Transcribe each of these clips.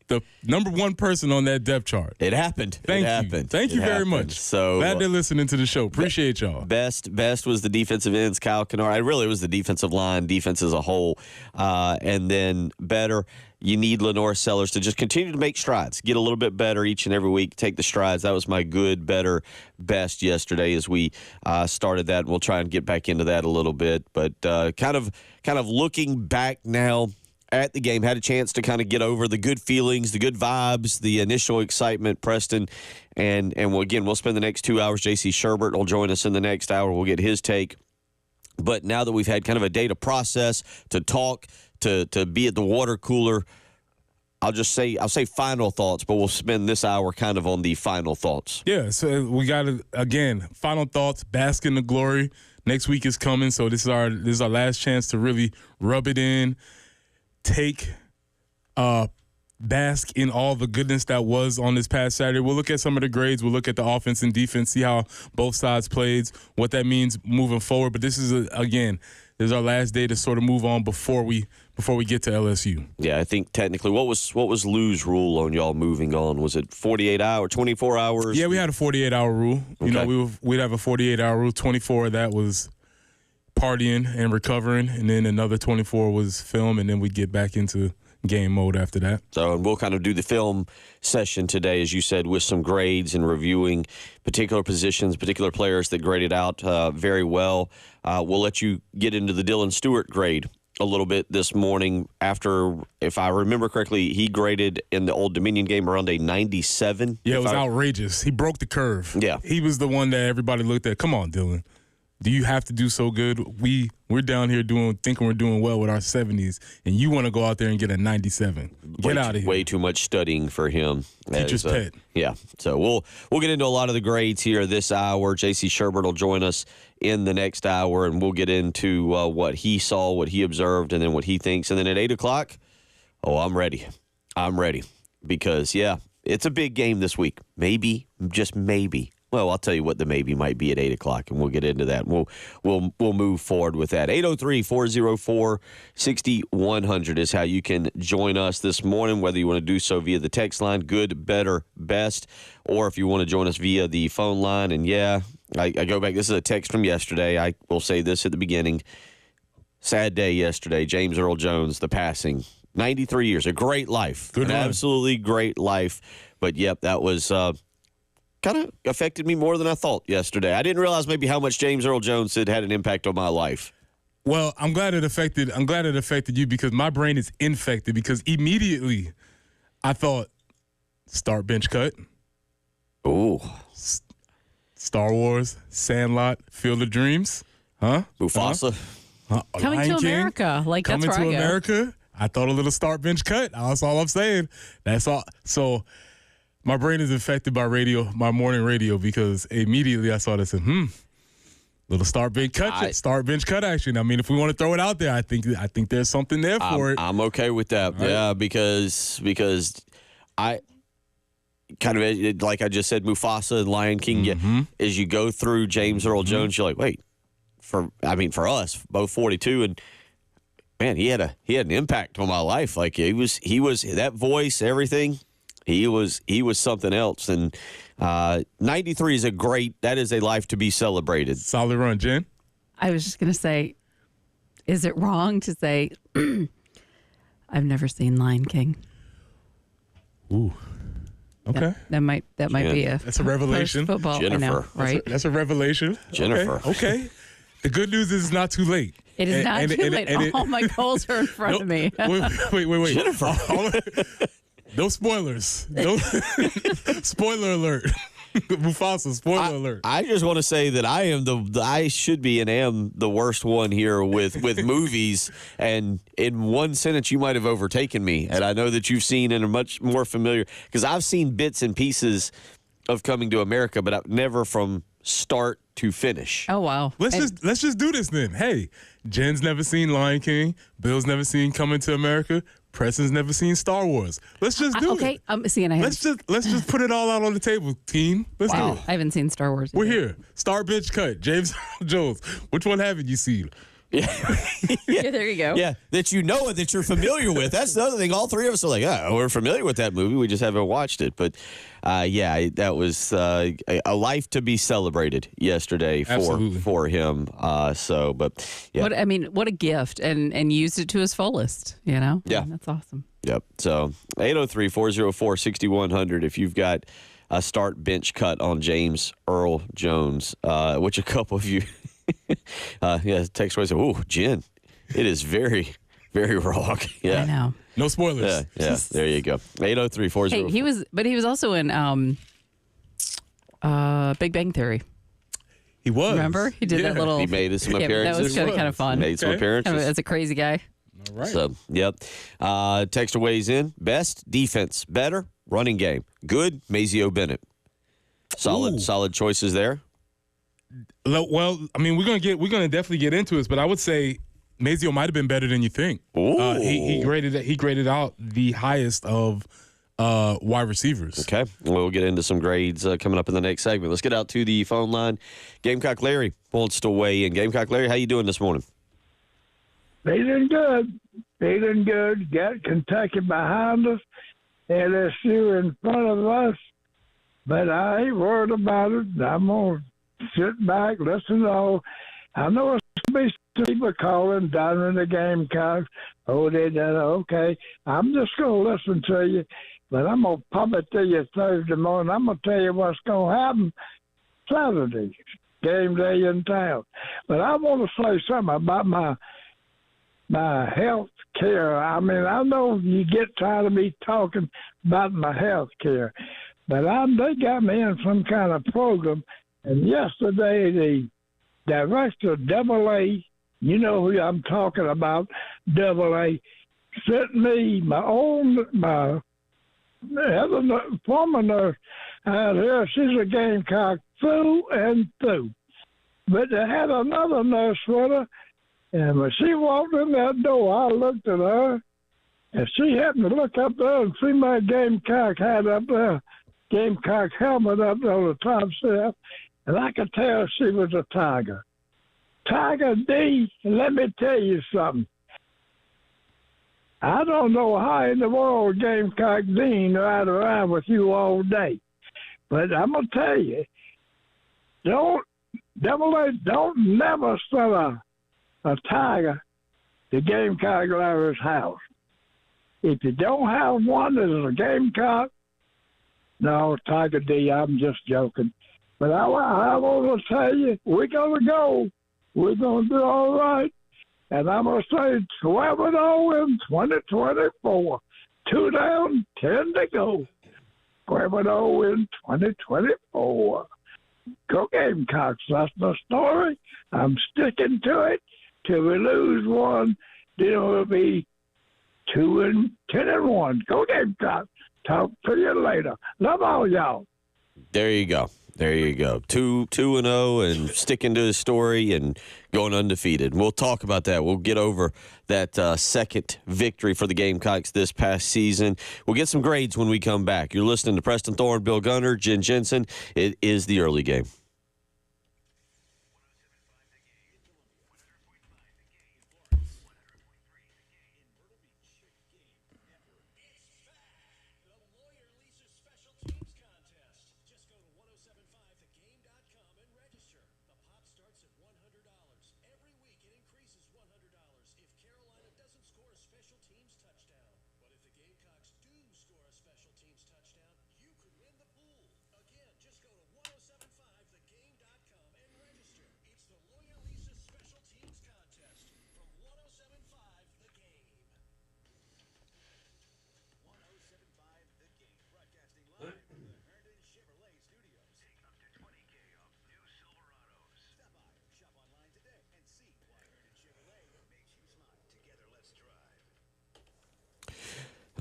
the number one person on that depth chart. It happened. Thank you very much. So glad they're listening to the show. Appreciate y'all. Best was the defensive ends, Kyle Kennard. It really was the defensive line, defense as a whole. And then better, you need Lenore Sellers to just continue to make strides, get a little bit better each and every week, take the strides. That was my good, better, best yesterday as we started that. We'll try and get back into that a little bit. But kind of looking back now at the game, had a chance to kind of get over the good feelings, the good vibes, the initial excitement, Preston. And we'll spend the next 2 hours. JC Shurburtt will join us in the next hour. We'll get his take. But now that we've had kind of a day to process, to talk, to be at the water cooler, I'll say final thoughts, but we'll spend this hour kind of on the final thoughts. Yeah, so we got to, again, final thoughts, bask in the glory. Next week is coming, so this is our last chance to really rub it in. Bask in all the goodness that was on this past Saturday. We'll look at some of the grades. We'll look at the offense and defense, see how both sides played, what that means moving forward. But this is, this is our last day to sort of move on before we get to LSU. Yeah, I think technically, what was Lou's rule on y'all moving on? Was it 48 hours, 24 hours? Yeah, we had a 48-hour rule. Okay. You know, we'd have a 48-hour rule. 24 of that was partying and recovering, and then another 24 was film, and then we'd get back into game mode after that. So we'll kind of do the film session today, as you said, with some grades and reviewing particular positions, particular players that graded out very well. We'll let you get into the Dylan Stewart grade a little bit this morning after, if I remember correctly, he graded in the Old Dominion game around a 97. Yeah, it was outrageous. He broke the curve. Yeah. He was the one that everybody looked at. Come on, Dylan. Do you have to do so good? We're down here thinking we're doing well with our 70s, and you want to go out there and get a 97. Get out of here. Way too much studying for him. Teacher's pet. Yeah. So we'll get into a lot of the grades here this hour. JC Sherbet will join us in the next hour, and we'll get into what he saw, what he observed, and then what he thinks. And then at 8 o'clock, I'm ready. Because, yeah, it's a big game this week. Maybe, just maybe. Well, I'll tell you what the maybe might be at 8 o'clock, and we'll get into that. We'll move forward with that. 803-404-6100 is how you can join us this morning, whether you want to do so via the text line, good, better, best, or if you want to join us via the phone line. And, yeah, I go back. This is a text from yesterday. I will say this at the beginning. Sad day yesterday. James Earl Jones, the passing. 93 years, a great life. Good An run. absolutely great life. But, yep, that was kind of affected me more than I thought yesterday. I didn't realize maybe how much James Earl Jones had an impact on my life. Well, I'm glad it affected you because my brain is infected because immediately I thought start bench cut. Ooh. Star Wars, Sandlot, Field of Dreams. Huh? Mufasa. Coming Lion to King, America. Like, coming that's to where I go. America. I thought a little start bench cut. That's all I'm saying. That's all. So my brain is infected by radio, my morning radio, because immediately I saw this and little start bench cut action. I mean, if we want to throw it out there, I think there's something there for it. I'm okay with that. Right. Yeah, because I kind of, like I just said, Mufasa and Lion King. As you go through James Earl Jones, you're like, wait, for us, both 42, and man, he had an impact on my life. Like he was that voice, everything. He was something else, and 93 is that is a life to be celebrated. Solid run, Jen. I was just going to say, is it wrong to say I've never seen Lion King? Ooh, okay. That might be That's a revelation. Football, Jennifer. I know, right? That's a revelation. Jennifer. Okay. The good news is it's not too late. It is not too late. All my goals are in front of me. Wait. Jennifer. No spoilers. No spoiler alert. Mufasa, spoiler alert. I just want to say that I should be and am the worst one here with movies, and in one sentence you might have overtaken me, and I know that you've seen and are much more familiar because I've seen bits and pieces of Coming to America, but I've never from start to finish. Oh wow. Let's just do this then. Hey, Jen's never seen Lion King, Bill's never seen Coming to America, Preston's never seen Star Wars. Let's just do it. Okay, let's just put it all out on the table, team. Let's do it. I haven't seen Star Wars. We're here. Star bench cut. James Earl Jones. Which one haven't you seen? Yeah, there you go. Yeah, that you know it, that you're familiar with. That's the other thing. All three of us are like, oh, we're familiar with that movie. We just haven't watched it. But, yeah, that was a life to be celebrated yesterday for him. But, yeah. What a gift, and used it to his fullest, you know? Yeah. That's awesome. Yep. So 803-404-6100 if you've got a start bench cut on James Earl Jones, which a couple of you text away said, "Ooh, Jen, it is very, very wrong." Yeah. I know. No spoilers. Yeah. There you go. 803-404. Hey, he was also in Big Bang Theory. He was. Remember? He did that little. He made some appearances. That was kind of fun. Made some appearances. As a crazy guy. All right. So, yep. Texter weighs in. Best defense, better running game. Good. Mazio Bennett. Solid choices there. Well, I mean, we're gonna definitely get into this, but I would say Mazio might have been better than you think. He graded out the highest of wide receivers. Okay, we'll get into some grades coming up in the next segment. Let's get out to the phone line. Gamecock Larry wants to weigh in. Gamecock Larry, how you doing this morning? Feeling good. Got Kentucky behind us, LSU in front of us, but I ain't worried about it. I'm gonna sit back, listen to all. I know it's going to be some people calling down in the Gamecocks. Oh, they done okay. I'm just going to listen to you, but I'm going to pump it to you Thursday morning. I'm going to tell you what's going to happen Saturday, game day in town. But I want to say something about my health care. I mean, I know you get tired of me talking about my health care, but they got me in some kind of program. And yesterday, the director of AA, you know who I'm talking about, AA, sent me my former nurse out here. She's a Gamecock through and through. But they had another nurse with her, and when she walked in that door, I looked at her, and she happened to look up there and see my Gamecock hat up there, Gamecock helmet up there on the top shelf. And I could tell she was a Tiger. Tiger D, let me tell you something. I don't know how in the world Gamecock Dean ride around with you all day. But I'm going to tell you, don't never sell a Tiger to Gamecock Larry's house. If you don't have one that is a Gamecock, no, Tiger D, I'm just joking. But I want to tell you, we're going to go. We're going to do all right. And I'm going to say 12-0 in 2024. 2 down, 10 to go. 12-0 in 2024. Go Gamecocks. That's the story. I'm sticking to it. Till we lose one, then it'll be 2-10-1. Go Gamecocks. Talk to you later. Love all y'all. There you go. 2-0 and sticking to his story and going undefeated. We'll talk about that. We'll get over that second victory for the Gamecocks this past season. We'll get some grades when we come back. You're listening to Preston Thorne, Bill Gunner, Jen Jensen. It is the early game.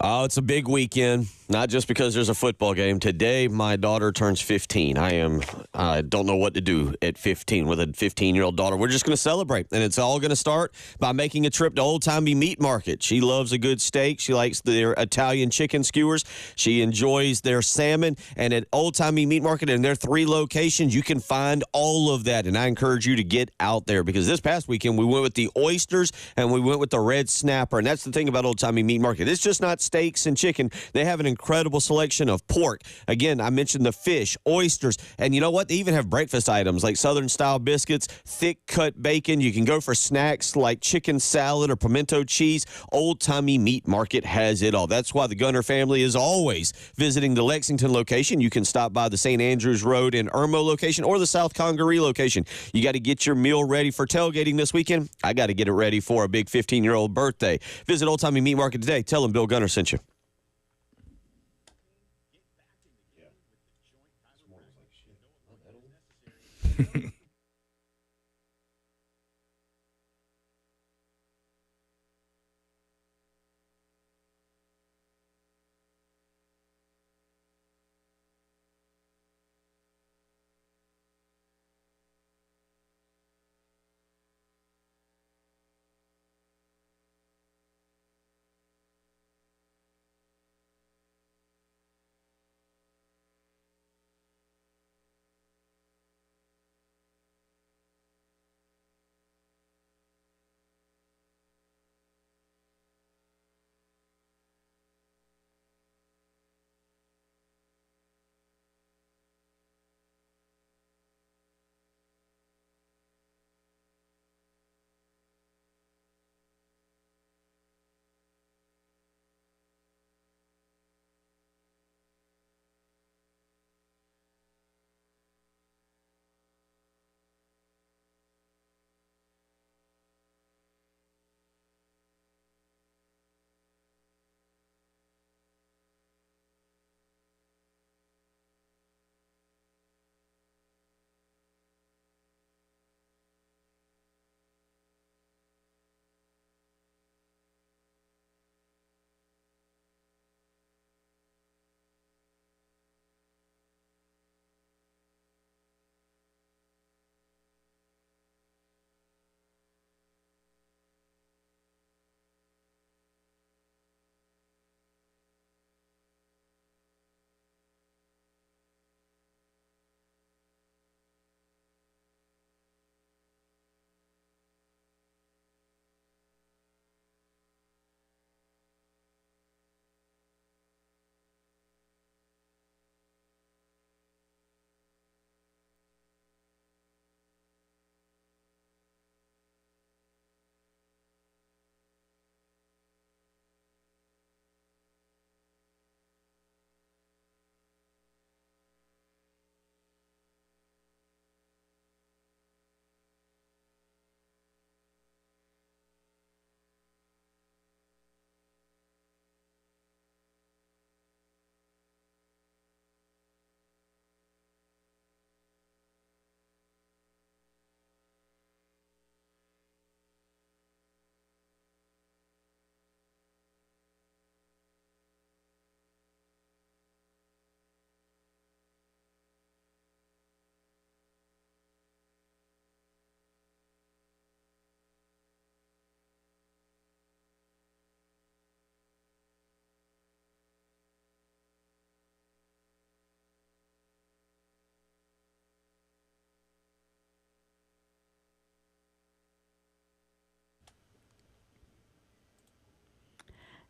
Oh, it's a big weekend. Not just because there's a football game. Today, my daughter turns 15. I don't know what to do at 15 with a 15-year-old daughter. We're just going to celebrate, and it's all going to start by making a trip to Old Timey Meat Market. She loves a good steak. She likes their Italian chicken skewers. She enjoys their salmon. And at Old Timey Meat Market, in their 3 locations, you can find all of that. And I encourage you to get out there, because this past weekend we went with the oysters and we went with the red snapper. And that's the thing about Old Timey Meat Market. It's just not steaks and chicken. They have an incredible selection of pork. Again, I mentioned the fish, oysters, and you know what? They even have breakfast items like Southern-style biscuits, thick-cut bacon. You can go for snacks like chicken salad or pimento cheese. Old Timey Meat Market has it all. That's why the Gunner family is always visiting the Lexington location. You can stop by the St. Andrews Road and Irmo location or the South Congaree location. You got to get your meal ready for tailgating this weekend. I got to get it ready for a big 15-year-old birthday. Visit Old Timey Meat Market today. Tell them Bill Gunner sent you.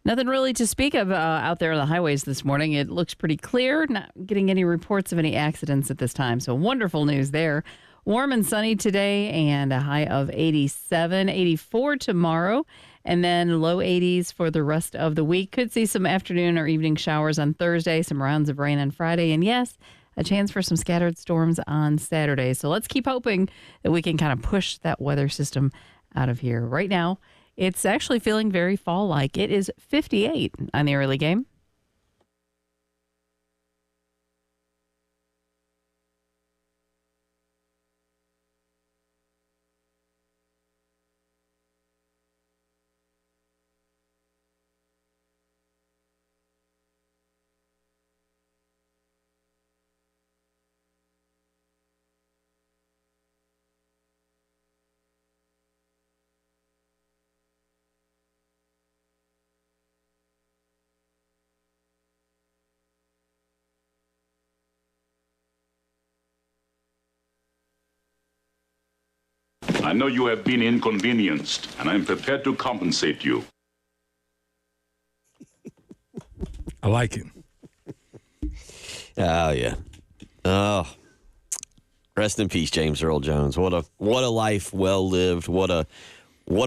Nothing really to speak of out there on the highways this morning. It looks pretty clear. Not getting any reports of any accidents at this time. So wonderful news there. Warm and sunny today and a high of 87, 84 tomorrow, and then low 80s for the rest of the week. Could see some afternoon or evening showers on Thursday, some rounds of rain on Friday, and yes, a chance for some scattered storms on Saturday. So let's keep hoping that we can kind of push that weather system out of here. Right now, it's actually feeling very fall-like. It is 58 on the early game. I know you have been inconvenienced, and I'm prepared to compensate you. I like it. Oh, yeah. Oh, rest in peace, James Earl Jones. What a life well lived. What a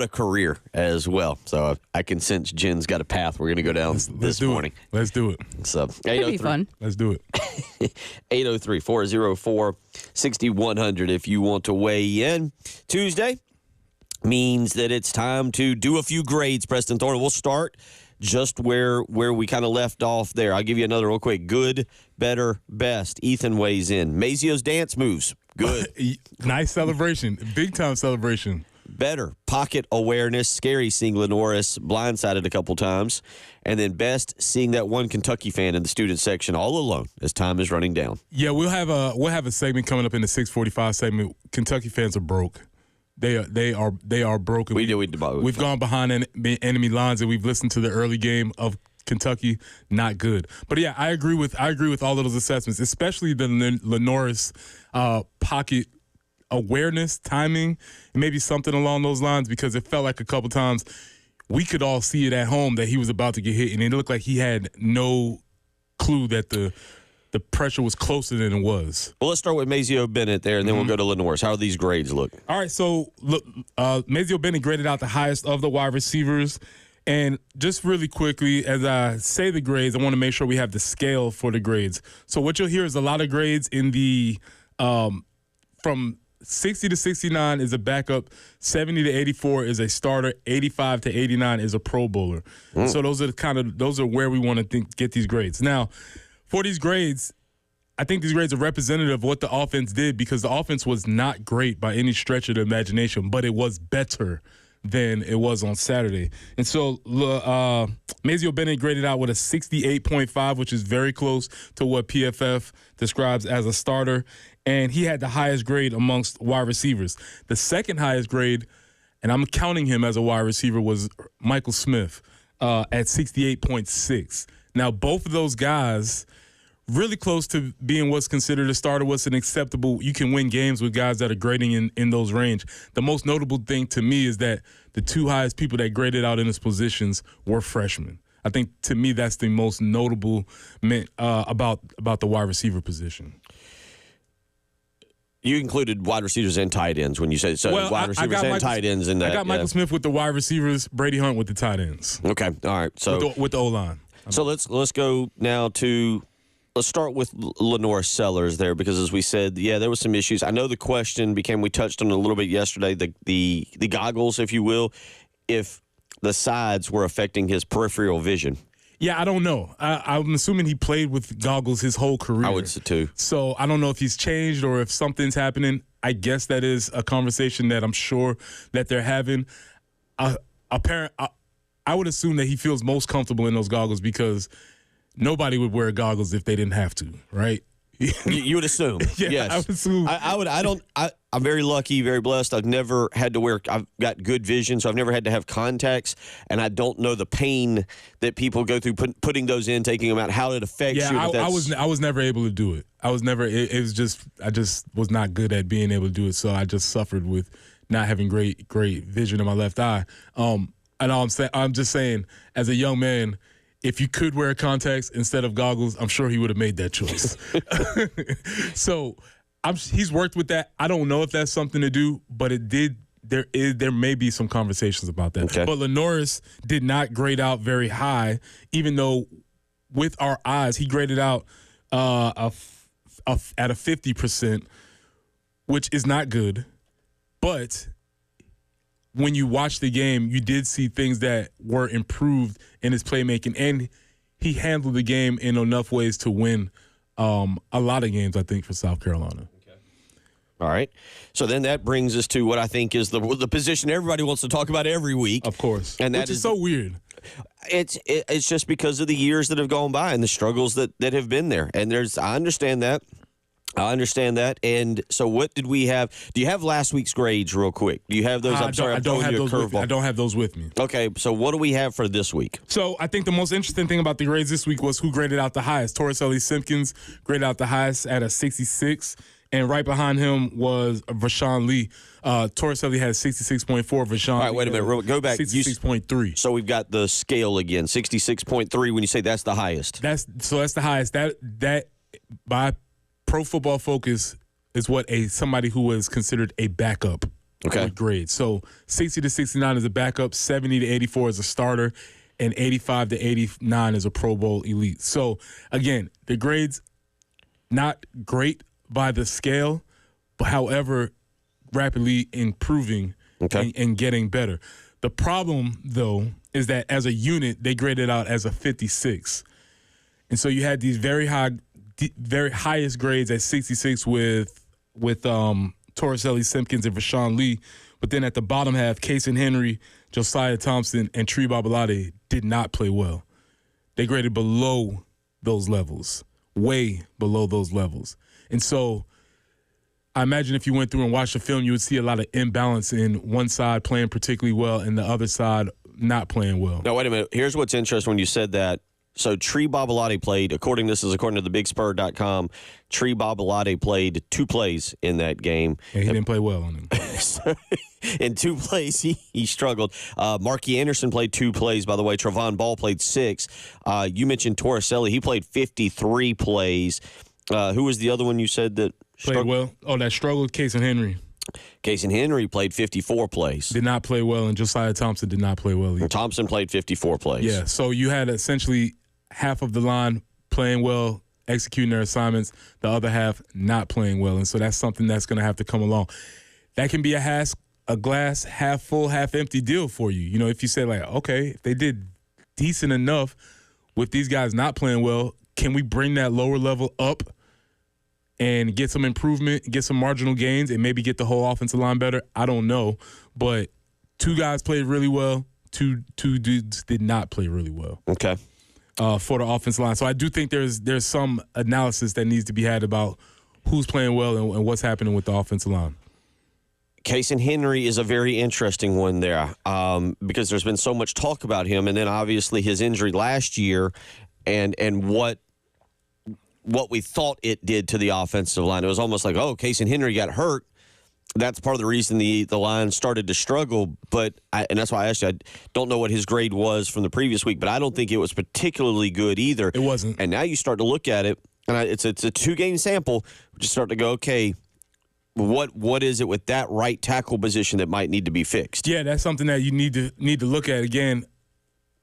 career as well. So I can sense Jen's got a path we're going to go down this morning. Let's do it. So Could be fun. Let's do it. 803-404-6100 if you want to weigh in. Tuesday means that it's time to do a few grades, Preston Thorne. We'll start just where we kind of left off there. I'll give you another real quick. Good, better, best. Ethan weighs in. Mazio's dance moves. Good. Nice celebration. Big time celebration. Better, pocket awareness. Scary seeing Lenoris blindsided a couple times. And then best, seeing that one Kentucky fan in the student section all alone as time is running down. Yeah, we'll have a segment coming up in the 6:45 segment. Kentucky fans are broke. They are broken. We've gone behind enemy lines, and we've listened to the early game of Kentucky. Not good. But yeah, I agree with all of those assessments, especially the Lenoris pocket awareness, timing, and maybe something along those lines, because it felt like a couple times we could all see it at home that he was about to get hit, and it looked like he had no clue that the pressure was closer than it was. Well, let's start with Mazio Bennett there, and then we'll go to Lenoris. How do these grades look? All right, so look, Mazio Bennett graded out the highest of the wide receivers. And just really quickly, as I say the grades, I want to make sure we have the scale for the grades. So what you'll hear is a lot of grades in the from 60 to 69 is a backup, 70 to 84 is a starter, 85 to 89 is a Pro Bowler. So those are where we want to get these grades. Now, for these grades, I think these grades are representative of what the offense did, because the offense was not great by any stretch of the imagination, but it was better than it was on Saturday. And so Mazio Bennett graded out with a 68.5, which is very close to what PFF describes as a starter. And he had the highest grade amongst wide receivers. The second highest grade, and I'm counting him as a wide receiver, was Michael Smith at 68.6. Now, both of those guys really close to being what's considered a starter, what's an acceptable. You can win games with guys that are grading in those range. The most notable thing to me is that the two highest people that graded out in his positions were freshmen. I think, to me, that's the most notable about the wide receiver position. You included wide receivers and tight ends when you said so. Well, wide receivers and tight ends in that. I got Michael Smith with the wide receivers, Brady Hunt with the tight ends. Okay, all right. So with the O-line. So let's go now to. Let's start with Lenoris Sellers there, because as we said, yeah, there was some issues. I know the question became, we touched on it a little bit yesterday, the goggles, if you will, if the sides were affecting his peripheral vision. Yeah, I don't know. I'm assuming he played with goggles his whole career. I would say too. So I don't know if he's changed or if something's happening. I guess that is a conversation that I'm sure that they're having. I would assume that he feels most comfortable in those goggles, because nobody would wear goggles if they didn't have to, right? You would assume. Yeah, yes. I would assume. I'm very lucky, very blessed. I've never had to wear, I've got good vision, so I've never had to have contacts, and I don't know the pain that people go through putting those in, taking them out, how it affects you. I was never able to do it. I was never, it was just, I just was not good at being able to do it, so I just suffered with not having great vision in my left eye. And I'm just saying, as a young man, if you could wear contacts instead of goggles, I'm sure he would have made that choice. So he's worked with that. I don't know if that's something to do, but it did. There may be some conversations about that. Okay. But Lenoris did not grade out very high, even though with our eyes he graded out at a 50%, which is not good. But when you watch the game, you did see things that were improved in his playmaking, and he handled the game in enough ways to win a lot of games, I think, for South Carolina. Okay. All right. So then that brings us to what I think is the position everybody wants to talk about every week. Of course. And which is so weird. It's just because of the years that have gone by and the struggles that have been there. And I understand that. And so what did we have? Do you have last week's grades real quick? Do you have those? I don't have those with me. Okay, so what do we have for this week? So I think the most interesting thing about the grades this week was who graded out the highest. Torricelli Simpkins graded out the highest at a 66, And right behind him was Rashawn Lee. Torricelli had 66.4. Rashawn All right, wait a minute. Go back. 66.3. So we've got the scale again, 66.3 when you say that's the highest. That's the highest. That by Pro Football Focus is what somebody who is considered a backup would grade. So 60 to 69 is a backup, 70 to 84 is a starter, and 85 to 89 is a Pro Bowl elite. So again, the grades not great by the scale, but however, rapidly improving and getting better. The problem, though, is that as a unit, they graded out as a 56. And so you had these very highest grades at 66 with Torricelli, Simpkins, and Rashawn Lee. But then at the bottom half, Casey Henry, Josiah Thompson, and Tree Babalade did not play well. They graded below those levels, way below those levels. And so I imagine if you went through and watched the film, you would see a lot of imbalance in one side playing particularly well and the other side not playing well. Now, wait a minute. Here's what's interesting when you said that. So Tree Babalade played, according to thebigspur.com, Tree Babalade played 2 plays in that game. And he didn't play well on them. In 2 plays, he struggled. Marky Anderson played 2 plays, by the way. Travon Ball played 6. You mentioned Torricelli. He played 53 plays. Who was the other one you said that played well? Oh, that struggled, Casey Henry. Casey Henry played 54 plays. Did not play well, and Josiah Thompson did not play well either. Thompson played 54 plays. Yeah, so you had essentially half of the line playing well, executing their assignments, the other half not playing well. And so that's something that's going to have to come along. That can be a glass half full, half empty deal for you. You know, if you say like, okay, if they did decent enough with these guys not playing well, can we bring that lower level up and get some improvement, get some marginal gains, and maybe get the whole offensive line better? I don't know. But 2 guys played really well. Two dudes did not play really well. Okay. For the offensive line. So I do think there's some analysis that needs to be had about who's playing well and what's happening with the offensive line. Casey Henry is a very interesting one there because there's been so much talk about him, and then obviously his injury last year and what we thought it did to the offensive line. It was almost like, oh, Casey Henry got hurt. That's part of the reason the line started to struggle. And that's why I asked you, I don't know what his grade was from the previous week, but I don't think it was particularly good either. It wasn't. And now you start to look at it, and it's a 2-game sample. We just start to go, okay, what is it with that right tackle position that might need to be fixed? Yeah, that's something that you need to look at. Again,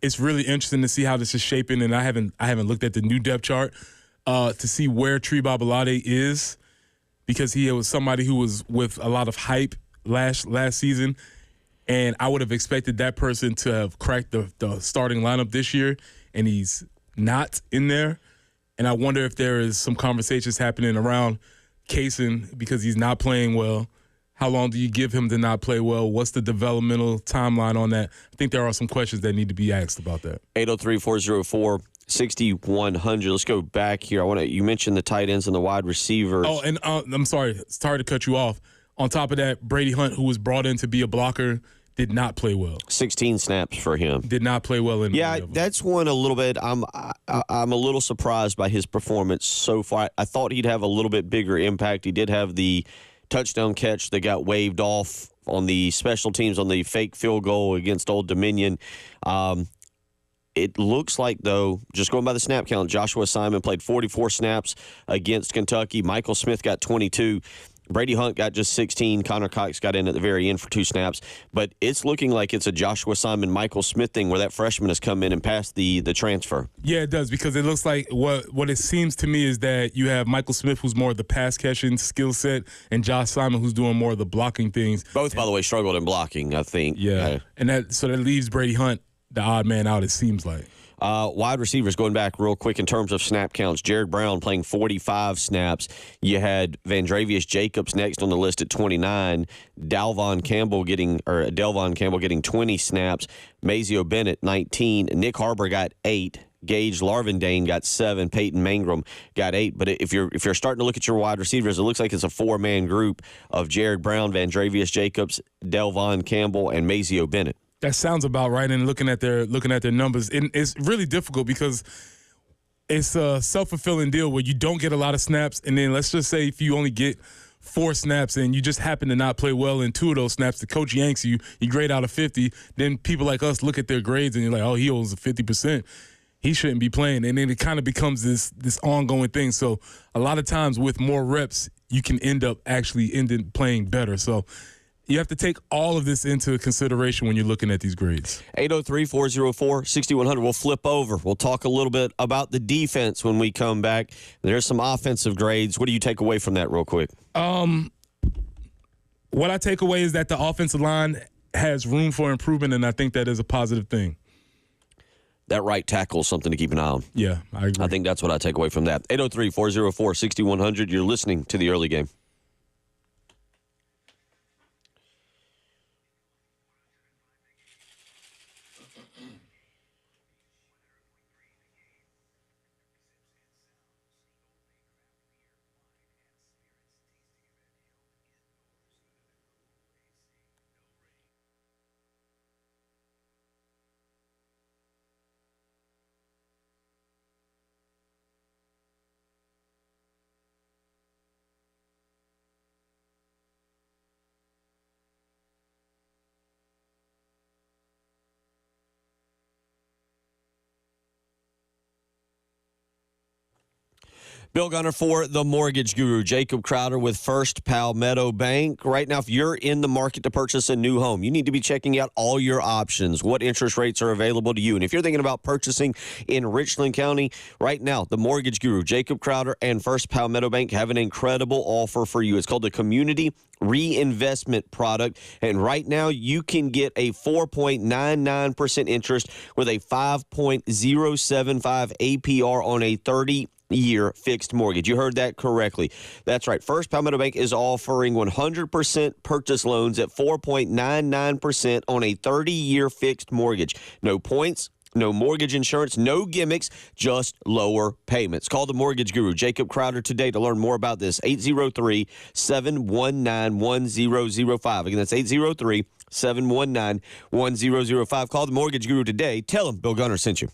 it's really interesting to see how this is shaping, and I haven't looked at the new depth chart to see where Tree Babalade is, because he was somebody who was with a lot of hype last season, and I would have expected that person to have cracked the starting lineup this year, and he's not in there. And I wonder if there is some conversations happening around Kaysen because he's not playing well. How long do you give him to not play well? What's the developmental timeline on that? I think there are some questions that need to be asked about that. 803-404-6100. Let's go back here. You mentioned the tight ends and the wide receivers. Oh, and I'm sorry to cut you off. On top of that, Brady Hunt, who was brought in to be a blocker, did not play well. 16 snaps for him. Did not play well in. Yeah, that's one a little bit. I'm a little surprised by his performance so far. I thought he'd have a little bit bigger impact. He did have the touchdown catch that got waved off on the special teams on the fake field goal against Old Dominion. It looks like, though, just going by the snap count, Joshua Simon played 44 snaps against Kentucky. Michael Smith got 22. Brady Hunt got just 16. Connor Cox got in at the very end for 2 snaps. But it's looking like it's a Joshua Simon, Michael Smith thing where that freshman has come in and passed the transfer. Yeah, it does, because it looks like what it seems to me is that you have Michael Smith, who's more of the pass-catching skill set, and Josh Simon, who's doing more of the blocking things. Both, by the way, struggled in blocking, I think. Yeah, and that leaves Brady Hunt the odd man out, it seems like. Wide receivers, going back real quick in terms of snap counts, Jared Brown playing 45 snaps. You had Vandravius Jacobs next on the list at 29. Delvon Campbell getting 20 snaps. Mazio Bennett, 19. Nick Harbor got 8. Gage Larvindane got 7. Peyton Mangrum got 8. But if you're starting to look at your wide receivers, it looks like it's a 4-man group of Jared Brown, Vandravius Jacobs, Delvon Campbell, and Mazio Bennett. That sounds about right. And looking at their numbers, and it's really difficult because it's a self-fulfilling deal where you don't get a lot of snaps, and then let's just say if you only get 4 snaps and you just happen to not play well in 2 of those snaps, the coach yanks you grade out of 50, then people like us look at their grades and you're like, oh, he owes 50%. He shouldn't be playing. And then it kind of becomes this ongoing thing. So a lot of times with more reps, you can end up playing better. So you have to take all of this into consideration when you're looking at these grades. 803-404-6100. We'll flip over. We'll talk a little bit about the defense when we come back. There's some offensive grades. What do you take away from that real quick? What I take away is that the offensive line has room for improvement, and I think that is a positive thing. That right tackle is something to keep an eye on. Yeah, I agree. I think that's what I take away from that. 803-404-6100. You're listening to the early game. Bill Gunner for the Mortgage Guru, Jacob Crowder with First Palmetto Bank. Right now, if you're in the market to purchase a new home, you need to be checking out all your options, what interest rates are available to you. And if you're thinking about purchasing in Richland County, right now, the Mortgage Guru, Jacob Crowder and First Palmetto Bank have an incredible offer for you. It's called the Community Reinvestment Product. And right now, you can get a 4.99% interest with a 5.075 APR on a 30-year fixed mortgage. You heard that correctly. That's right. First Palmetto Bank is offering 100% purchase loans at 4.99% on a 30-year fixed mortgage. No points, no mortgage insurance, no gimmicks, just lower payments. Call the Mortgage Guru, Jacob Crowder, today to learn more about this. 803-719-1005. Again, that's 803-719-1005. Call the Mortgage Guru today. Tell him Bill Gunner sent you.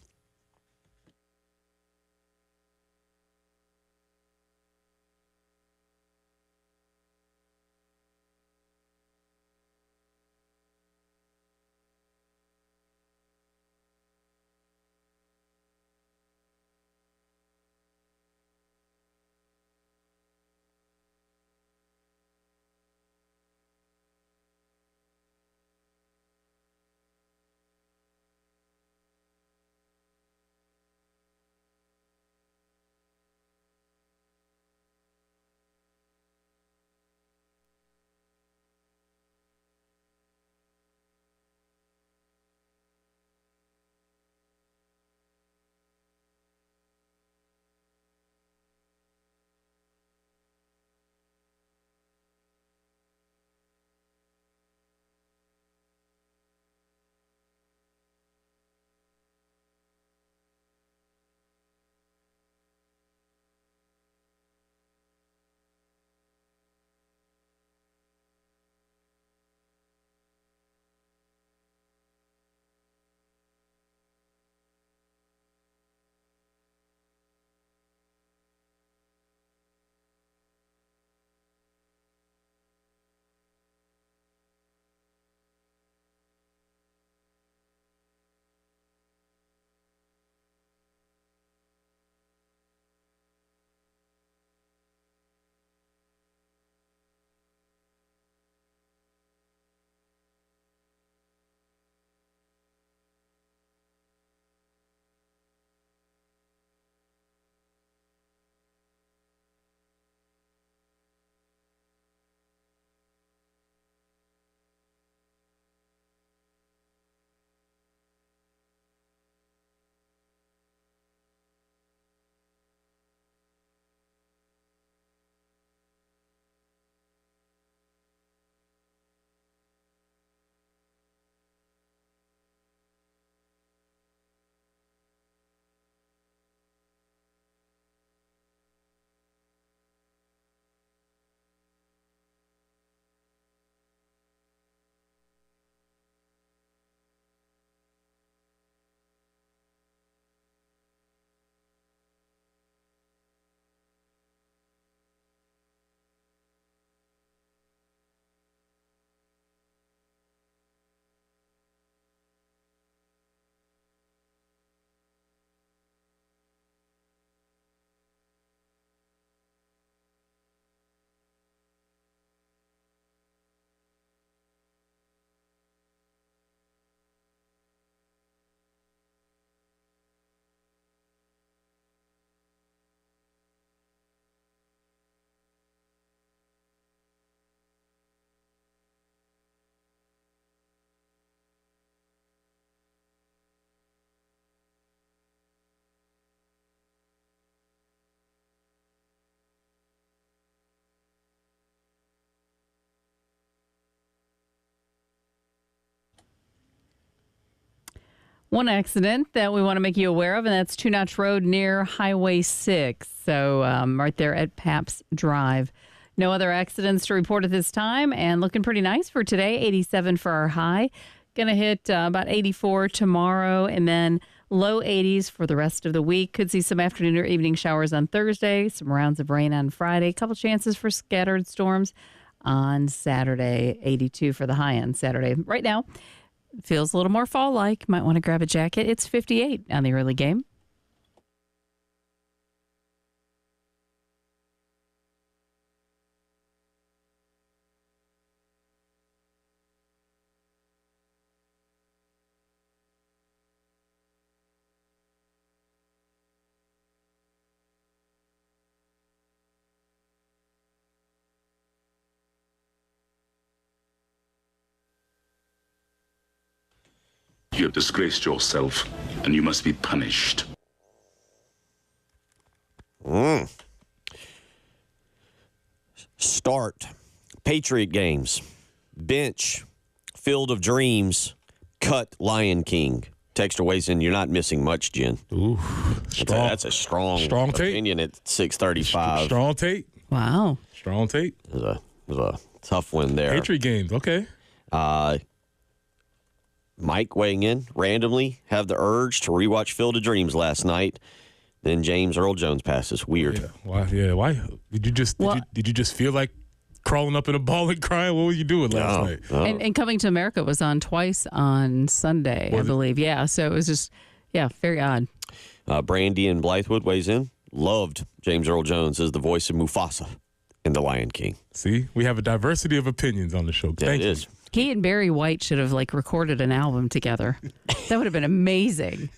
One accident that we want to make you aware of, and that's Two Notch Road near Highway 6. So right there at Paps Drive. No other accidents to report at this time, and looking pretty nice for today. 87 for our high. Going to hit about 84 tomorrow, and then low 80s for the rest of the week. Could see some afternoon or evening showers on Thursday, some rounds of rain on Friday, a couple chances for scattered storms on Saturday. 82 for the high on Saturday. Right now, feels a little more fall-like. Might want to grab a jacket. It's 58 on the early game. You have disgraced yourself, and you must be punished. Start. Patriot games. Bench. Field of Dreams. Cut Lion King. Texter weighs in. You're not missing much, Jen. Ooh, That's a strong take. opinion at 6:35. Strong take. Wow. Strong take. It was a tough win there. Patriot games. Okay. Mike weighing in randomly, have the urge to rewatch Field of Dreams last night. Then James Earl Jones passes. Weird. Yeah. Why? Yeah. Why? Did you just feel like crawling up in a ball and crying? What were you doing last night? Oh. And Coming to America was on twice on Sunday, I believe. Yeah. So it was just, very odd. Brandy in Blythewood weighs in. Loved James Earl Jones as the voice of Mufasa in The Lion King. See, we have a diversity of opinions on the show. Thank you. He and Barry White should have recorded an album together. That would have been amazing.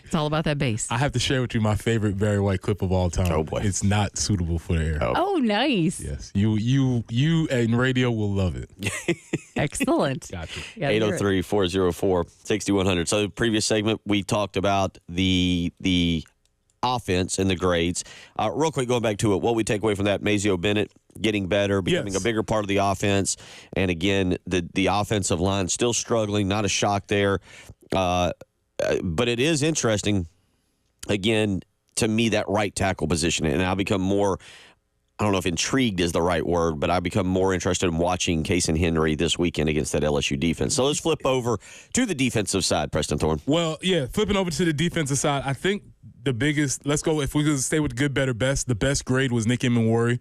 It's all about that bass. I have to share with you my favorite Barry White clip of all time. Oh boy, it's not suitable for the air. Oh, nice. Yes, you and radio will love it. Excellent. Gotcha. 803-404-6100. So the previous segment we talked about the offense and the grades. Real quick, going back to it, what we take away from that: Mazio Bennett getting better, becoming a bigger part of the offense, and again, the offensive line still struggling. Not a shock there, but it is interesting. Again, to me, that right tackle position, and I become more. I don't know if intrigued is the right word, but I become more interested in watching Case and Henry this weekend against that LSU defense. So let's flip over to the defensive side, Preston Thorne. Well, flipping over to the defensive side, I think the biggest, let's go, if we could stay with good, better, best, the best grade was Nick Emenwari,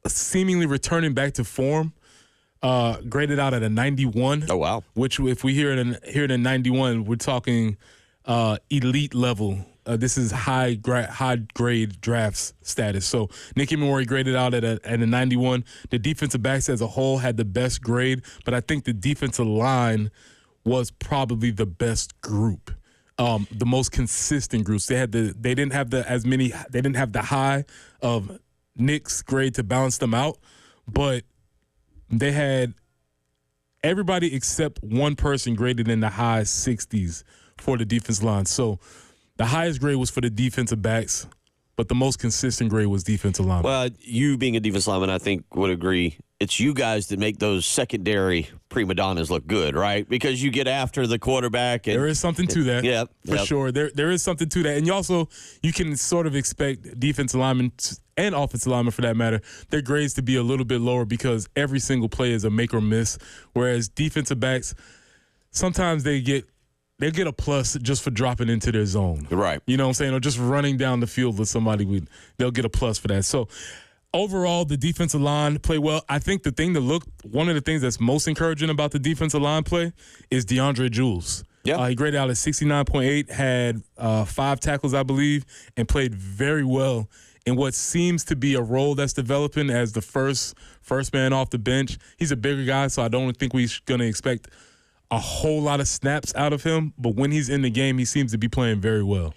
seemingly returning back to form, graded out at a 91. Oh, wow. Which, if we hear it in 91, we're talking elite level. This is high grade drafts status. So Nick Emenwari graded out at a 91. The defensive backs as a whole had the best grade, but I think the defensive line was probably the best group, the most consistent groups. They didn't have the high of Nick's grade to balance them out, but they had everybody except one person graded in the high 60s for the defensive line. So the highest grade was for the defensive backs, but the most consistent grade was defensive lineman. Well, you being a defensive lineman, I think would agree. It's you guys that make those secondary prima donnas look good, right? Because you get after the quarterback. And, there is something to that, for sure. There is something to that. And you can sort of expect defensive linemen and offensive linemen, for that matter, their grades to be a little bit lower because every single play is a make or miss, whereas defensive backs, sometimes they get a plus just for dropping into their zone. Right. You know what I'm saying? Or just running down the field with somebody, they'll get a plus for that. So overall, the defensive line played well. I think one of the things that's most encouraging about the defensive line play is DeAndre Jules. Yeah. He graded out at 69.8, had 5 tackles, I believe, and played very well in what seems to be a role that's developing as the first man off the bench. He's a bigger guy, so I don't think we're going to expect a whole lot of snaps out of him, but when he's in the game, he seems to be playing very well.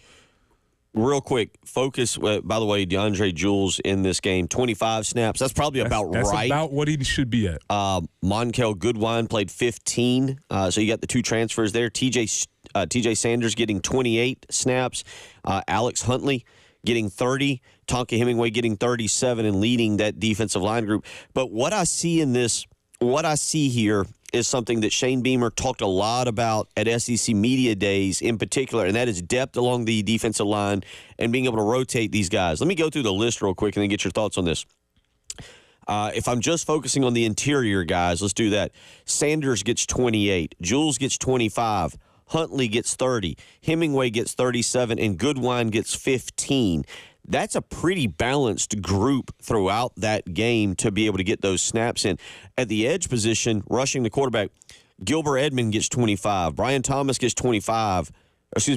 Real quick, focus, by the way, DeAndre Jules in this game, 25 snaps. That's probably about right. That's about what he should be at. Monkel Goodwine played 15, so you got the 2 transfers there. TJ Sanders getting 28 snaps. Alex Huntley getting 30. Tonka Hemingway getting 37 and leading that defensive line group. But what I see here is something that Shane Beamer talked a lot about at SEC Media Days in particular, and that is depth along the defensive line and being able to rotate these guys. Let me go through the list real quick and then get your thoughts on this. If I'm just focusing on the interior guys, let's do that. Sanders gets 28. Jules gets 25. Huntley gets 30. Hemingway gets 37. And Goodwine gets 15. That's a pretty balanced group throughout that game to be able to get those snaps in. At the edge position, rushing the quarterback, Gilbert Edmond gets 25. Brian Thomas gets 25.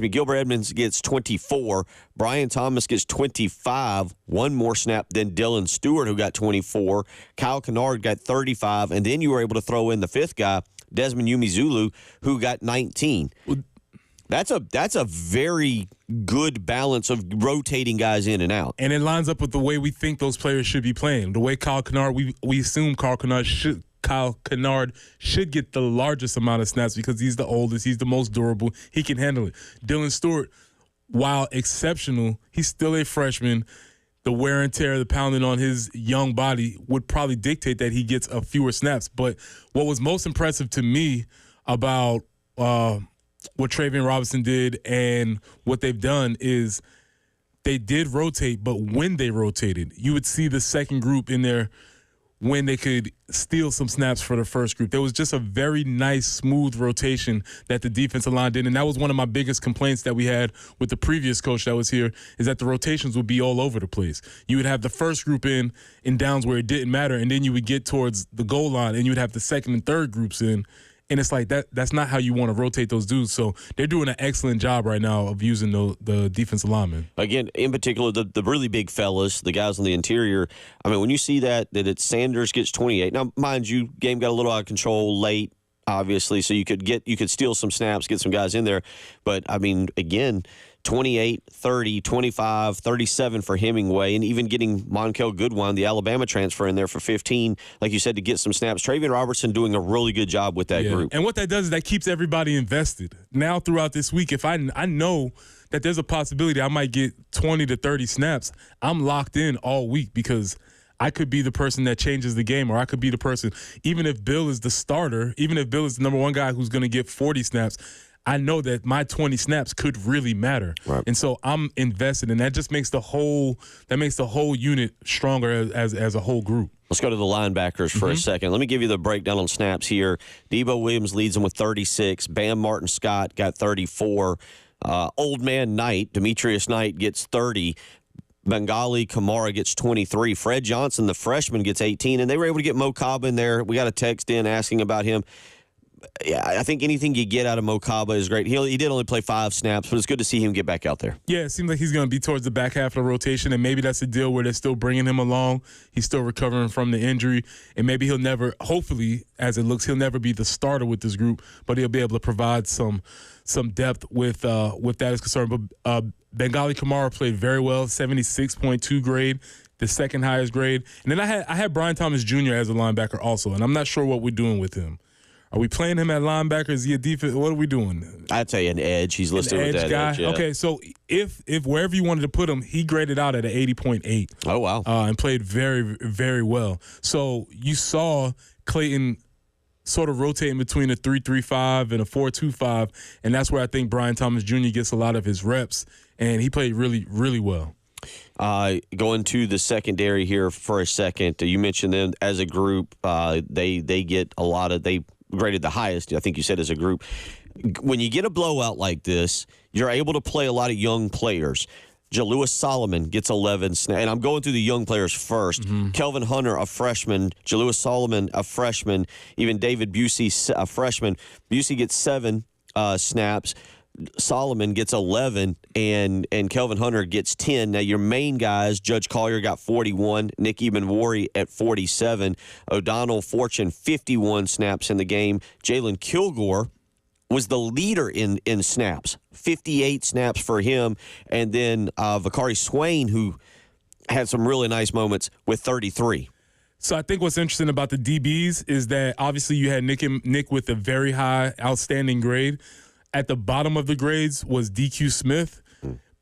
Gilbert Edmonds gets 24. Brian Thomas gets 25, one more snap than Dylan Stewart, who got 24. Kyle Kennard got 35. And then you were able to throw in the fifth guy, Desmond Umizulu, who got 19. That's a very good balance of rotating guys in and out. And it lines up with the way we think those players should be playing. The way Kyle Kennard, we assume Kyle Kennard should get the largest amount of snaps because he's the oldest, he's the most durable, he can handle it. Dylan Stewart, while exceptional, he's still a freshman. The wear and tear, the pounding on his young body would probably dictate that he gets a fewer snaps. But what was most impressive to me about what Travian Robinson did and what they've done is they did rotate, but when they rotated, you would see the second group in there when they could steal some snaps for the first group. There was just a very nice, smooth rotation that the defensive line did, and that was one of my biggest complaints that we had with the previous coach that was here, is that the rotations would be all over the place. You would have the first group in downs where it didn't matter, and then you would get towards the goal line, and you would have the second and third groups in. And it's like that's not how you want to rotate those dudes. So they're doing an excellent job right now of using the defensive linemen. Again, in particular, the really big fellas, the guys on the interior. I mean, when you see that it's Sanders gets 28. Now, mind you, game got a little out of control late, obviously, so you could steal some snaps, get some guys in there. But, I mean, again, 28, 30, 25, 37 for Hemingway, and even getting Monkel Goodwine, the Alabama transfer, in there for 15, like you said, to get some snaps. Travian Robertson doing a really good job with that group. And what that does is that keeps everybody invested. Now throughout this week, if I know that there's a possibility I might get 20 to 30 snaps, I'm locked in all week because I could be the person that changes the game, or I could be the person, even if Bill is the starter, even if Bill is the number one guy who's going to get 40 snaps, I know that my 20 snaps could really matter. Right. And so I'm invested, and that just makes the whole unit stronger as a whole group. Let's go to the linebackers for a second. Let me give you the breakdown on snaps here. Debo Williams leads them with 36. Bam Martin Scott got 34. Old man Knight, Demetrius Knight, gets 30. Bengali Kamara gets 23. Fred Johnson, the freshman, gets 18. And they were able to get Mo Kaba in there. We got a text in asking about him. Yeah, I think anything you get out of Mo Kaba is great. He did only play 5 snaps, but it's good to see him get back out there. Yeah, it seems like he's going to be towards the back half of the rotation, and maybe that's a deal where they're still bringing him along. He's still recovering from the injury, and maybe he'll never, hopefully, as it looks, he'll never be the starter with this group, but he'll be able to provide some depth with that is concerned. But Bengali Kamara played very well, 76.2 grade, the second highest grade. And then I had Brian Thomas Jr. as a linebacker also, and I'm not sure what we're doing with him. Are we playing him at linebacker? Is he a defense? What are we doing? I'd say an edge. He's listed with that guy? edge. Yeah. Okay, so if wherever you wanted to put him, he graded out at an 80.8. Oh, wow. And played very, very well. So you saw Clayton sort of rotating between a 3-3-5 and a 4-2-5, and that's where I think Brian Thomas Jr. gets a lot of his reps, and he played really, really well. Going to the secondary here for a second, you mentioned them as a group. They get a lot of – they graded the highest, I think you said, as a group. When you get a blowout like this, you're able to play a lot of young players. Jalewis Solomon gets 11 snaps. And I'm going through the young players first. Kelvin Hunter, a freshman. Jalewis Solomon, a freshman. Even David Busey, a freshman. Busey gets 7 snaps. Solomon gets 11, and Kelvin Hunter gets 10. Now, your main guys, Judge Collier got 41, Nick Ebenwari at 47, O'Donnell Fortune 51 snaps in the game. Jalen Kilgore was the leader in snaps, 58 snaps for him, and then Vakari Swain, who had some really nice moments, with 33. So I think what's interesting about the DBs is that obviously you had Nick with a very high, outstanding grade. At the bottom of the grades was DQ Smith,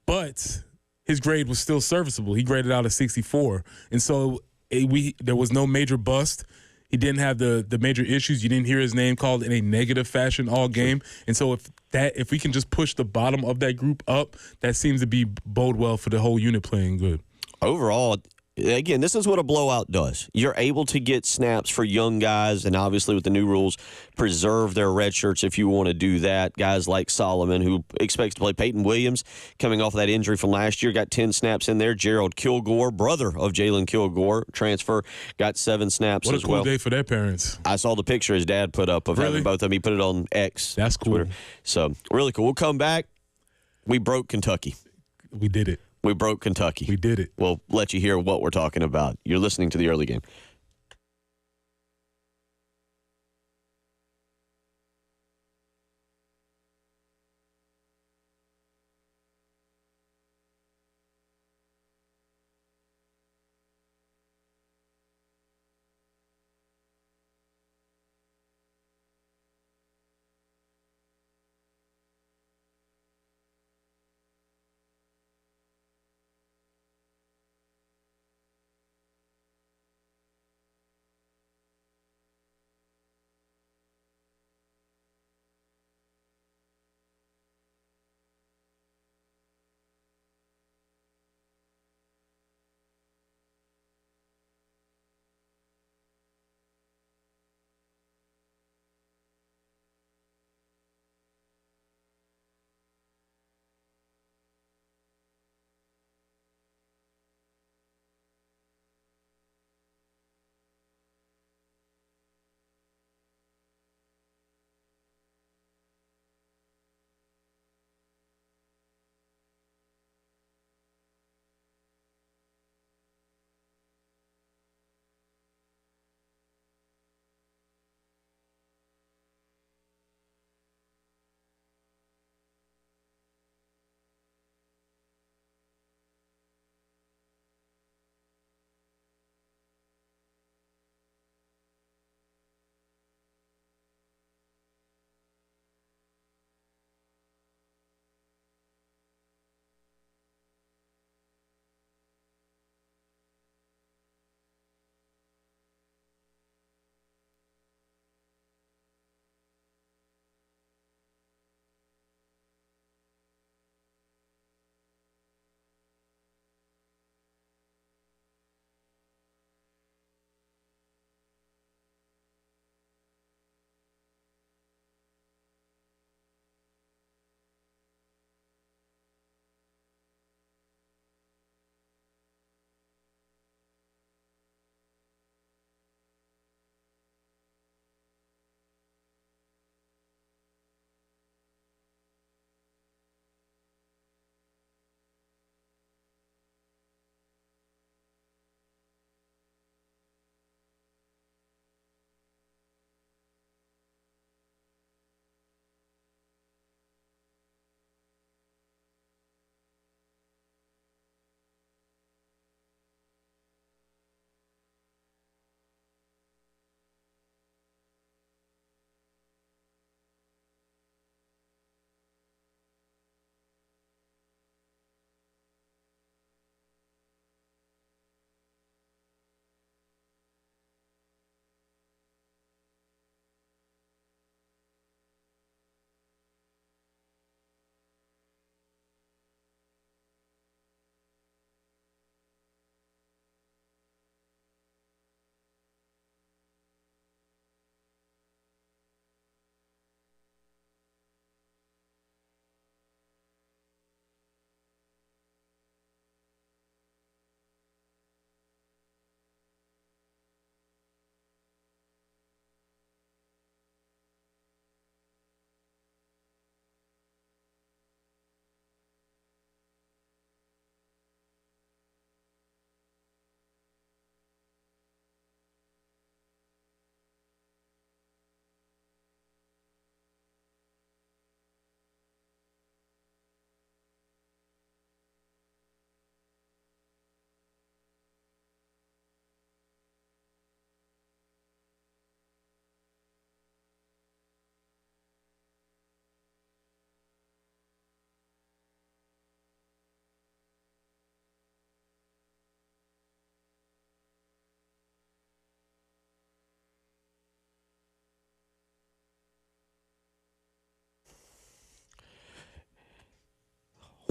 but his grade was still serviceable. He graded out a 64. And so there was no major bust. He didn't have the major issues. You didn't hear his name called in a negative fashion all game. And so if we can just push the bottom of that group up, that seems to be bode well for the whole unit playing good. Overall, again, this is what a blowout does. You're able to get snaps for young guys, and obviously with the new rules, preserve their red shirts if you want to do that. Guys like Solomon, who expects to play. Peyton Williams, coming off of that injury from last year, got 10 snaps in there. Gerald Kilgore, brother of Jalen Kilgore, transfer, got 7 snaps as well. What a cool day for their parents. I saw the picture his dad put up of having both of them. He put it on X. That's cool. Twitter. So, really cool. We'll come back. We broke Kentucky. We did it. We broke Kentucky. We did it. We'll let you hear what we're talking about. You're listening to the early game.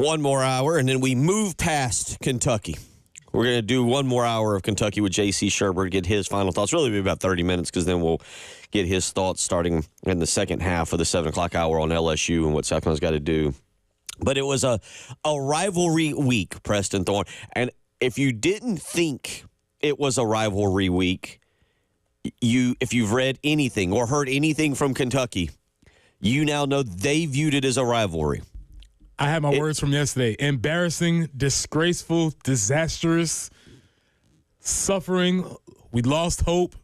One more hour, and then we move past Kentucky. We're going to do one more hour of Kentucky with J.C. Shurburtt, get his final thoughts. Really be about 30 minutes because then we'll get his thoughts starting in the second half of the 7 o'clock hour on LSU and what South Carolina's got to do. But it was a rivalry week, Preston Thorne. And if you didn't think it was a rivalry week, if you've read anything or heard anything from Kentucky, you now know they viewed it as a rivalry. I had my words from yesterday. Embarrassing, disgraceful, disastrous, suffering. We lost hope.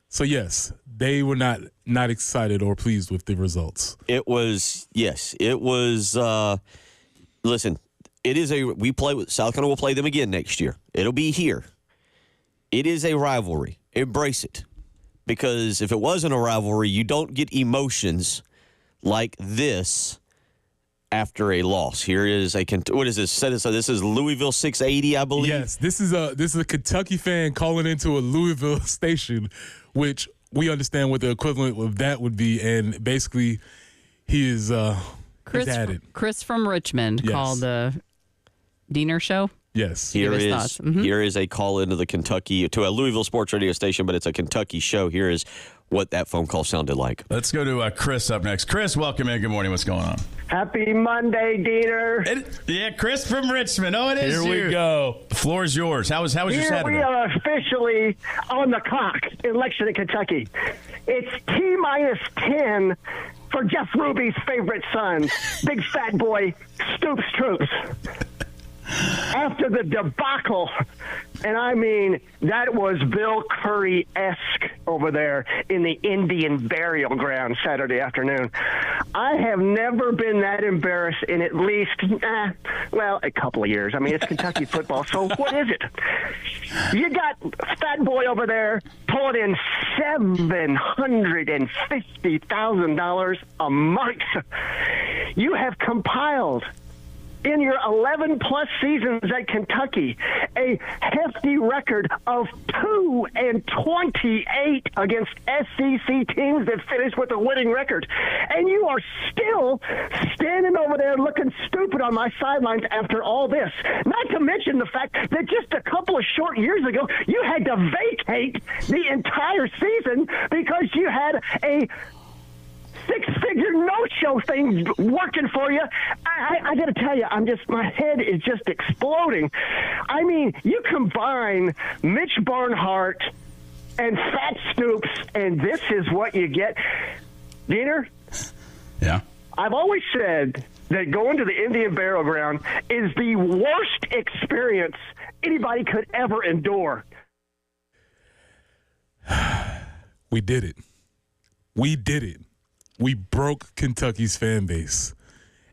So, yes, they were not excited or pleased with the results. It was, yes. It was, listen, it is South Carolina will play them again next year. It'll be here. It is a rivalry. Embrace it. Because if it wasn't a rivalry, you don't get emotions like this after a loss. Here is what is this? So this is Louisville 680, I believe. Yes, this is a Kentucky fan calling into a Louisville station, which we understand what the equivalent of that would be, and basically he is Chris from Richmond called the Diener Show. Yes. Here is a call into to a Louisville sports radio station, but it's a Kentucky show. Here is what that phone call sounded like. Let's go to Chris up next. Chris, welcome in. Good morning. What's going on? Happy Monday, Diener. Chris from Richmond. Oh, it is. Here we go. The floor is yours. How was your Saturday? We are officially on the clock in Lexington, Kentucky. It's T-10 for Jeff Ruby's favorite son, big fat boy, Stoops Troops. After the debacle, and I mean, that was Bill Curry-esque over there in the Indian burial ground Saturday afternoon. I have never been that embarrassed in at least, a couple of years. I mean, it's Kentucky football, so what is it? You got Fat Boy over there pulling in $750,000 a month. You have compiled in your 11-plus seasons at Kentucky, a hefty record of 2-28 against SEC teams that finished with a winning record. And you are still standing over there looking stupid on my sidelines after all this. Not to mention the fact that just a couple of short years ago, you had to vacate the entire season because you had a six-figure no-show thing working for you. I got to tell you, my head is just exploding. I mean, you combine Mitch Barnhart and Fat Stoops, and this is what you get. Diener? Yeah? I've always said that going to the Indian Burial Ground is the worst experience anybody could ever endure. We did it. We did it. We broke Kentucky's fan base.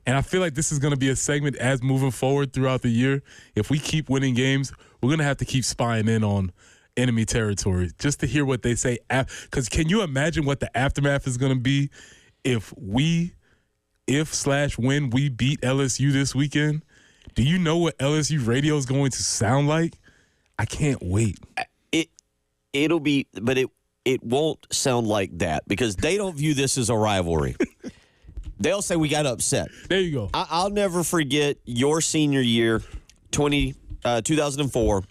And I feel like this is going to be a segment as moving forward throughout the year. If we keep winning games, we're going to have to keep spying in on enemy territory just to hear what they say. Because can you imagine what the aftermath is going to be if when we beat LSU this weekend? Do you know what LSU radio is going to sound like? I can't wait. It'll be, but it won't sound like that because they don't view this as a rivalry. They'll say we got upset. There you go. I'll never forget your senior year, 2004,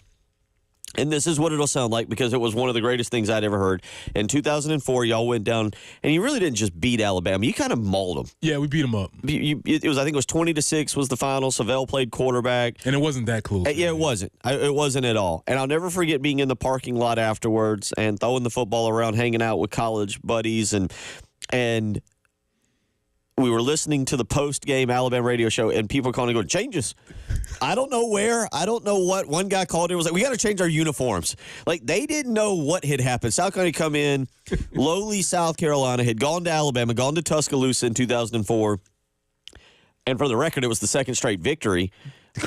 and this is what it'll sound like because it was one of the greatest things I'd ever heard. In 2004, y'all went down, and you really didn't just beat Alabama. You kind of mauled them. Yeah, we beat them up. I think it was 20-6 was the final. Savell played quarterback. And it wasn't that close. Yeah, it wasn't. It wasn't at all. And I'll never forget being in the parking lot afterwards and throwing the football around, hanging out with college buddies, and we were listening to the post-game Alabama radio show, and people calling and going, changes. I don't know where. I don't know what. One guy called in and was like, we got to change our uniforms. Like, they didn't know what had happened. South Carolina had come in, lowly South Carolina, had gone to Alabama, gone to Tuscaloosa in 2004. And for the record, it was the second straight victory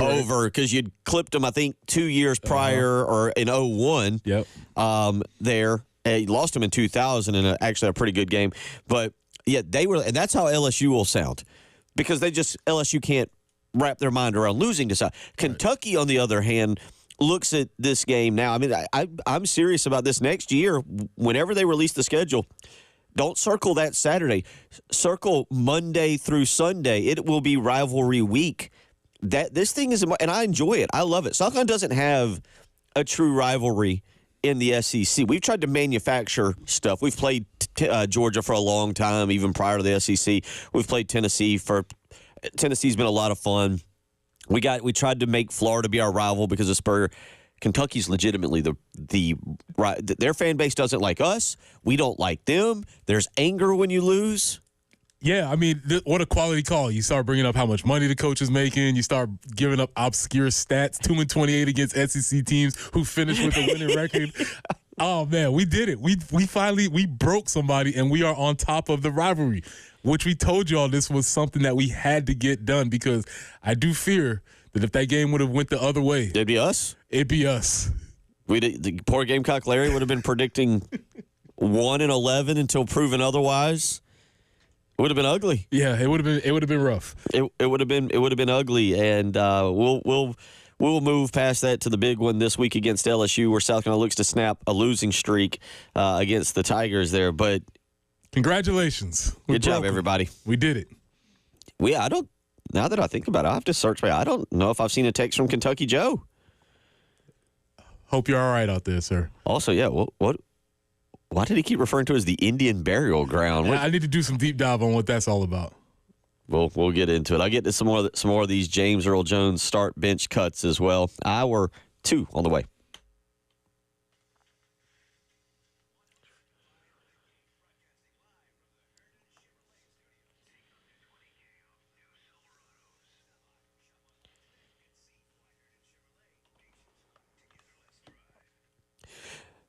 over because you'd clipped them, I think, 2 years prior or in 2001. Yep. There. You lost them in 2000 in actually a pretty good game. But yeah, they were, and that's how LSU will sound because LSU can't wrap their mind around losing to South. Kentucky, on the other hand, looks at this game now. I mean, I'm serious about this next year. Whenever they release the schedule, don't circle that Saturday. Circle Monday through Sunday. It will be rivalry week that this thing is, and I enjoy it. I love it. South doesn't have a true rivalry in the SEC. We've tried to manufacture stuff. We've played Georgia for a long time, even prior to the SEC. We've played Tennessee's been a lot of fun. We tried to make Florida be our rival because of Spurrier. Kentucky's legitimately their fan base doesn't like us. We don't like them. There's anger when you lose. Yeah, I mean, what a quality call. You start bringing up how much money the coach is making. You start giving up obscure stats, 2-28 against SEC teams who finished with a winning record. Oh, man, we did it. We finally broke somebody, and we are on top of the rivalry, which we told y'all this was something that we had to get done because I do fear that if that game would have went the other way. It'd be us. It'd be us. The poor Gamecock Larry would have been predicting 1-11 until proven otherwise. It would have been ugly. Yeah, it would have been rough. It would have been ugly, and we'll move past that to the big one this week against LSU, where South Carolina looks to snap a losing streak against the Tigers there. But congratulations, good job, everybody. We did it. Now that I think about it, I have to search. I don't know if I've seen a text from Kentucky Joe. Hope you're all right out there, sir. Also, yeah, what? Why did he keep referring to it as the Indian burial ground? Yeah, I need to do some deep dive on what that's all about. We'll get into it. I'll get to some more of these James Earl Jones start bench cuts as well. Hour 2 on the way.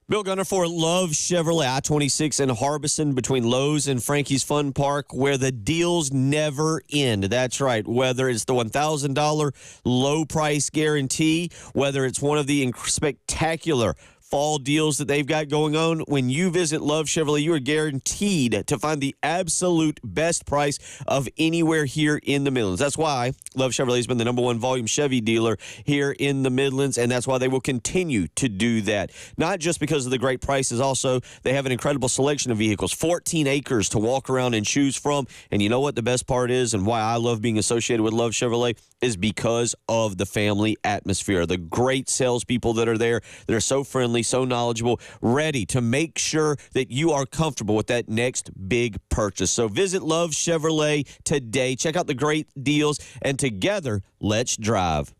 Bill Gunner for Love Chevrolet, I-26 in Harbison between Lowe's and Frankie's Fun Park, where the deals never end. That's right. Whether it's the $1,000 low price guarantee, whether it's one of the spectacular fall deals that they've got going on, when you visit Love Chevrolet, you are guaranteed to find the absolute best price of anywhere here in the Midlands. That's why Love Chevrolet has been the #1 volume Chevy dealer here in the Midlands, and that's why they will continue to do that. Not just because of the great prices, also they have an incredible selection of vehicles, 14 acres to walk around and choose from. And you know what the best part is, and why I love being associated with Love Chevrolet, is because of the family atmosphere. The great salespeople that are there, that are so friendly, so knowledgeable, ready to make sure that you are comfortable with that next big purchase. So visit Love Chevrolet today. Check out the great deals, and together, let's drive.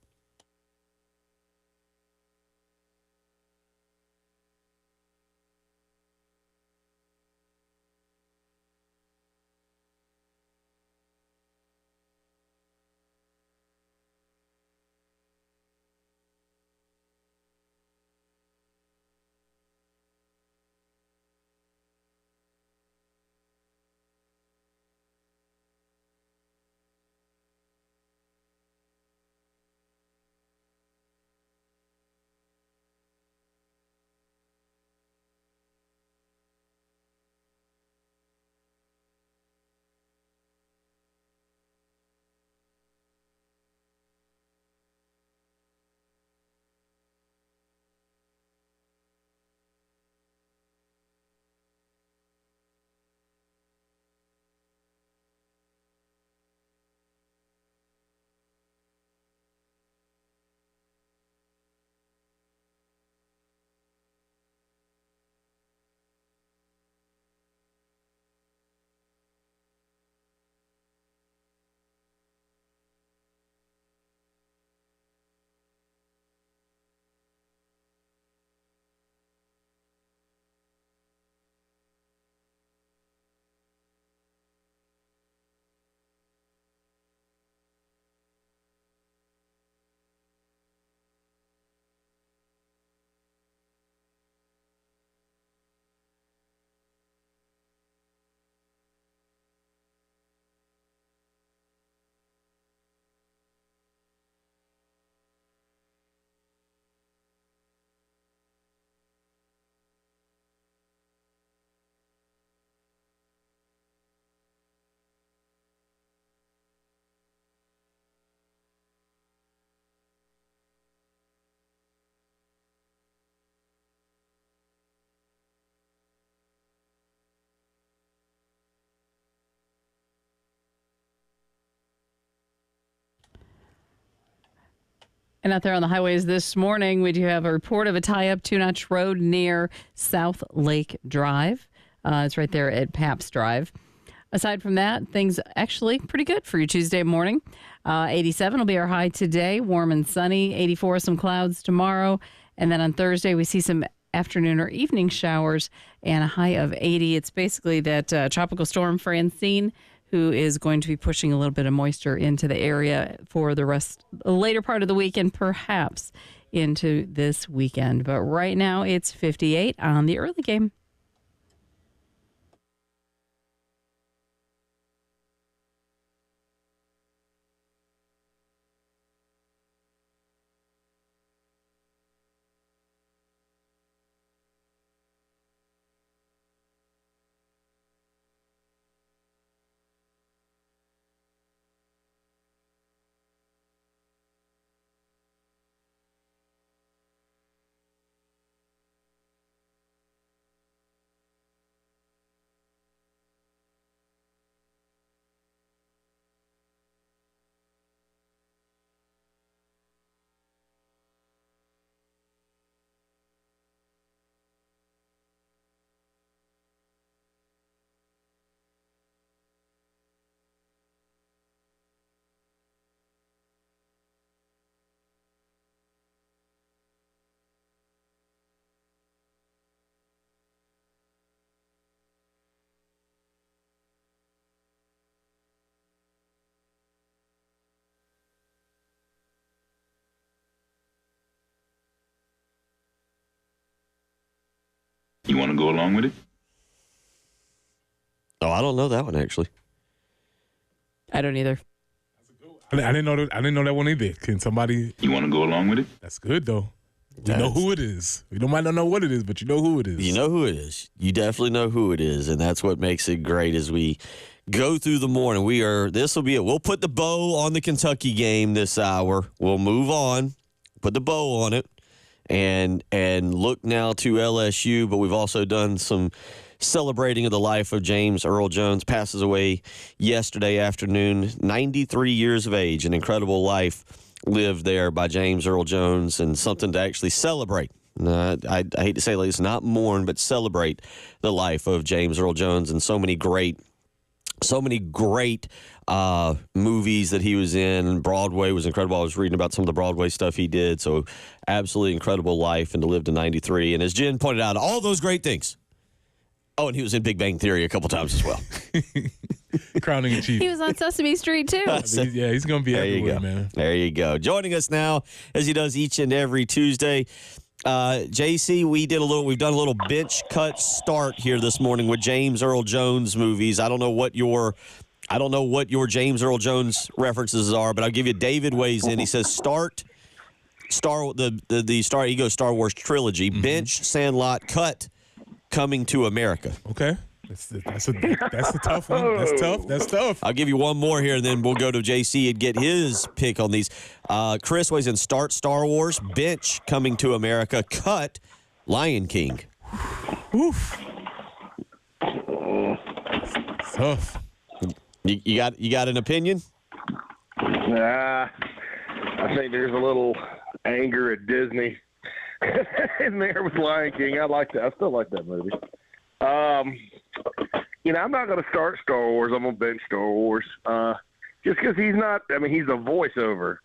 And out there on the highways this morning, we do have a report of a tie-up 2-notch road near South Lake Drive. It's right there at Paps Drive. Aside from that, things actually pretty good for your Tuesday morning. 87 will be our high today, warm and sunny. 84, some clouds tomorrow. And then on Thursday, we see some afternoon or evening showers and a high of 80. It's basically that tropical storm Francine, who is going to be pushing a little bit of moisture into the area for the later part of the week and perhaps into this weekend. But right now, it's 58 on the early game. You want to go along with it? Oh, I don't know that one, actually. I don't either. I didn't know that one either. Can somebody? You want to go along with it? That's good though. You know who it is. You might not know what it is, but you know who it is. You know who it is. You definitely know who it is, and that's what makes it great as we go through the morning. This will be it. We'll put the bow on the Kentucky game this hour. We'll move on, put the bow on it, and look now to LSU. But we've also done some celebrating of the life of James Earl Jones. Passes away yesterday afternoon, 93 years of age, an incredible life lived there by James Earl Jones, and something to actually celebrate. I hate to say it's not mourn, but celebrate the life of James Earl Jones and so many great movies that he was in. Broadway was incredible. I was reading about some of the Broadway stuff he did. So absolutely incredible life, and to live to 93. And as Jen pointed out, all those great things. Oh, and he was in Big Bang Theory a couple times as well. Crowning a chief. He was on Sesame Street, too. He's going to be everywhere, man. There you go. Joining us now, as he does each and every Tuesday, JC, we've done a little bench cut start here this morning with James Earl Jones movies. I don't know what your James Earl Jones references are, but I'll give you David weighs in. He says Star Wars trilogy, bench, Sandlot, cut, Coming to America. Okay. That's a tough one. That's tough. I'll give you one more here, and then we'll go to JC and get his pick on these. Chris weighs in start Star Wars, bench Coming to America, cut Lion King. Oof. Tough. You got an opinion? I think there's a little anger at Disney in there with Lion King. I still like that movie. I'm not going to start Star Wars. I'm going to bench Star Wars. Just because he's a voiceover.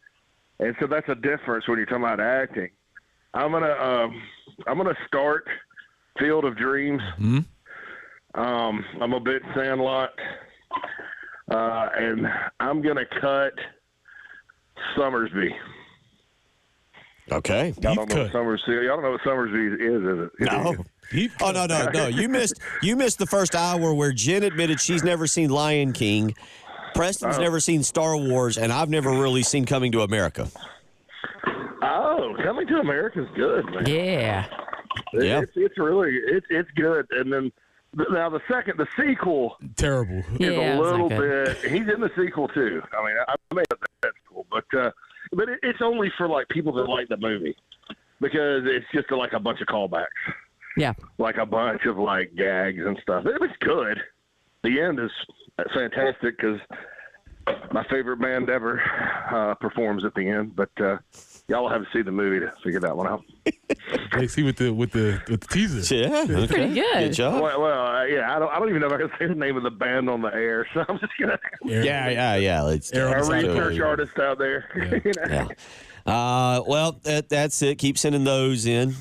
And so that's a difference when you're talking about acting. I'm gonna start Field of Dreams. Mm-hmm. I'm going to bench Sandlot. And I'm going to cut Summersby. Okay. Y'all don't know what Summersby is it? No. Oh, no. You missed the first hour where Jen admitted she's never seen Lion King. Preston's never seen Star Wars, and I've never really seen Coming to America. Oh, Coming to America's good, man. Yeah. It's really good. And then now the sequel terrible. is a little bit. He's in the sequel too. I mean, I made that cool, but it's only for like people that like the movie because it's just like a bunch of callbacks. Yeah, like a bunch of like gags and stuff. It was good. The end is fantastic because my favorite band ever performs at the end. But Y'all will have to see the movie to figure that one out. JC with the teaser. Yeah, okay. Pretty good. Good job. Yeah, I don't even know if I can say the name of the band on the air, so I'm just gonna. Yeah. Let's Our research artist out there. Yeah. You know? Yeah. Well, that's it. Keep sending those in.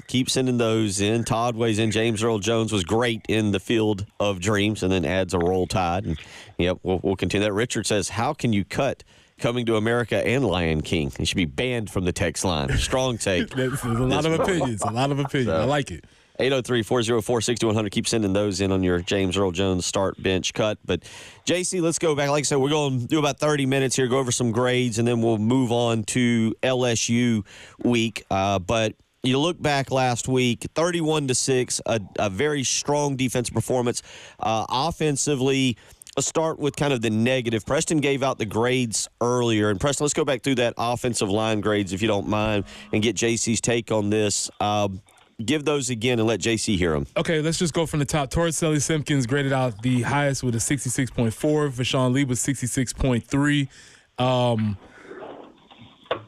Todd weighs in. James Earl Jones was great in the Field of Dreams, and then adds a Roll Tide. And yep, we'll continue that. Richard says, "How can you cut Coming to America and Lion King? He should be banned from the text line." Strong take. There's a lot of opinions. So, I like it. 803-404-6100. Keep sending those in on your James Earl Jones start bench cut. But, JC, let's go back. Like I said, we're going to do about 30 minutes here, go over some grades, and then we'll move on to LSU week. But you look back last week, 31-6, a very strong defensive performance. Offensively, let's start with kind of the negative. Preston gave out the grades earlier. And, Preston, let's go back through that offensive line grades, if you don't mind, and get JC's take on this. Give those again and let JC hear them. Okay, let's just go from the top. Torricelli Simpkins graded out the highest with a 66.4. Vashawn Lee was 66.3.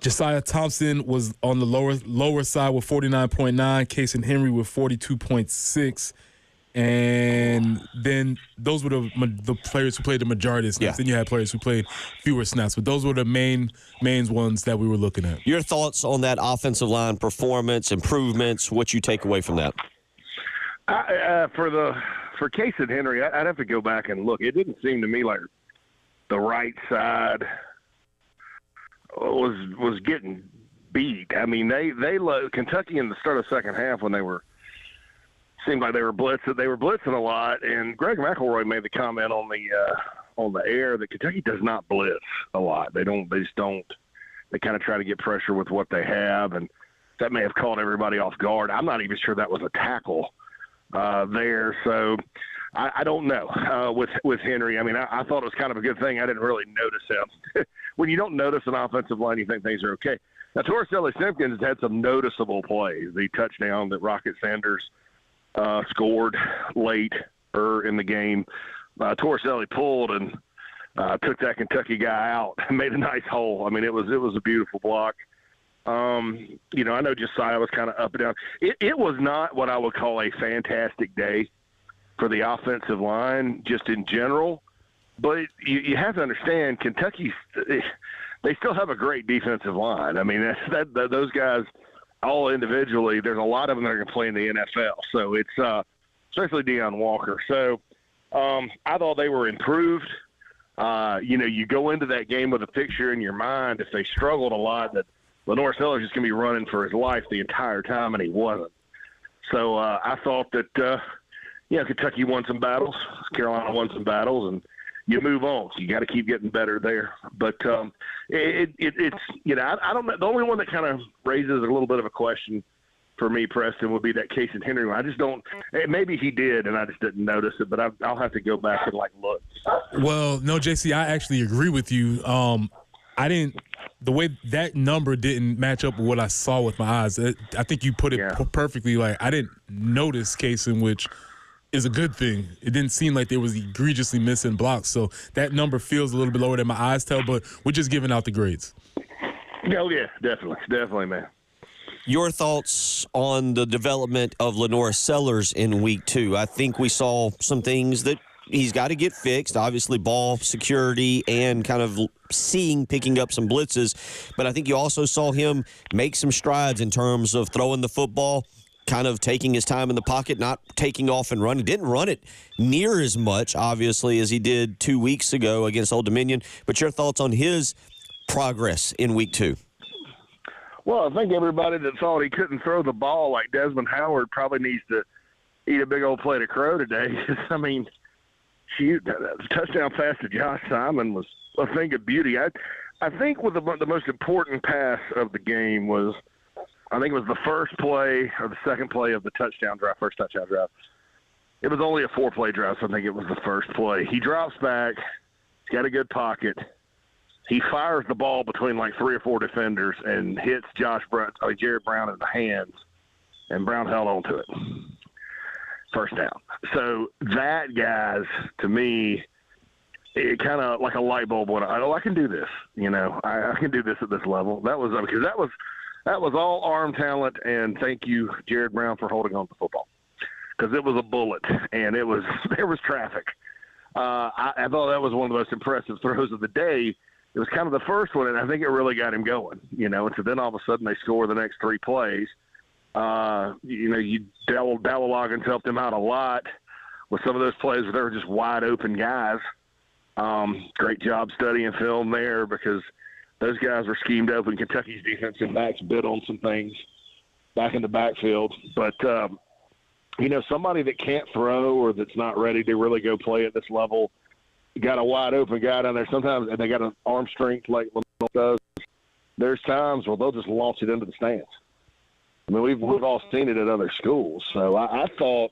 Josiah Thompson was on the lower side with 49.9. Kason Henry with 42.6. And then those were the players who played the majority of snaps. Yeah. Then you had players who played fewer snaps. But those were the main ones that we were looking at. Your thoughts on that offensive line performance, improvements, what you take away from that? For Kason Henry, I'd have to go back and look. It didn't seem to me like the right side was getting beat. I mean, they Kentucky in the start of the second half when they were seemed like they were blitzing a lot, and Greg McElroy made the comment on the air that Kentucky does not blitz a lot. They just don't. They kind of try to get pressure with what they have, and that may have caught everybody off guard. I'm not even sure that was a tackle there, so I don't know with Henry. I mean, I thought it was kind of a good thing. I didn't really notice him. When you don't notice an offensive line, you think things are okay. Now, Torricelli Simpkins had some noticeable plays. The touchdown that Rocket Sanders scored late in the game. Torricelli pulled and took that Kentucky guy out and made a nice hole. I mean, it was a beautiful block. I know Josiah was kind of up and down. It was not what I would call a fantastic day for the offensive line, just in general. But you have to understand, Kentucky, they still have a great defensive line. I mean, those guys – all individually, there's a lot of them that are going to play in the NFL. So it's especially Deion Walker. So I thought they were improved. You go into that game with a picture in your mind, if they struggled a lot, that Lenore Sellers is going to be running for his life the entire time, and he wasn't. So I thought that, Kentucky won some battles. Carolina won some battles, and you move on. You got to keep getting better there. But it's I don't know. The only one that kind of raises a little bit of a question for me, Preston, would be that Kason Henry. I just don't. Maybe he did, and I just didn't notice it. But I'll have to go back and look. Well, no, JC, I actually agree with you. I didn't. The way that number didn't match up with what I saw with my eyes. I think you put it perfectly. I didn't notice Kason, which is a good thing. It didn't seem like there was egregiously missing blocks. So that number feels a little bit lower than my eyes tell, but we're just giving out the grades. Oh, yeah, definitely, man. Your thoughts on the development of Lenore Sellers in week 2? I think we saw some things that he's got to get fixed, obviously ball security and kind of picking up some blitzes. But I think you also saw him make some strides in terms of throwing the football, kind of taking his time in the pocket, not taking off and running. Didn't run it near as much, obviously, as he did 2 weeks ago against Old Dominion. But your thoughts on his progress in week 2? Well, I think everybody that thought he couldn't throw the ball like Desmond Howard probably needs to eat a big old plate of crow today. I mean, shoot, that touchdown pass to Josh Simon was a thing of beauty. I think with the most important pass of the game was, I think it was the first play or the second play of the touchdown drive, first touchdown drive. It was only a 4-play drive, so I think it was the first play. He drops back. He's got a good pocket. He fires the ball between 3 or 4 defenders and hits Jared Brown in the hands, and Brown held on to it. First down. So that, guys, to me, it kind of like a light bulb went on. I can do this. I can do this at this level. That was because That was all arm talent, and thank you, Jared Brown, for holding on to the football, because it was a bullet, and there was traffic. I thought that was one of the most impressive throws of the day. It was kind of the first one, and I think it really got him going, and so then all of a sudden they score the next 3 plays. Dallaloggins helped him out a lot with some of those plays where they were just wide open guys. Great job studying film there, because those guys were schemed open. Kentucky's defensive backs bid on some things back in the backfield. But, somebody that can't throw or that's not ready to really go play at this level, got a wide open guy down there sometimes, and they got an arm strength like Lamar does. There's times where they'll just launch it into the stands. I mean, we've all seen it at other schools. So I thought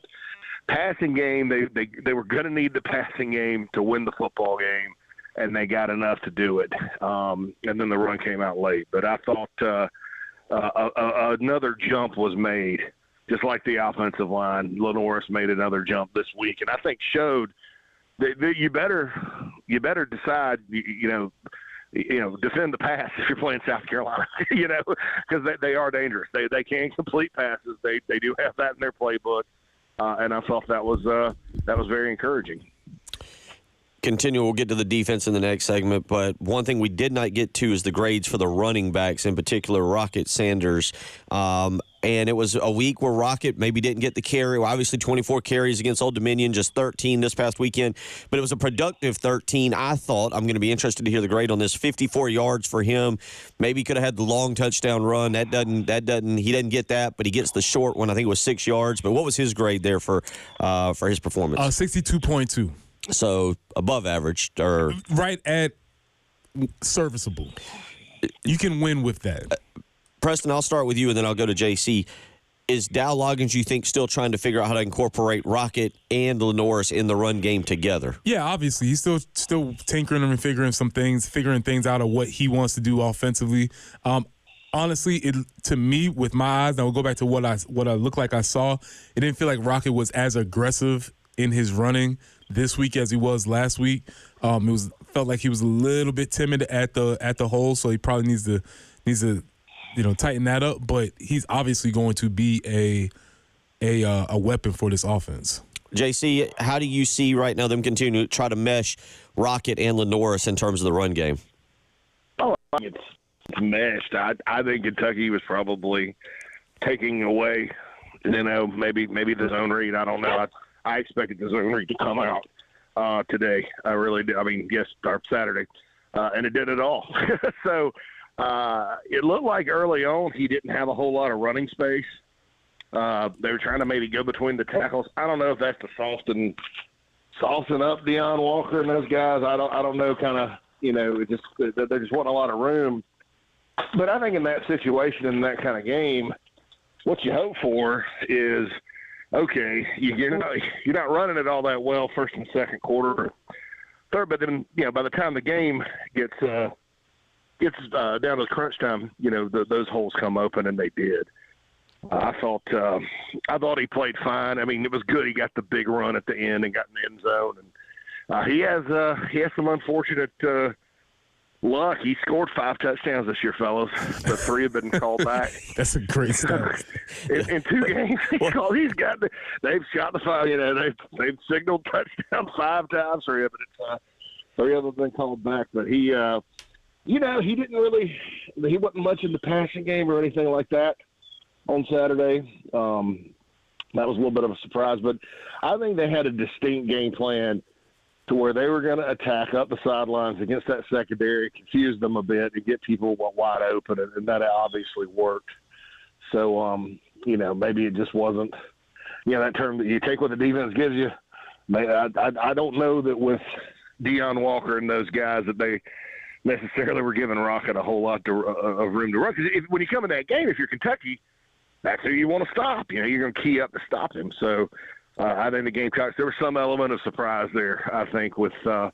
passing game, they were going to need the passing game to win the football game, and they got enough to do it. And then the run came out late. But I thought another jump was made, just like the offensive line. Lenoris made another jump this week, and I think showed that you better decide, defend the pass if you're playing South Carolina, because they are dangerous. They can complete passes. They do have that in their playbook, and I thought that was very encouraging. We'll get to the defense in the next segment, but one thing we did not get to is the grades for the running backs, in particular Rocket Sanders. And it was a week where Rocket maybe didn't get the carry. Well, obviously 24 carries against Old Dominion, just 13 this past weekend. But it was a productive 13, I thought. I'm going to be interested to hear the grade on this. 54 yards for him. Maybe he could have had the long touchdown run. He doesn't get that, but he gets the short one. I think it was 6 yards. But what was his grade there for his performance? 62.2. So above average, or right at serviceable. You can win with that. Preston, I'll start with you, and then I'll go to JC. Is Dallaloggins, you think, still trying to figure out how to incorporate Rocket and Lenoris in the run game together? Yeah, obviously. He's still tinkering and figuring things out of what he wants to do offensively. Honestly, to me, with my eyes, and we'll go back to what I looked like I saw, it didn't feel like Rocket was as aggressive in his running this week as he was last week. Felt like he was a little bit timid at the hole, so he probably needs to tighten that up. But he's obviously going to be a weapon for this offense. JC, how do you see right now them continue to try to mesh Rocket and Lenoris in terms of the run game? Oh, it's meshed. I think Kentucky was probably taking away, maybe the zone read. I don't know. I expected the zone read to come out today. I really did. I mean, Saturday, and it did it all. So it looked like early on he didn't have a whole lot of running space. They were trying to maybe go between the tackles. I don't know if that's to soften up Deion Walker and those guys. I don't know. Kind of, there just wasn't a lot of room. But I think in that situation, in that kind of game, what you hope for is, okay, you're not running it all that well first and second quarter, third, but then by the time the game gets down to the crunch time, those holes come open, and they did. I thought he played fine. I mean, it was good. He got the big run at the end and got in the end zone, and he has some unfortunate luck. He scored 5 touchdowns this year, fellas, but 3 have been called back. That's a great stat. in 2 games, they've shot the 5. They've signaled touchdown 5 times for him, but 3 of them have been called back. But he didn't really. He wasn't much in the passing game or anything like that on Saturday. That was a little bit of a surprise, but I think they had a distinct game plan to where they were going to attack up the sidelines against that secondary, confuse them a bit, and get people wide open, and that obviously worked. So, maybe it just wasn't, that term that you take what the defense gives you. I don't know that with Deion Walker and those guys that they necessarily were giving Rocket a whole lot of room to run. Because when you come in that game, if you're Kentucky, that's who you want to stop. You're going to key up to stop him. So, I think the Gamecocks, there was some element of surprise there, I think, with how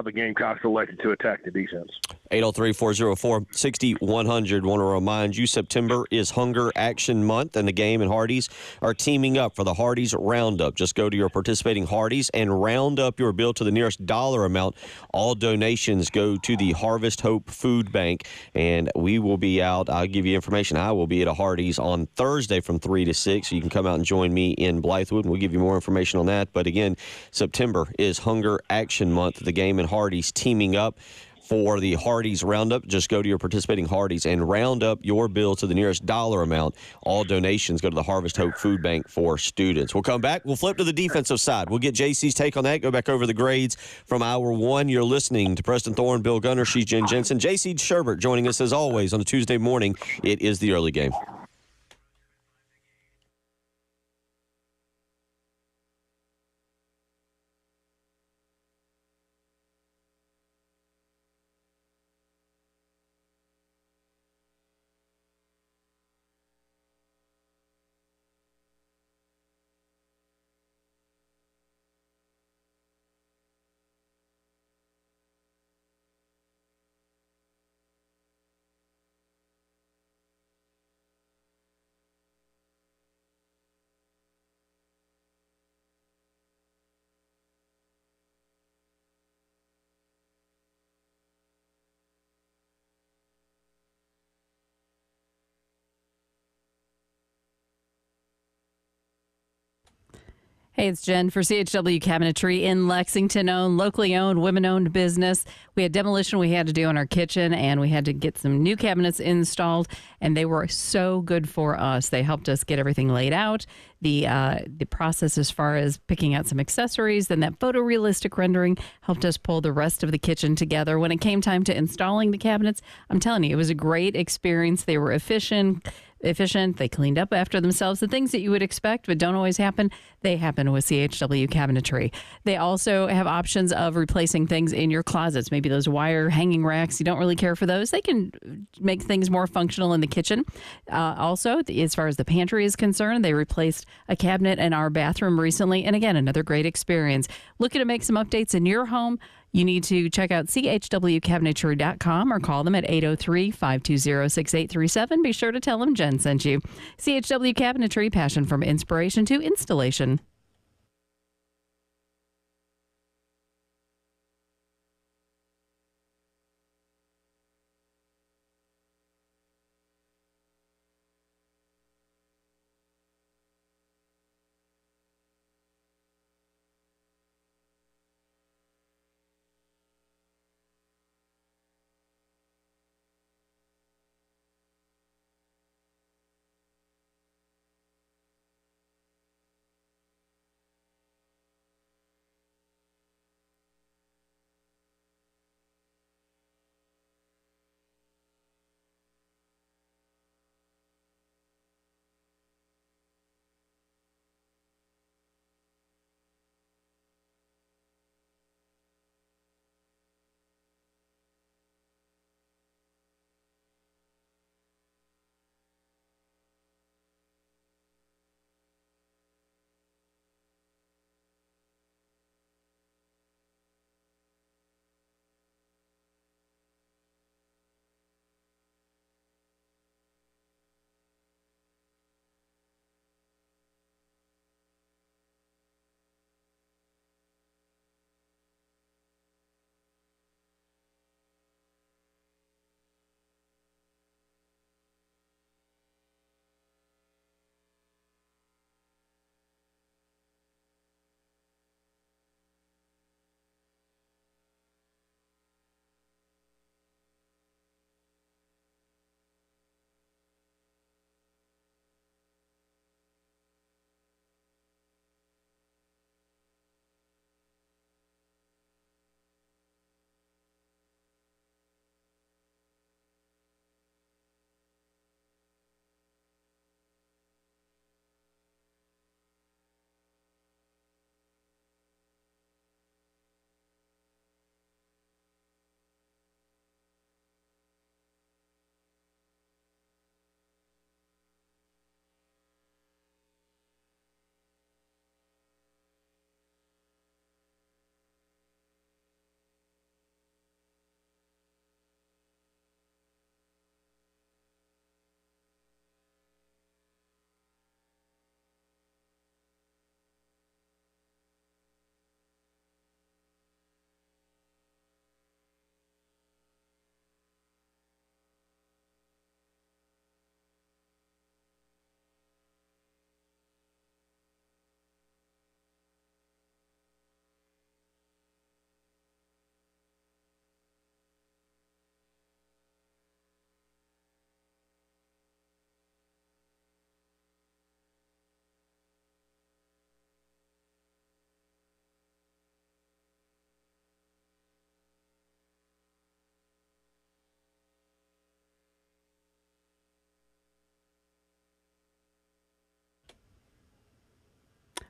the Gamecocks elected to attack the defense. 803-404-6100. Want to remind you, September is Hunger Action Month, and the game and Hardee's are teaming up for the Hardee's Roundup. Just go to your participating Hardee's and round up your bill to the nearest dollar amount. All donations go to the Harvest Hope Food Bank, and we will be out. I'll give you information. I will be at a Hardee's on Thursday from 3 to 6, so you can come out and join me in Blythewood, and we'll give you more information on that. But again, September is Hunger Action Month. The game and Hardee's teaming up for the Hardee's Roundup. Just go to your participating Hardee's and round up your bill to the nearest dollar amount. All donations go to the Harvest Hope Food Bank for students. We'll come back. We'll flip to the defensive side. We'll get JC's take on that, go back over the grades from hour one. You're listening to Preston Thorne, Bill Gunner. She's Jen Jensen. JC Sherbert joining us as always on a Tuesday morning. It is the early game. Hey, it's Jen for CHW Cabinetry in Lexington, locally owned, women-owned business. We had demolition we had to do in our kitchen, and we had to get some new cabinets installed, and they were so good for us. They helped us get everything laid out, the process as far as picking out some accessories, then that photorealistic rendering helped us pull the rest of the kitchen together. When it came time to installing the cabinets, I'm telling you, it was a great experience. They were efficient. They cleaned up after themselves. The things that you would expect but don't always happen, they happen with CHW Cabinetry. They also have options of replacing things in your closets. Maybe those wire hanging racks, you don't really care for those. They can make things more functional in the kitchen. Also, as far as the pantry is concerned, they replaced a cabinet in our bathroom recently. And again, another great experience. Looking to make some updates in your home? You need to check out chwcabinetry.com or call them at 803-520-6837. Be sure to tell them Jen sent you. CHW Cabinetry, passion from inspiration to installation.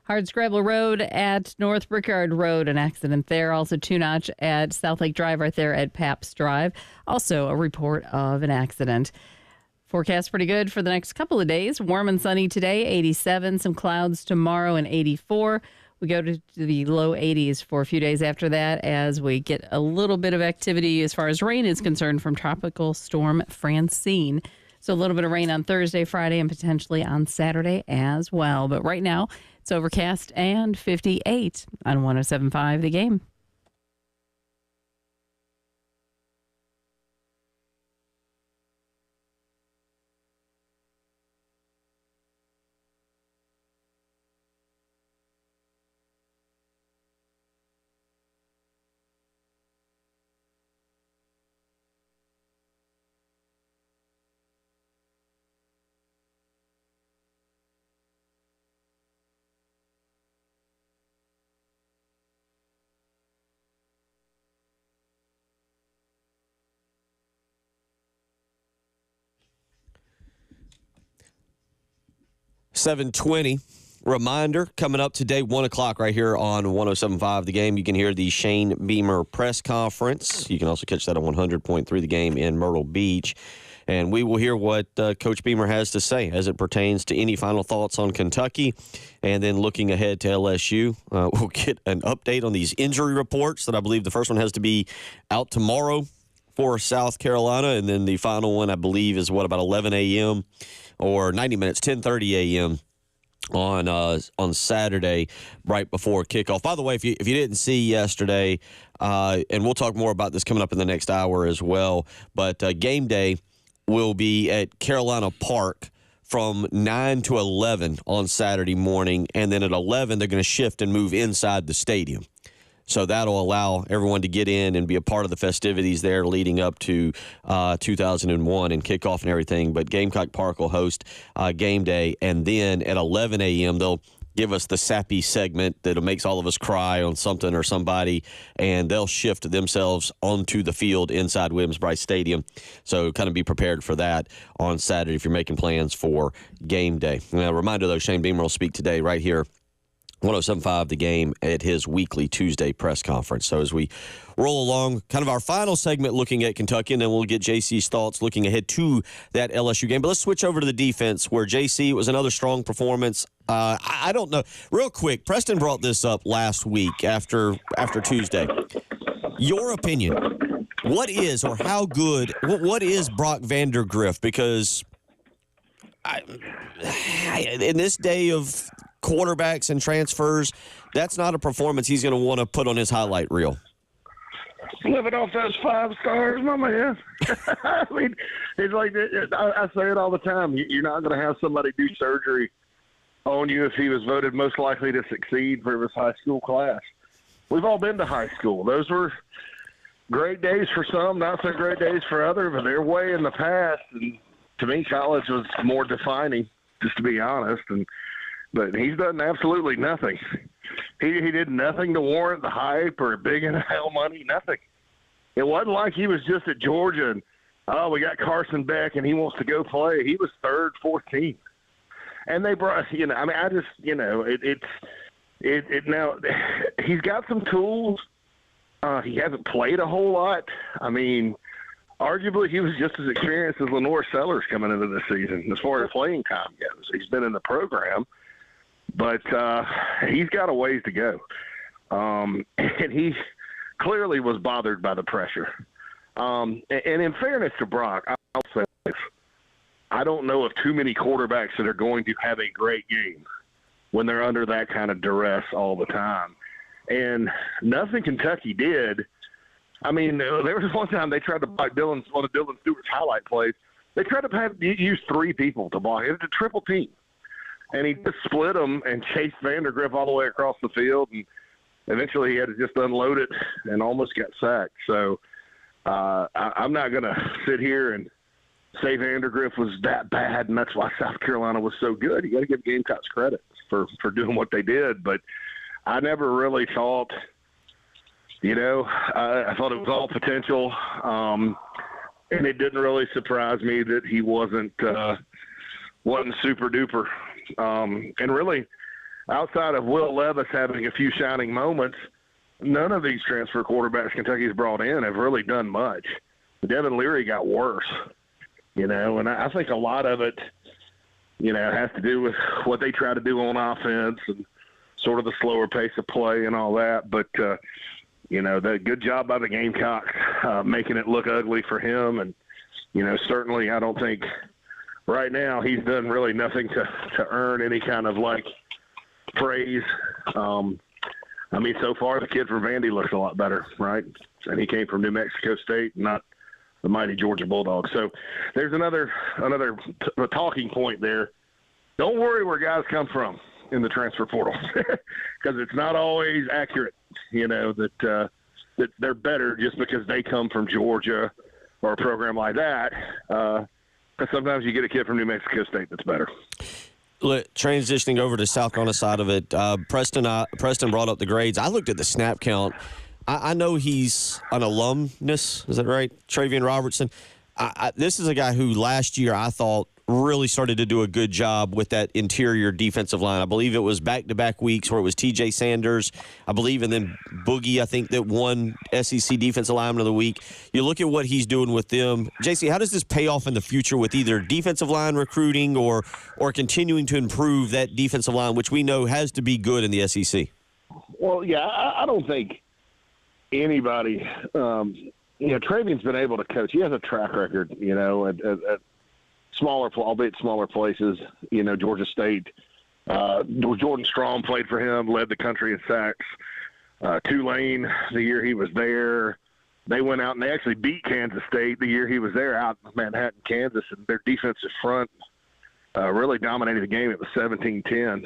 Hardscrabble Road at North Brickyard Road, an accident there. Also, Two-Notch at South Lake Drive right there at Paps Drive. Also, a report of an accident. Forecast pretty good for the next couple of days. Warm and sunny today, 87. Some clouds tomorrow, and 84. We go to the low 80s for a few days after that as we get a little bit of activity as far as rain is concerned from Tropical Storm Francine. So a little bit of rain on Thursday, Friday, and potentially on Saturday as well. But right now, it's overcast and 58 on 107.5 The Game. $7:20. Reminder, coming up today, 1 o'clock right here on 107.5 The Game. You can hear the Shane Beamer press conference. You can also catch that on 100.3 The Game in Myrtle Beach. And we will hear what Coach Beamer has to say as it pertains to any final thoughts on Kentucky. And then looking ahead to LSU, we'll get an update on these injury reports that I believe the first one has to be out tomorrow for South Carolina. And then the final one, I believe, is about 11 a.m. or 90 minutes, 10:30 a.m. on Saturday right before kickoff. By the way, if you didn't see yesterday, and we'll talk more about this coming up in the next hour as well, but game day will be at Carolina Park from 9 to 11 on Saturday morning, and then at 11 they're going to shift and move inside the stadium. So that'll allow everyone to get in and be a part of the festivities there leading up to 2001 and kickoff and everything. But Gamecock Park will host game day. And then at 11 a.m., they'll give us the sappy segment that makes all of us cry on something or somebody, and they'll shift themselves onto the field inside Williams-Brice Stadium. So kind of be prepared for that on Saturday if you're making plans for game day. Now, a reminder, though, Shane Beamer will speak today right here 107.5 The Game at his weekly Tuesday press conference. So as we roll along, kind of our final segment looking at Kentucky, and then we'll get JC's thoughts looking ahead to that LSU game. But let's switch over to the defense where JC was another strong performance. I don't know. Real quick, Preston brought this up last week after Tuesday. Your opinion, what is or how good, what is Brock Vandergrift? Because in this day of quarterbacks and transfers, that's not a performance he's going to want to put on his highlight reel. Living off those 5 stars, my man. I mean, it's like I say it all the time. You're not going to have somebody do surgery on you if he was voted most likely to succeed for his high school class. We've all been to high school. Those were great days for some, not so great days for others, but they're way in the past. And to me, college was more defining, just to be honest. But he's done absolutely nothing. He did nothing to warrant the hype or big NIL money, nothing. It wasn't like he was just at Georgia and, oh, we got Carson Beck and he wants to go play. He was third, fourth team. And they brought, I just, now he's got some tools. He hasn't played a whole lot. I mean, arguably he was just as experienced as Lenore Sellers coming into this season as far as playing time goes. He's been in the program. But he's got a ways to go. And he clearly was bothered by the pressure. And in fairness to Brock, I'll say this. I don't know of too many quarterbacks that are going to have a great game when they're under that kind of duress all the time. And nothing Kentucky did. I mean, there was one time they tried to block one of Dylan Stewart's highlight plays. They tried to use 3 people to block. It was a triple team. And he just split them and chased Vandergrift all the way across the field. And eventually he had to just unload it and almost got sacked. So I'm not going to sit here and say Vandergrift was that bad, and that's why South Carolina was so good. You got to give Gamecocks credit for doing what they did. But I never really thought, I thought it was all potential. And it didn't really surprise me that he wasn't super duper. And really, outside of Will Levis having a few shining moments, none of these transfer quarterbacks Kentucky's brought in have really done much. Devin Leary got worse, and I think a lot of it, has to do with what they try to do on offense and sort of the slower pace of play and all that. But, the good job by the Gamecocks making it look ugly for him. And, certainly I don't think right now he's done really nothing to earn any kind of, praise. So far the kid from Vandy looks a lot better, right? And he came from New Mexico State, not the mighty Georgia Bulldogs. So there's another talking point there. Don't worry where guys come from in the transfer portal, because it's not always accurate, that they're better just because they come from Georgia or a program like that. Because sometimes you get a kid from New Mexico State that's better. Transitioning over to South Carolina side of it, Preston brought up the grades. I looked at the snap count. I know he's an alumnus. Is that right? Travian Robertson. This is a guy who last year I thought really started to do a good job with that interior defensive line. I believe it was back-to-back weeks where it was T.J. Sanders, I believe, and then Boogie, I think, that won SEC Defensive Lineman of the Week. You look at what he's doing with them. JC, how does this pay off in the future with either defensive line recruiting or continuing to improve that defensive line, which we know has to be good in the SEC? Well, yeah, I don't think anybody Travian's been able to coach. He has a track record, at smaller, albeit smaller places. Georgia State. Jordan Strong played for him, led the country in sacks. Tulane, the year he was there, they went out and they actually beat Kansas State the year he was there out in Manhattan, Kansas, and their defensive front really dominated the game. It was 17-10.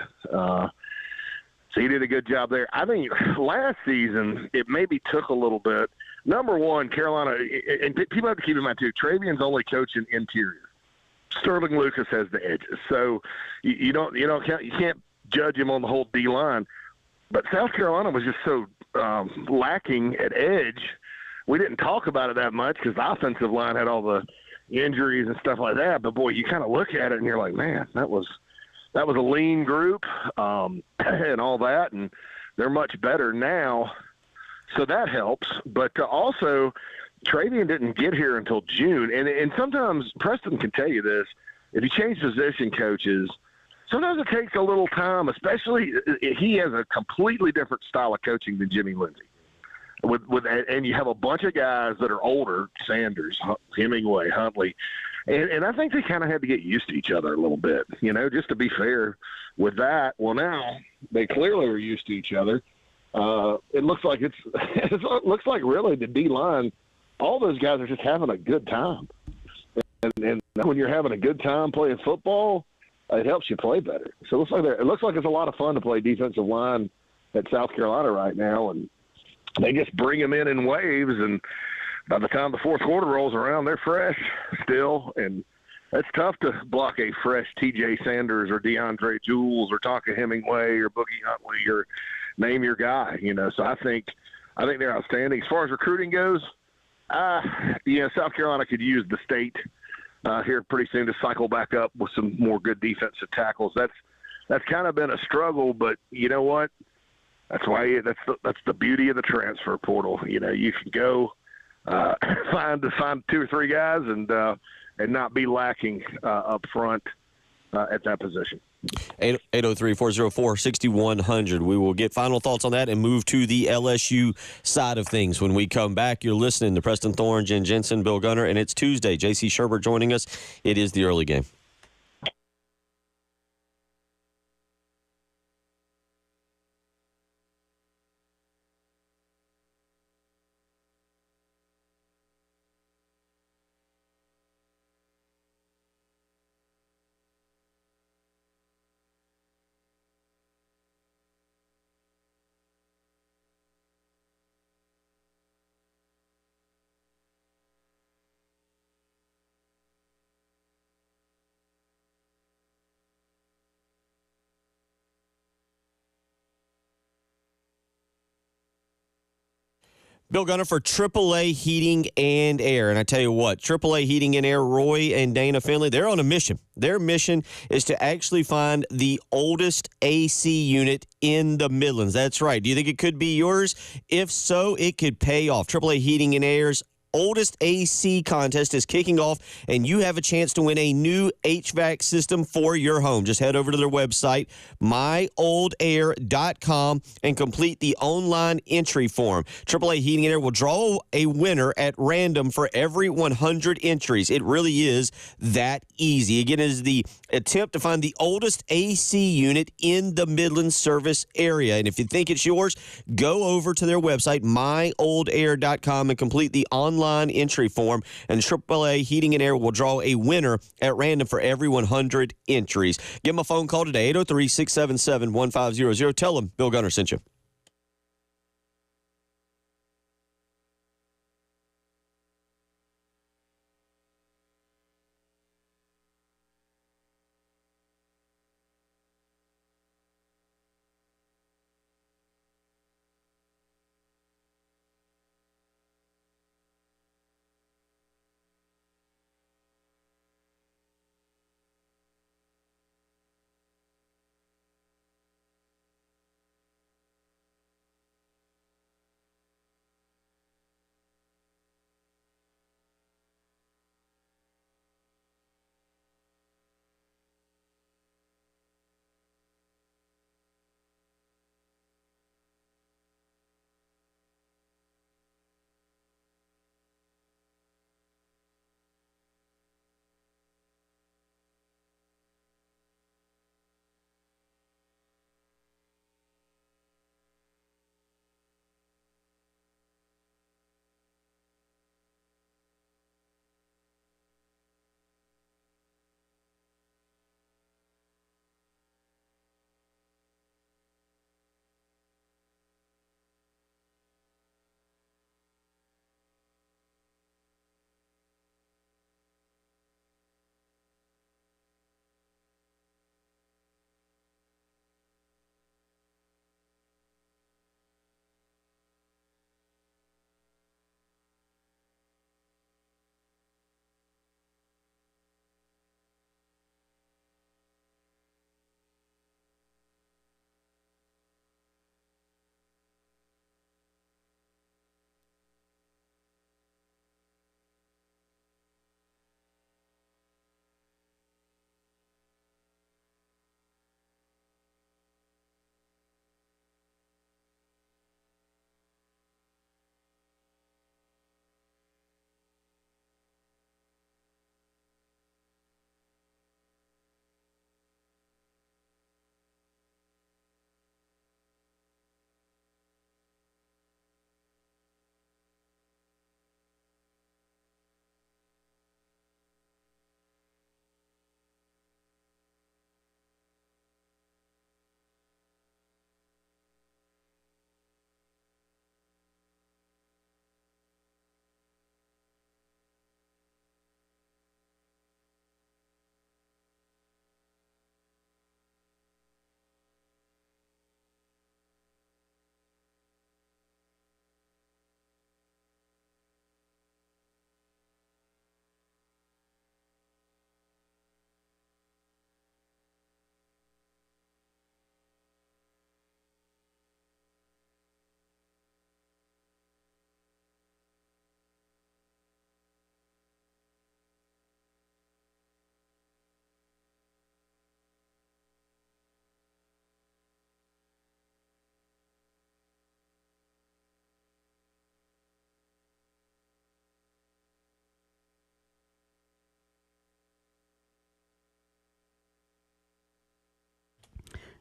So he did a good job there. I think last season it maybe took a little bit. Number one, Carolina, and people have to keep in mind too, Travian's only coaching interior. Sterling Lucas has the edges, so you can't judge him on the whole D line. But South Carolina was just so lacking at edge. We didn't talk about it that much because the offensive line had all the injuries and stuff like that. But boy, you kind of look at it and you're like, man, that was a lean group and all that, and they're much better now. So that helps. But also, Travian didn't get here until June. And sometimes Preston can tell you this. If you change position coaches, sometimes it takes a little time, especially he has a completely different style of coaching than Jimmy Lindsey. And you have a bunch of guys that are older, Sanders, Hemingway, Huntley. And I think they kind of had to get used to each other a little bit, just to be fair with that. Well, now they clearly are used to each other. It looks like it looks like really the D-line, all those guys are just having a good time. And when you're having a good time playing football, it helps you play better. So it looks like it's a lot of fun to play defensive line at South Carolina right now. And they just bring them in waves, and by the time the fourth quarter rolls around, they're fresh still. And that's tough to block a fresh T.J. Sanders or DeAndre Jules or Tonka Hemingway or Boogie Huntley or name your guy. So I think they're outstanding. As far as recruiting goes, South Carolina could use the state here pretty soon to cycle back up with some more good defensive tackles. That's kind of been a struggle, but you know what? That's why that's the beauty of the transfer portal. You can go find 2 or 3 guys and not be lacking up front at that position. 803-404-6100. We will get final thoughts on that and move to the LSU side of things when we come back. You're listening to Preston Thorne, Jen Jensen, Bill Gunner, and it's Tuesday. J.C. Shurburtt joining us. It is the early game. Bill Gunner for AAA Heating and Air. And I tell you what, AAA Heating and Air, Roy and Dana Finley, they're on a mission. Their mission is to actually find the oldest AC unit in the Midlands. That's right. Do you think it could be yours? If so, it could pay off. AAA Heating and Air's oldest AC contest is kicking off, and you have a chance to win a new HVAC system for your home. Just head over to their website, myoldAir.com, and complete the online entry form. AAA Heating and Air will draw a winner at random for every 100 entries. It really is that easy. Again, it is the attempt to find the oldest AC unit in the Midlands service area. And if you think it's yours, go over to their website, myoldAir.com, and complete the online entry form, and AAA Heating and Air will draw a winner at random for every 100 entries. Give them a phone call today, 803-677-1500. Tell them Bill Gunner sent you.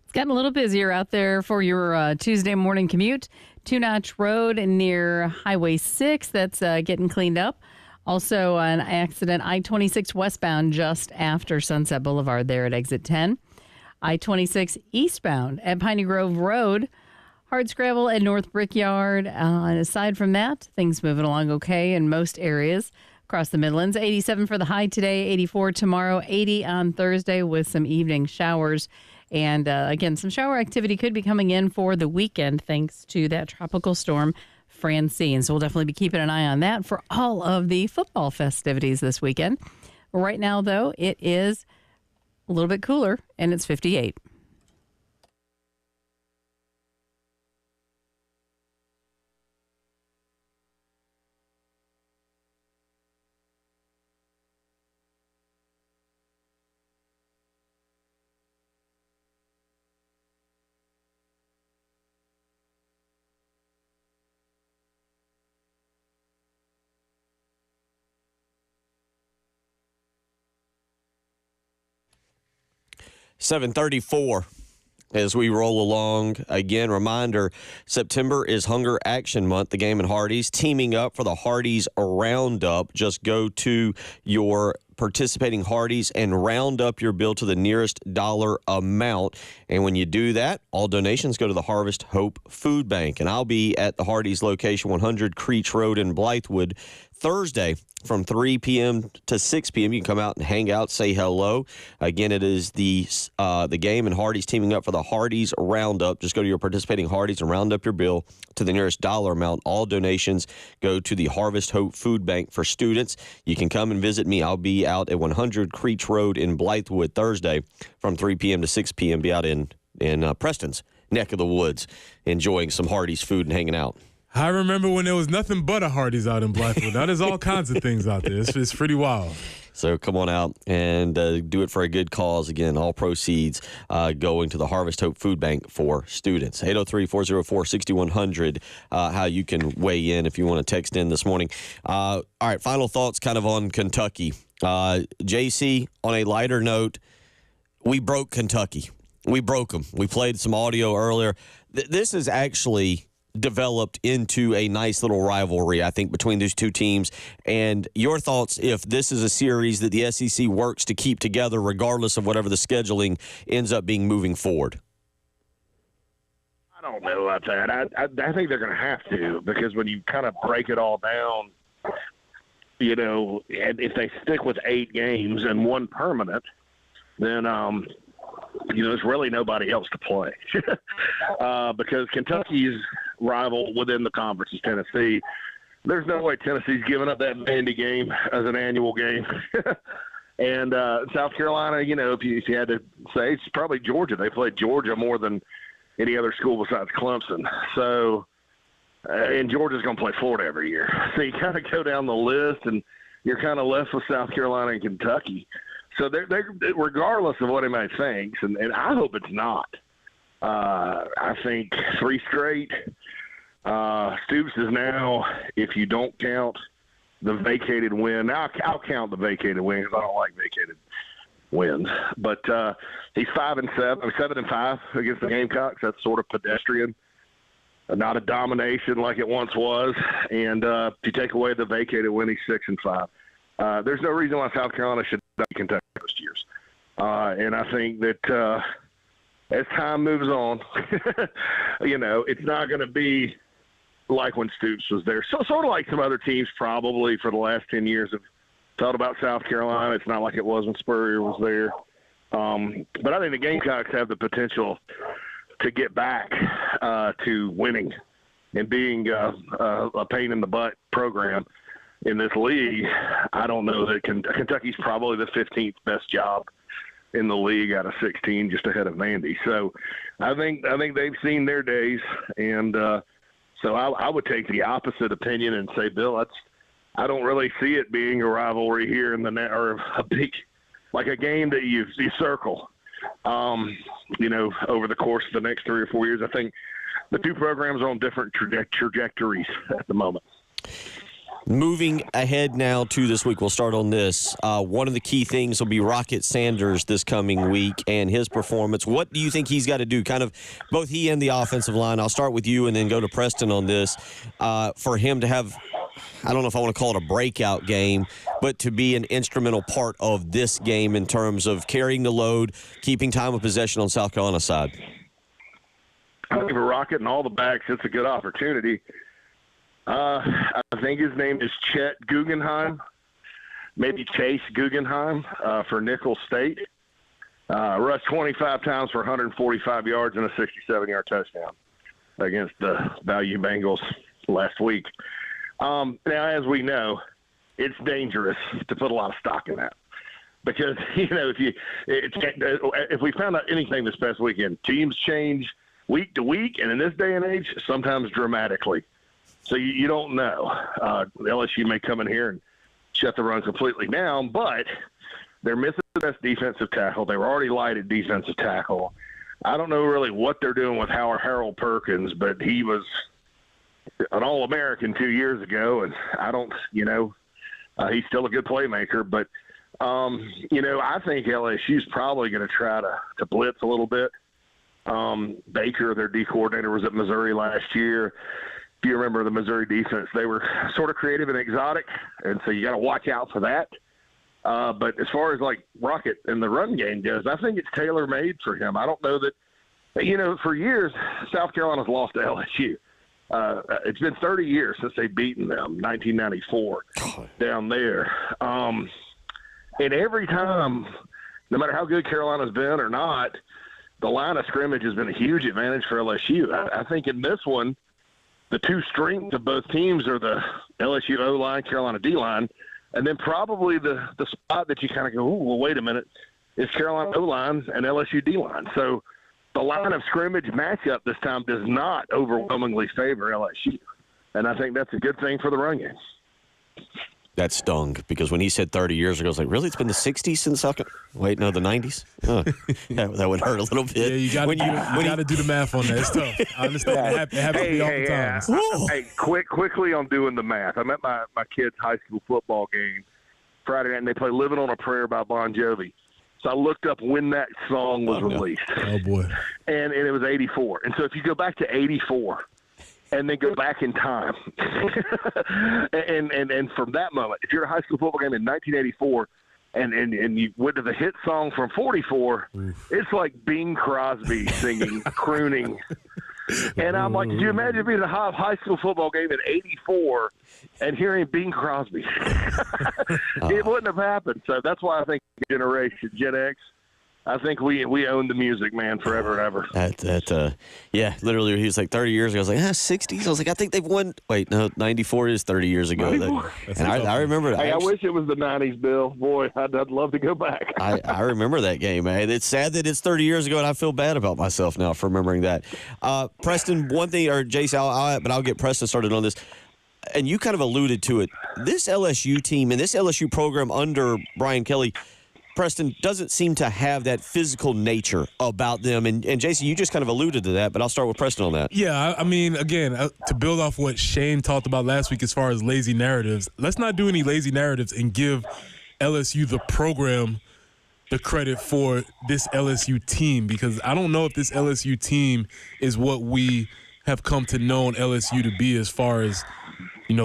It's gotten a little busier out there for your Tuesday morning commute. Two Notch Road near Highway 6, that's getting cleaned up. Also, an accident, I-26 westbound just after Sunset Boulevard there at exit 10. I-26 eastbound at Piney Grove Road. Hard scrabble at North Brickyard. And aside from that, things moving along okay in most areas across the Midlands. 87 for the high today, 84 tomorrow, 80 on Thursday with some evening showers. And again, some shower activity could be coming in for the weekend thanks to that tropical storm Francine. So we'll definitely be keeping an eye on that for all of the football festivities this weekend. Right now, though, it is a little bit cooler, and it's 58. .34 as we roll along. Again, reminder, September is Hunger Action Month, the game and Hardee's, teaming up for the Hardee's Roundup. Just go to your participating Hardee's and round up your bill to the nearest dollar amount. And when you do that, all donations go to the Harvest Hope Food Bank. And I'll be at the Hardee's location, 100 Creech Road in Blythewood, Thursday from 3 p.m. to 6 p.m. You can come out and hang out, say hello. Again, it is the game and Hardee's teaming up for the Hardee's Roundup. Just go to your participating Hardee's and round up your bill to the nearest dollar amount. All donations go to the Harvest Hope Food Bank for students. You can come and visit me. I'll be out at 100 Creech Road in Blythewood Thursday from 3 p.m. to 6 p.m. Be out in Preston's neck of the woods enjoying some Hardee's food and hanging out. I remember when there was nothing but a Hardee's out in Blackwood. Now there's all kinds of things out there. It's pretty wild. So come on out and do it for a good cause. Again, all proceeds going to the Harvest Hope Food Bank for students. 803-404-6100, how you can weigh in if you want to text in this morning. All right, final thoughts kind of on Kentucky. JC, on a lighter note, we broke Kentucky. We broke them. We played some audio earlier. This is actually developed into a nice little rivalry, I think, between these two teams. And your thoughts if this is a series that the SEC works to keep together regardless of whatever the scheduling ends up being moving forward? I don't know about that. I think they're going to have to, because when you kind of break it all down, you know, and if they stick with 8 games and 1 permanent, then you know, there's really nobody else to play because Kentucky's rival within the conference is Tennessee. There's no way Tennessee's giving up that Vandy game as an annual game. And South Carolina, you know, if you had to say, it's probably Georgia. They played Georgia more than any other school besides Clemson. So, and Georgia's going to play Florida every year. So you kind of go down the list, and you're kind of left with South Carolina and Kentucky. So they're regardless of what anybody thinks, and I hope it's not. I think 3 straight. Stoops is now, if you don't count the vacated win. Now I'll count the vacated win because I don't like vacated wins. But he's 7-5 against the Gamecocks. That's sort of pedestrian, not a domination like it once was. And if you take away the vacated win, he's 6-5. There's no reason why South Carolina should not be Kentucky most years. And I think that as time moves on, you know, it's not going to be like when Stoops was there. So sort of like some other teams probably for the last 10 years have thought about South Carolina. It's not like it was when Spurrier was there. But I think the Gamecocks have the potential to get back to winning and being a pain-in-the-butt program in this league. I don't know that Kentucky's probably the 15th best job in the league out of 16, just ahead of Vandy. So I think they've seen their days, and so I would take the opposite opinion and say, Bill, I don't really see it being a rivalry here in the net, or a big, like a game that you circle, you know, over the course of the next 3 or 4 years. I think the two programs are on different trajectories at the moment. Moving ahead now to this week, we'll start on this. One of the key things will be Rocket Sanders this coming week and his performance. What do you think he's got to do, kind of both he and the offensive line? I'll start with you and then go to Preston on this. For him to have, I don't know if I want to call it a breakout game, but to be an instrumental part of this game in terms of carrying the load, keeping time of possession on South Carolina's side. I think for Rocket and all the backs, it's a good opportunity. I think his name is Chet Guggenheim, maybe Chase Guggenheim for Nicholls State. Rushed 25 times for 145 yards and a 67-yard touchdown against the Value Bengals last week. Now, as we know, it's dangerous to put a lot of stock in that because, if we found out anything this past weekend, teams change week to week, and in this day and age, sometimes dramatically. So you don't know. LSU may come in here and shut the run completely down, but they're missing the best defensive tackle. They were already light at defensive tackle. I don't know really what they're doing with Harold Perkins, but he was an All-American 2 years ago, and I don't, he's still a good playmaker. But, I think LSU's probably going to try to blitz a little bit. Baker, their D coordinator, was at Missouri last year. If you remember the Missouri defense, they were sort of creative and exotic, and so you got to watch out for that. But as far as like Rocket and the run game goes, I think it's tailor-made for him. I don't know that, for years, South Carolina's lost to LSU. It's been 30 years since they've beaten them, 1994, down there. And every time, no matter how good Carolina's been or not, the line of scrimmage has been a huge advantage for LSU. I think in this one, the two strengths of both teams are the LSU O-line, Carolina D-line, and then probably the spot that you kind of go, well, wait a minute, is Carolina O-line and LSU D-line. So the line of scrimmage matchup this time does not overwhelmingly favor LSU, and I think that's a good thing for the run game. That stung because when he said 30 years ago, I was like, really? It's been the 60s since the '90s? Oh, that would hurt a little bit. Yeah, you got to do the math on that. It's tough. I understand. It happens to me all the time. Hey, quickly on doing the math. I'm at my kid's high school football game Friday night, and they play "Living on a Prayer" by Bon Jovi. So I looked up when that song was released. Oh, boy. And it was 84. And so if you go back to 84 and then go back in time, and from that moment, if you're at a high school football game in 1984 and you went to the hit song from 44, it's like Bing Crosby singing, crooning. And I'm like, could you imagine being at a high school football game in 84 and hearing Bing Crosby? It wouldn't have happened. So that's why I think generation Gen X, I think we own the music, man, forever and ever. Yeah, literally, he was like 30 years ago. I was like, 60s? I was like, I think they've won. Wait, no, 94 is 30 years ago. I remember that. Hey, I wish it was the 90s, Bill. Boy, I'd love to go back. I remember that game, man. It's sad that it's 30 years ago, and I feel bad about myself now for remembering that. Preston, one thing, or Jace, I'll get Preston started on this. And you kind of alluded to it. This LSU team and this LSU program under Brian Kelly, Preston, doesn't seem to have that physical nature about them. And Jason, you just kind of alluded to that, but I'll start with Preston on that. Yeah, I mean, again, to build off what Shane talked about last week as far as lazy narratives, let's not do any lazy narratives and give LSU the program the credit for this LSU team, because I don't know if this LSU team is what we have come to know LSU to be as far as,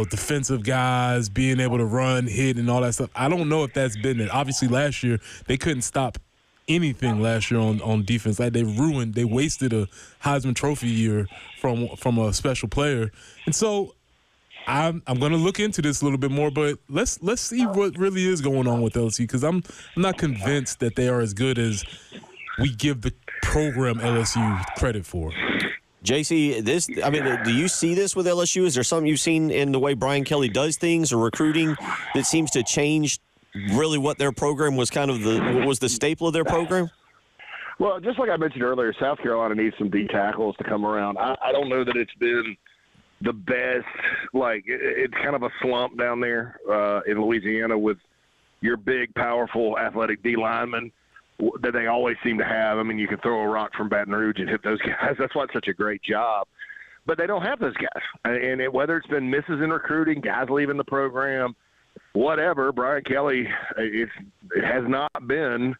defensive guys, being able to run, hit, and all that stuff. I don't know if that's been it. Obviously, last year, they couldn't stop anything last year on defense. Like, they wasted a Heisman Trophy year from a special player. And so I'm going to look into this a little bit more, but let's see what really is going on with LSU, because I'm not convinced that they are as good as we give the program LSU credit for. JC, do you see this with LSU? Is there something you've seen in the way Brian Kelly does things or recruiting that seems to change really what their program was the staple of their program? Well, just like I mentioned earlier, South Carolina needs some D tackles to come around. I don't know that it's been the best. Like, it's kind of a slump down there in Louisiana with your big, powerful, athletic D linemen that they always seem to have. I mean, you can throw a rock from Baton Rouge and hit those guys. That's why it's such a great job. But they don't have those guys. And whether it's been misses in recruiting, guys leaving the program, whatever, Brian Kelly, it has not been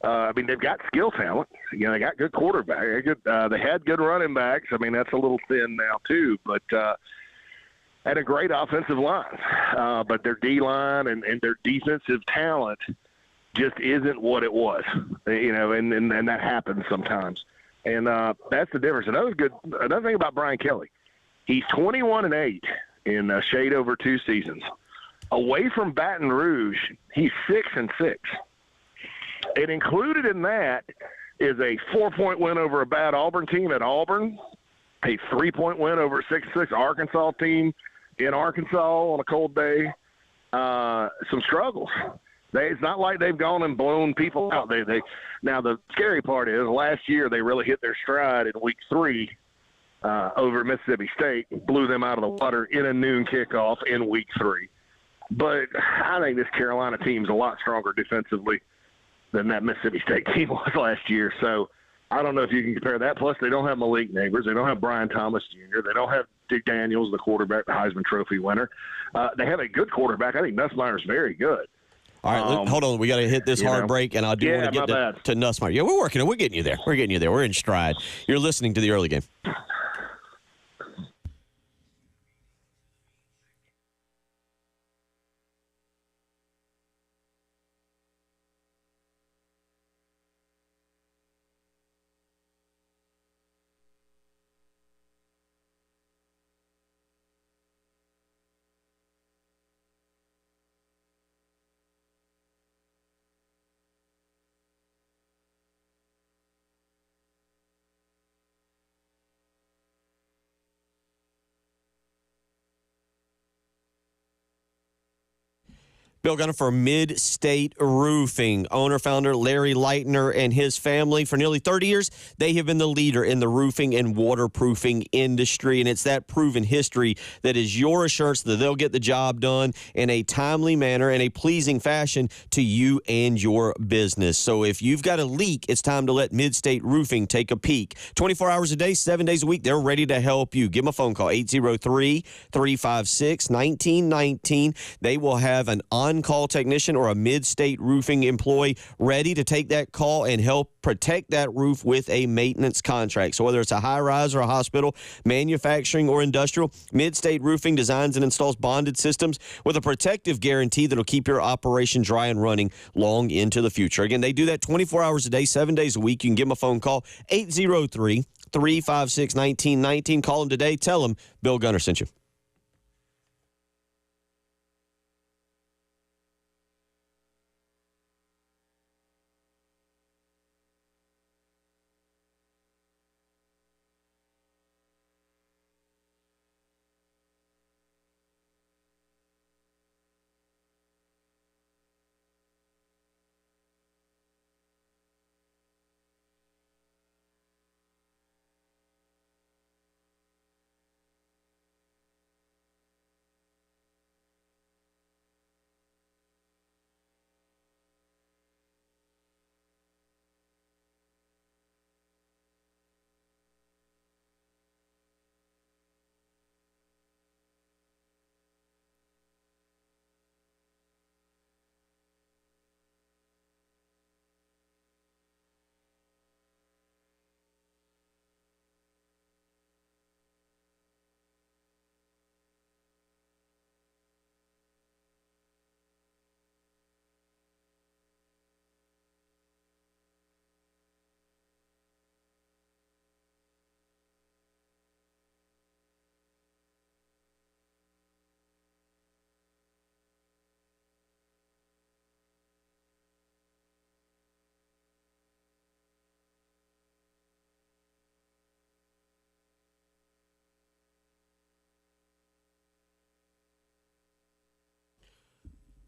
they've got skill talent. They got good quarterback. They had good running backs. I mean, that's a little thin now too. But and a great offensive line. But their D-line and their defensive talent just isn't what it was, and that happens sometimes. And that's the difference. Another thing about Brian Kelly, he's 21-8 in a shade over 2 seasons. Away from Baton Rouge, he's 6-6. And included in that is a 4-point win over a bad Auburn team at Auburn a 3-point win over a 6-6 Arkansas team in Arkansas on a cold day. Some struggles. It's not like they've gone and blown people out. Now the scary part is last year they really hit their stride in week 3 over Mississippi State, blew them out of the water in a noon kickoff in week 3. But I think this Carolina team's a lot stronger defensively than that Mississippi State team was last year. So I don't know if you can compare that. Plus, they don't have Malik Neighbors. They don't have Brian Thomas Jr. They don't have Dick Daniels, the quarterback, the Heisman Trophy winner. They have a good quarterback. I think Nussmeier's very good. All right, hold on. We got to hit this hard break, and I do want to get to Nussmeier. Yeah, we're working it. We're getting you there. We're in stride. You're listening to the early game. Bill Gunner for Mid-State Roofing. Owner-founder Larry Leitner and his family. For nearly 30 years, they have been the leader in the roofing and waterproofing industry, and it's that proven history that is your assurance that they'll get the job done in a timely manner and a pleasing fashion to you and your business. So if you've got a leak, it's time to let Mid-State Roofing take a peek. 24 hours a day, 7 days a week, they're ready to help you. Give them a phone call, 803-356-1919. They will have an on-call technician or a Mid-State Roofing employee ready to take that call and help protect that roof with a maintenance contract. So whether it's a high-rise or a hospital, manufacturing or industrial, Mid-State Roofing designs and installs bonded systems with a protective guarantee that'll keep your operation dry and running long into the future. Again, they do that 24 hours a day, 7 days a week. You can give them a phone call, 803-356-1919. Call them today. Tell them Bill Gunner sent you.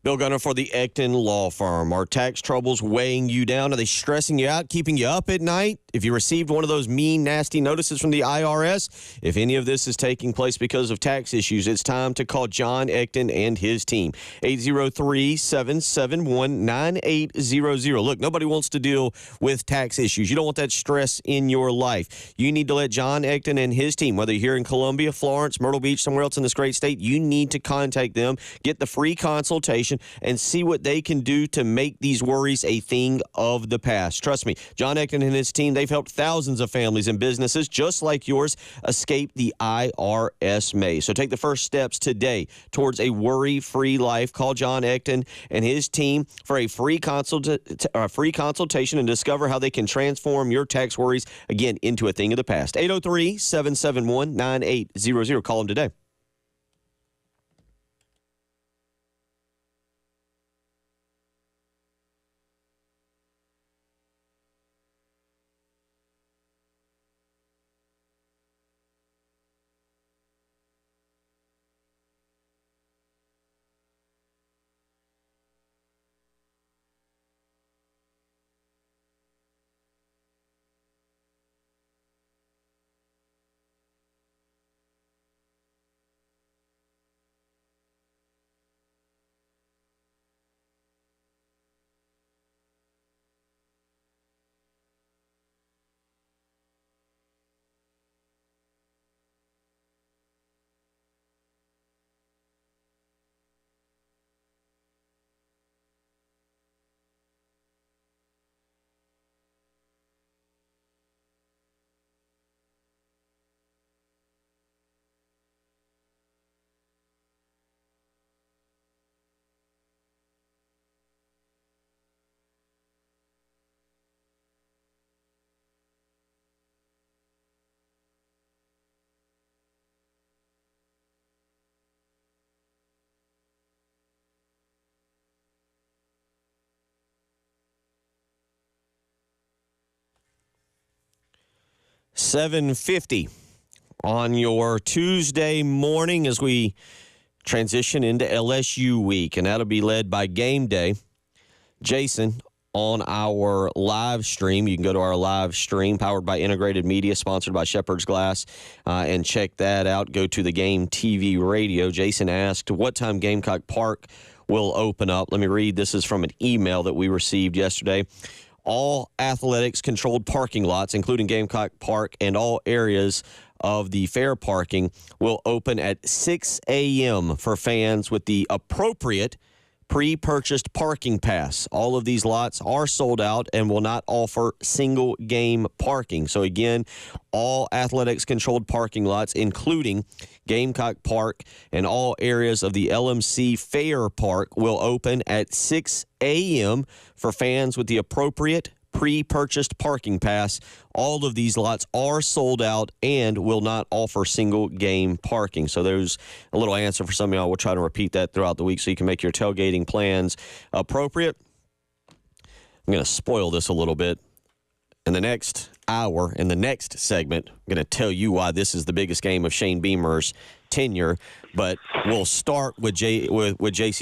Bill Gunner for the Ecton Law Firm. Are tax troubles weighing you down? Are they stressing you out, keeping you up at night? If you received one of those mean, nasty notices from the IRS, if any of this is taking place because of tax issues, it's time to call John Ecton and his team. 803-771-9800. Look, nobody wants to deal with tax issues. You don't want that stress in your life. You need to let John Ecton and his team, whether you're here in Columbia, Florence, Myrtle Beach, somewhere else in this great state, you need to contact them, get the free consultation, and see what they can do to make these worries a thing of the past. Trust me, John Ecton and his team, they've helped thousands of families and businesses just like yours escape the IRS maze. So take the first steps today towards a worry-free life. Call John Ecton and his team for a free consultation and discover how they can transform your tax worries, again, into a thing of the past. 803-771-9800. Call them today. 7:50 on your Tuesday morning as we transition into LSU week, and that'll be led by Game Day. Jason, on our live stream, you can go to our live stream powered by Integrated Media, sponsored by Shepherd's Glass, and check that out. Go to the Game TV radio. Jason asked what time Gamecock Park will open up. Let me read. This is from an email that we received yesterday. All athletics-controlled parking lots, including Gamecock Park and all areas of the fair parking, will open at 6 a.m. for fans with the appropriate pre-purchased parking pass. All of these lots are sold out and will not offer single-game parking. So, again, all athletics-controlled parking lots, including Gamecock Park and all areas of the LMC Fair Park, will open at 6 a.m. for fans with the appropriate pre-purchased parking pass. All of these lots are sold out and will not offer single-game parking. So there's a little answer for some of y'all. We'll try to repeat that throughout the week so you can make your tailgating plans appropriate. I'm going to spoil this a little bit. In the next hour, in the next segment, I'm going to tell you why this is the biggest game of Shane Beamer's tenure, but we'll start with JC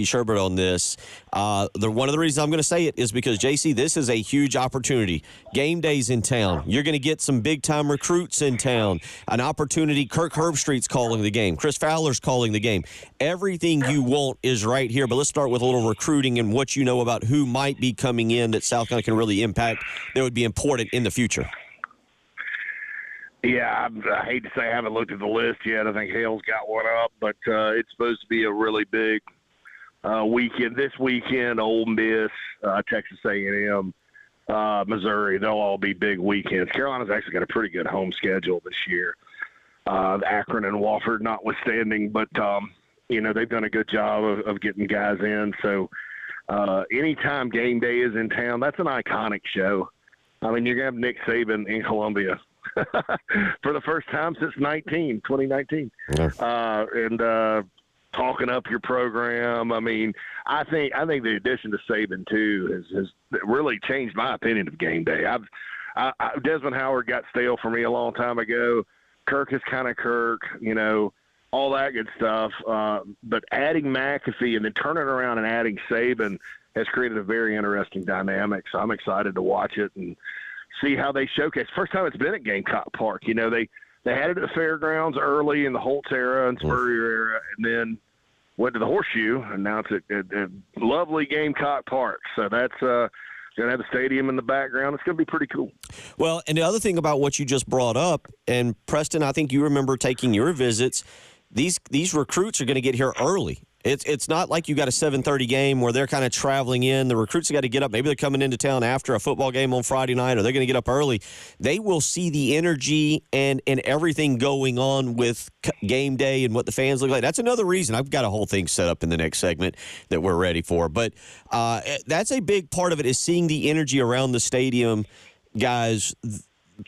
Shurburtt on this. One of the reasons I'm going to say it is because, JC, this is a huge opportunity. Game day's in town. You're going to get some big-time recruits in town. An opportunity. Kirk Herbstreit's calling the game. Chris Fowler's calling the game. Everything you want is right here, but let's start with a little recruiting and what you know about who might be coming in that South Carolina can really impact that would be important in the future. Yeah, I hate to say I haven't looked at the list yet. I think Hale's got one up, but it's supposed to be a really big weekend. This weekend, Ole Miss, Texas A&M, Missouri, they'll all be big weekends. Carolina's actually got a pretty good home schedule this year, Akron and Wofford notwithstanding, but, they've done a good job of getting guys in. So anytime game day is in town, that's an iconic show. I mean, you're going to have Nick Saban in Columbia for the first time since 2019, and talking up your program. I mean, I think the addition to Saban too has really changed my opinion of game day. Desmond Howard got stale for me a long time ago. Kirk is kind of Kirk, all that good stuff. But adding McAfee and then turning around and adding Saban has created a very interesting dynamic. So I'm excited to watch it and see how they showcase. First time it's been at Gamecock Park. They had it at the fairgrounds early in the Holtz era and Spurrier era, and then went to the Horseshoe, and now it's at lovely Gamecock Park. So that's going to have the stadium in the background. It's going to be pretty cool. Well, and the other thing about what you just brought up, and Preston, I think you remember taking your visits, these recruits are going to get here early. It's not like you got a 7:30 game where they're kind of traveling in. The recruits have got to get up. Maybe they're coming into town after a football game on Friday night, or they're going to get up early. They will see the energy and everything going on with game day and what the fans look like. That's another reason. I've got a whole thing set up in the next segment that we're ready for. But that's a big part of it, is seeing the energy around the stadium, guys,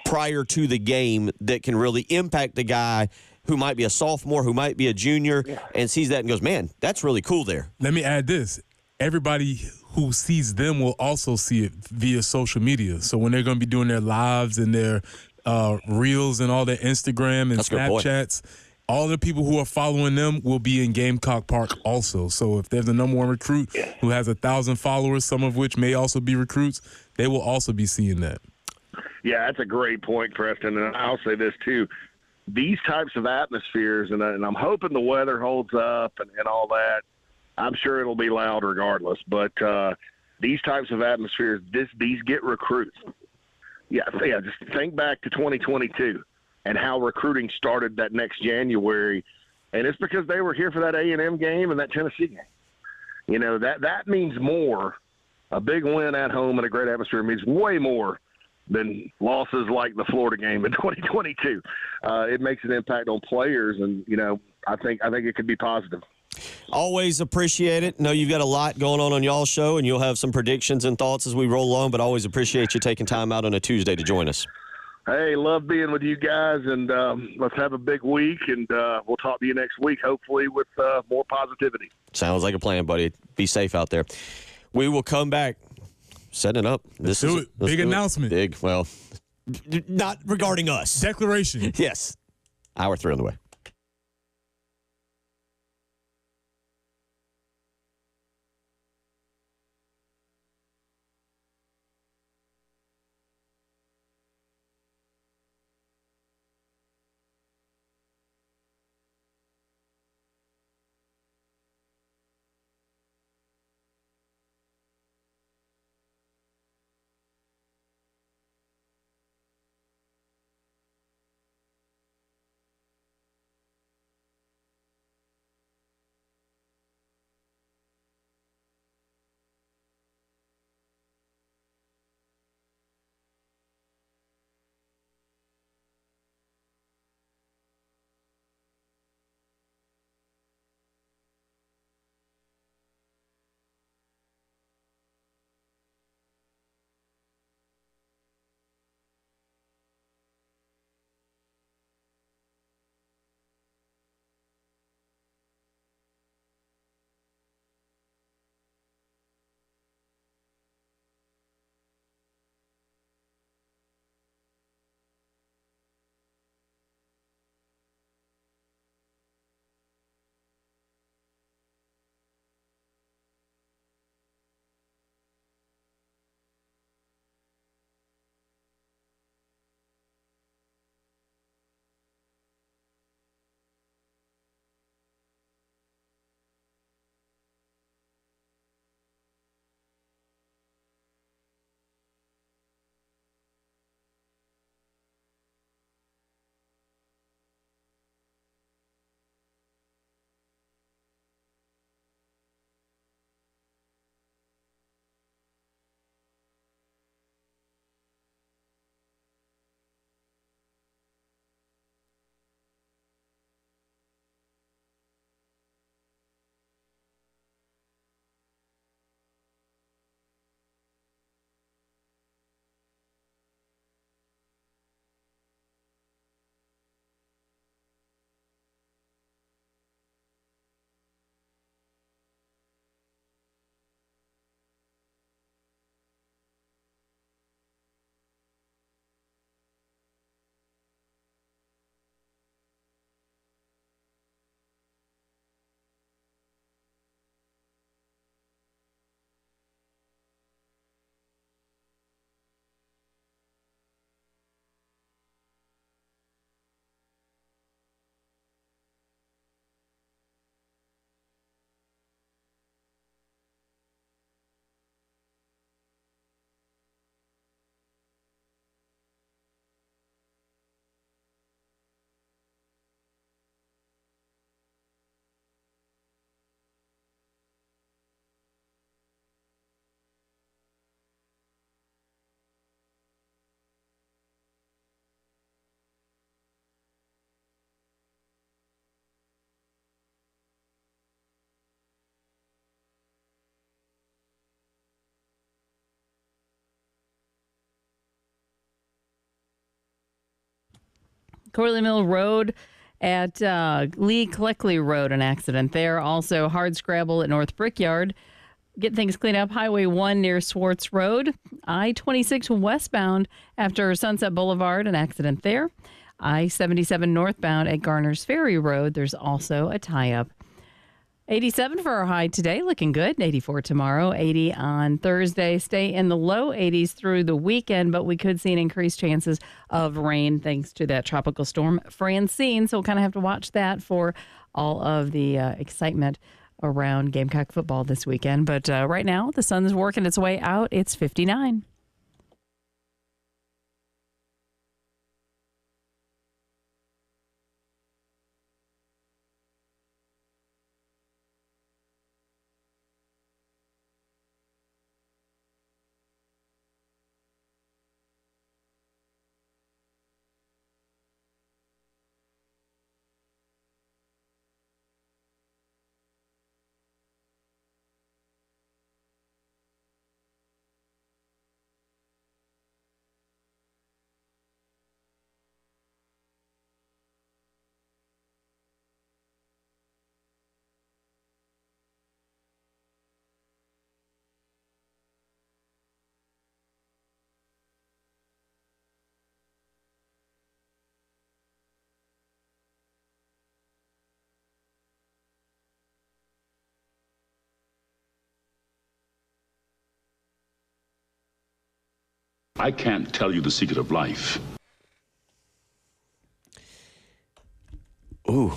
prior to the game that can really impact the guy who might be a sophomore, who might be a junior, and sees that and goes, man, that's really cool there. Let me add this. Everybody who sees them will also see it via social media. So when they're going to be doing their lives and their reels and all their Instagram and Snapchats, all the people who are following them will be in Gamecock Park also. So if there's a number one recruit who has 1,000 followers, some of which may also be recruits, they will also be seeing that. Yeah, that's a great point, Preston. And I'll say this, too. These types of atmospheres, and I'm hoping the weather holds up and all that. I'm sure it'll be loud regardless. But these types of atmospheres, these get recruits. Yeah, just think back to 2022 and how recruiting started that next January. And it's because they were here for that A&M game and that Tennessee game. That means more. A big win at home and a great atmosphere means way more than losses like the Florida game in 2022. It makes an impact on players, and I think it could be positive. Always appreciate it. Know you've got a lot going on y'all's show, and you'll have some predictions and thoughts as we roll along, but always appreciate you taking time out on a Tuesday to join us. Hey, love being with you guys, and let's have a big week, and we'll talk to you next week, hopefully with more positivity. Sounds like a plan, buddy. Be safe out there. We will come back. Setting it up. Let's do it. Big announcement. Not regarding us. Declaration. Yes. Hour 3 on the way. Corley Mill Road at Lee Cleckley Road, an accident there. Also, hard scrabble at North Brickyard. Get things cleaned up. Highway 1 near Swartz Road. I-26 westbound after Sunset Boulevard, an accident there. I-77 northbound at Garner's Ferry Road. There's also a tie-up. 87 for our high today, looking good. 84 tomorrow, 80 on Thursday. Stay in the low 80s through the weekend, but we could see an increased chances of rain thanks to that tropical storm Francine. So we'll kind of have to watch that for all of the excitement around Gamecock football this weekend. But right now, the sun's working its way out. It's 59. I can't tell you the secret of life. Ooh,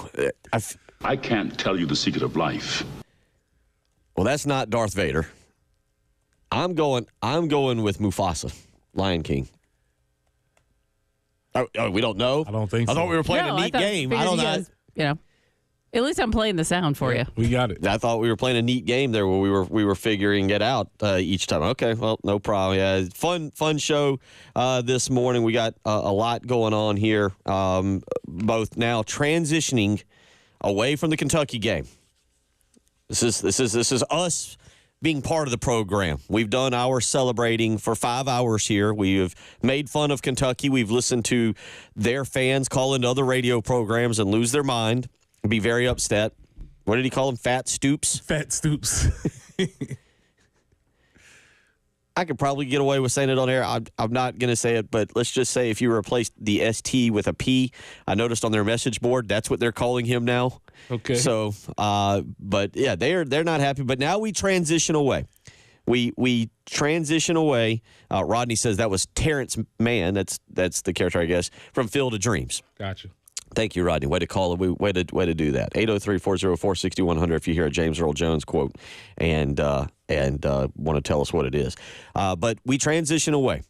I can't tell you the secret of life. well, that's not Darth Vader. I'm going with Mufasa, Lion King. Oh, we don't know? I don't think so. I thought we were playing a neat game. I don't know. At least I'm playing the sound for you. We got it. I thought we were playing a neat game there where we were figuring it out each time. Okay, well, no problem. Yeah, fun show this morning. We got a lot going on here. Both now transitioning away from the Kentucky game. This is us being part of the program. We've done our celebrating for 5 hours here. We have made fun of Kentucky. We've listened to their fans call into other radio programs and lose their mind. Be very upset. What did he call them? Fat Stoops? Fat Stoops. I could probably get away with saying it on air. I'm not going to say it, but let's just say if you replace the ST with a P, I noticed on their message board, that's what they're calling him now. Okay. So, but yeah, they're not happy. But now we transition away. We transition away. Rodney says that was Terrence Mann. That's the character, I guess, from Field of Dreams. Gotcha. Thank you, Rodney. Way to call it. Way to do that. 803-404-6100 if you hear a James Earl Jones quote and want to tell us what it is. But we transition away.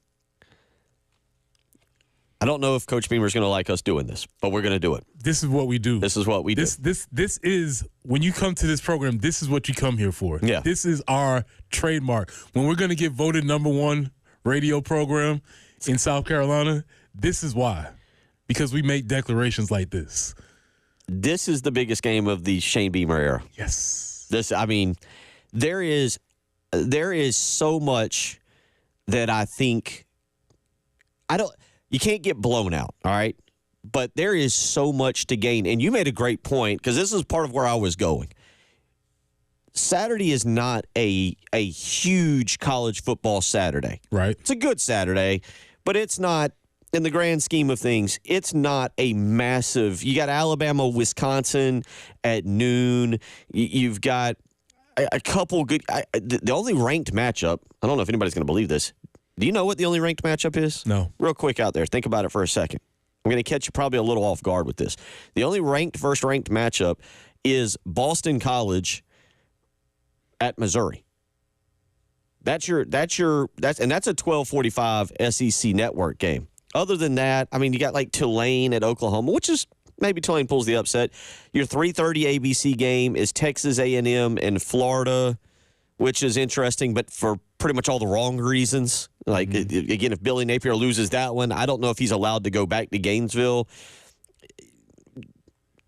I don't know if Coach Beamer's going to like us doing this, but we're going to do it. This is what we do. This is what we do. This is, when you come to this program, this is what you come here for. Yeah. This is our trademark. When we're going to get voted #1 radio program in South Carolina, this is why. Because we make declarations like this. This is the biggest game of the Shane Beamer era. Yes. There is so much that I think you can't get blown out, all right? But there is so much to gain. And you made a great point, because this is part of where I was going. Saturday is not a huge college football Saturday. Right. It's a good Saturday, but it's not, in the grand scheme of things, it's not a massive. You got Alabama, Wisconsin at noon. You've got a couple good. The only ranked matchup, I don't know if anybody's going to believe this. Do you know what the only ranked matchup is? No. Real quick out there. Think about it for a second. I'm going to catch you probably a little off guard with this. The only first ranked matchup is Boston College at Missouri. That's a 12:45 SEC network game. Other than that, I mean, you got like Tulane at Oklahoma, which is maybe Tulane pulls the upset. Your 3:30 ABC game is Texas A&M and Florida, which is interesting, but for pretty much all the wrong reasons. Like, again, if Billy Napier loses that one, I don't know if he's allowed to go back to Gainesville.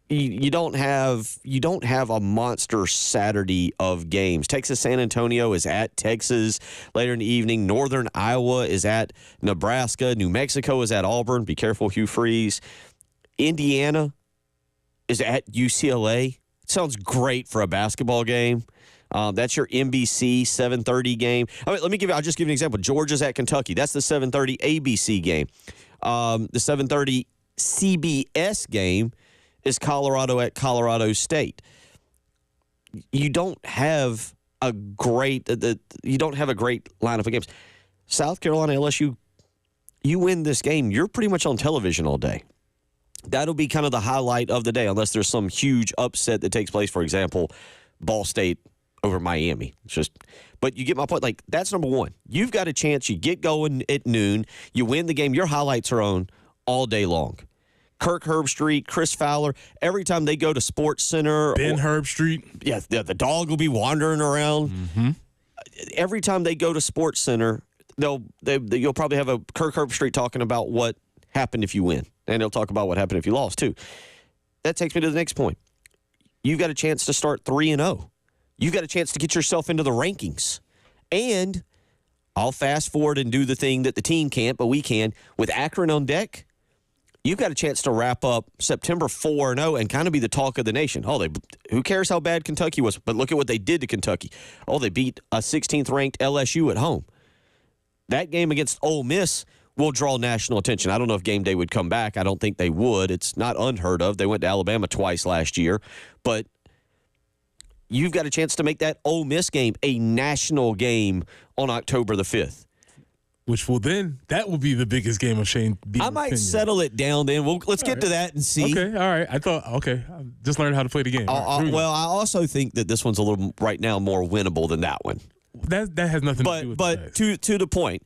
You don't have a monster Saturday of games. Texas San Antonio is at Texas later in the evening. Northern Iowa is at Nebraska. New Mexico is at Auburn. Be careful, Hugh Freeze. Indiana is at UCLA. It sounds great for a basketball game. That's your NBC 7:30 game. I'll just give you an example. Georgia's at Kentucky. That's the 7:30 ABC game. The 7:30 CBS game is Colorado at Colorado State. You don't have a great lineup of games. South Carolina, LSU, you win this game, you're pretty much on television all day. That'll be kind of the highlight of the day, unless there's some huge upset that takes place. For example, Ball State over Miami. But you get my point. Like, that's number one. You've got a chance. You get going at noon. You win the game. Your highlights are on all day long. Kirk Herbstreit, Chris Fowler, every time they go to Sports Center. Ben Herbstreit. Yeah, the dog will be wandering around. Mm-hmm. Every time they go to Sports Center, you'll probably have a Kirk Herbstreit talking about what happened if you win. And they'll talk about what happened if you lost, too. That takes me to the next point. You've got a chance to start 3-0. You've got a chance to get yourself into the rankings. And I'll fast forward and do the thing that the team can't, but we can. With Akron on deck, you've got a chance to wrap up September 4-0 and kind of be the talk of the nation. Who cares how bad Kentucky was? But look at what they did to Kentucky. They beat a 16th-ranked LSU at home. That game against Ole Miss will draw national attention. I don't know if game day would come back. I don't think they would. It's not unheard of. They went to Alabama twice last year. But you've got a chance to make that Ole Miss game a national game on October the 5th. which that will be the biggest game of Shane Beamer's I might tenure. settle it down then. Let's get to that and see. Okay, all right. I just learned how to play the game. All right, Well, I also think that this one's a little right now more winnable than that one. that has nothing to do with But the to the point,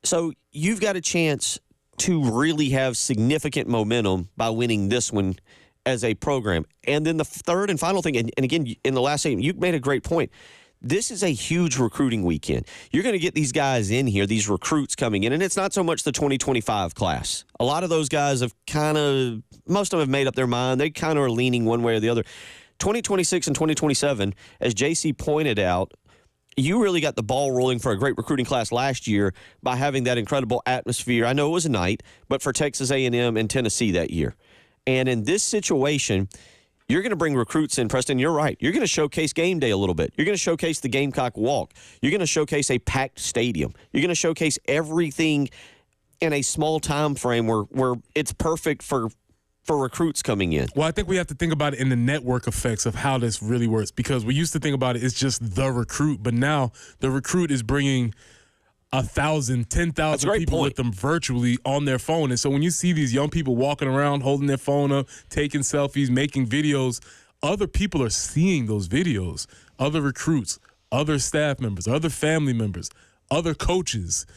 so you've got a chance to really have significant momentum by winning this one as a program. And then the third and final thing, and again, in the last segment, you made a great point. This is a huge recruiting weekend. You're going to get these guys in here, these recruits coming in, and it's not so much the 2025 class. A lot of those guys have most of them have made up their mind. They kind of are leaning one way or the other. 2026 and 2027, as JC pointed out, you really got the ball rolling for a great recruiting class last year by having that incredible atmosphere. I know it was a night, but for Texas A&M and Tennessee that year. And in this situation, you're going to bring recruits in, Preston. You're right. You're going to showcase game day a little bit. You're going to showcase the Gamecock Walk. You're going to showcase a packed stadium. You're going to showcase everything in a small time frame where it's perfect for recruits coming in. Well, I think we have to think about it in the network effects of how this really works, because we used to think about it as just the recruit, but now the recruit is bringing 1,000, 10,000 people with them virtually on their phone. And so when you see these young people walking around, holding their phone up, taking selfies, making videos, other people are seeing those videos. Other recruits, other staff members, other family members, other coaches.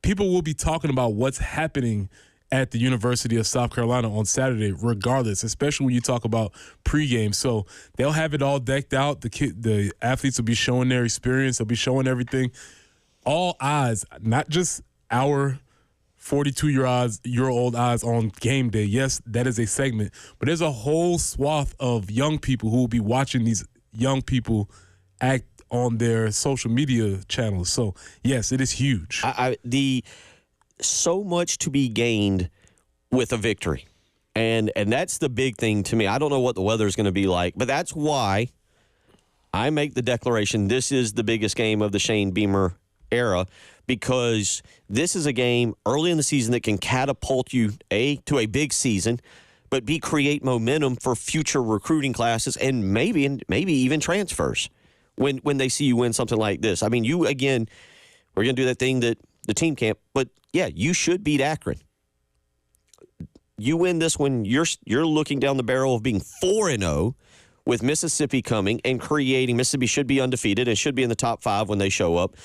People will be talking about what's happening at the University of South Carolina on Saturday, regardless, especially when you talk about pregame. So they'll have it all decked out. The athletes will be showing their experience. They'll be showing all eyes, not just our 42-year-old eyes on game day. Yes, that is a segment, but there's a whole swath of young people who will be watching these young people act on their social media channels. So, yes, it is huge. So much to be gained with a victory. And that's the big thing to me. I don't know what the weather is going to be like, but that's why I make the declaration this is the biggest game of the Shane Beamer era, because this is a game early in the season that can catapult you to a big season, but create momentum for future recruiting classes and maybe even transfers when they see you win something like this. I mean, we're going to do that thing that the team camp, but yeah, you should beat Akron. You win this one, you're looking down the barrel of being 4-0 with Mississippi coming and creating. Mississippi should be undefeated and should be in the top 5 when they show up,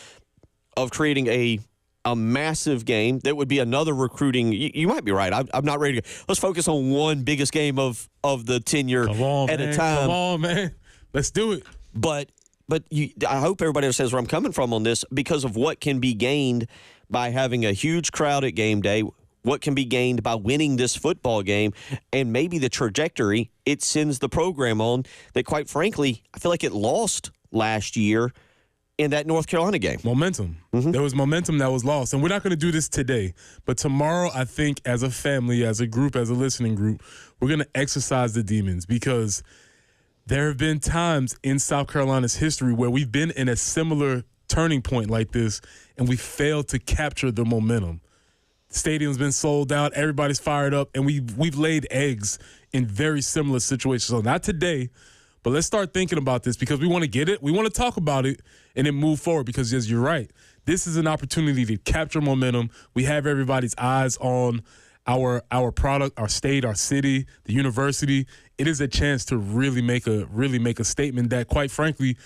of creating a massive game that would be another recruiting. You might be right. I'm not ready to go. Let's focus on one biggest game of the tenure at a time. Come on, man. Let's do it. But I hope everybody understands where I'm coming from on this, because of what can be gained by having a huge crowd at game day, what can be gained by winning this football game, and maybe the trajectory it sends the program on that, quite frankly, I feel like it lost last year in that North Carolina game. Momentum. Mm-hmm. There was momentum that was lost. And we're not going to do this today, but tomorrow, I think, as a family, as a group, as a listening group, we're going to exercise the demons, because there have been times in South Carolina's history where we've been in a similar turning point like this, and we failed to capture the momentum. The stadium's been sold out, everybody's fired up, and we've laid eggs in very similar situations. So not today, but let's start thinking about this, because we want to get it, we want to talk about it, and then move forward, because, yes, you're right. This is an opportunity to capture momentum. We have everybody's eyes on our product, our state, our city, the university. It is a chance to really make a statement that, quite frankly,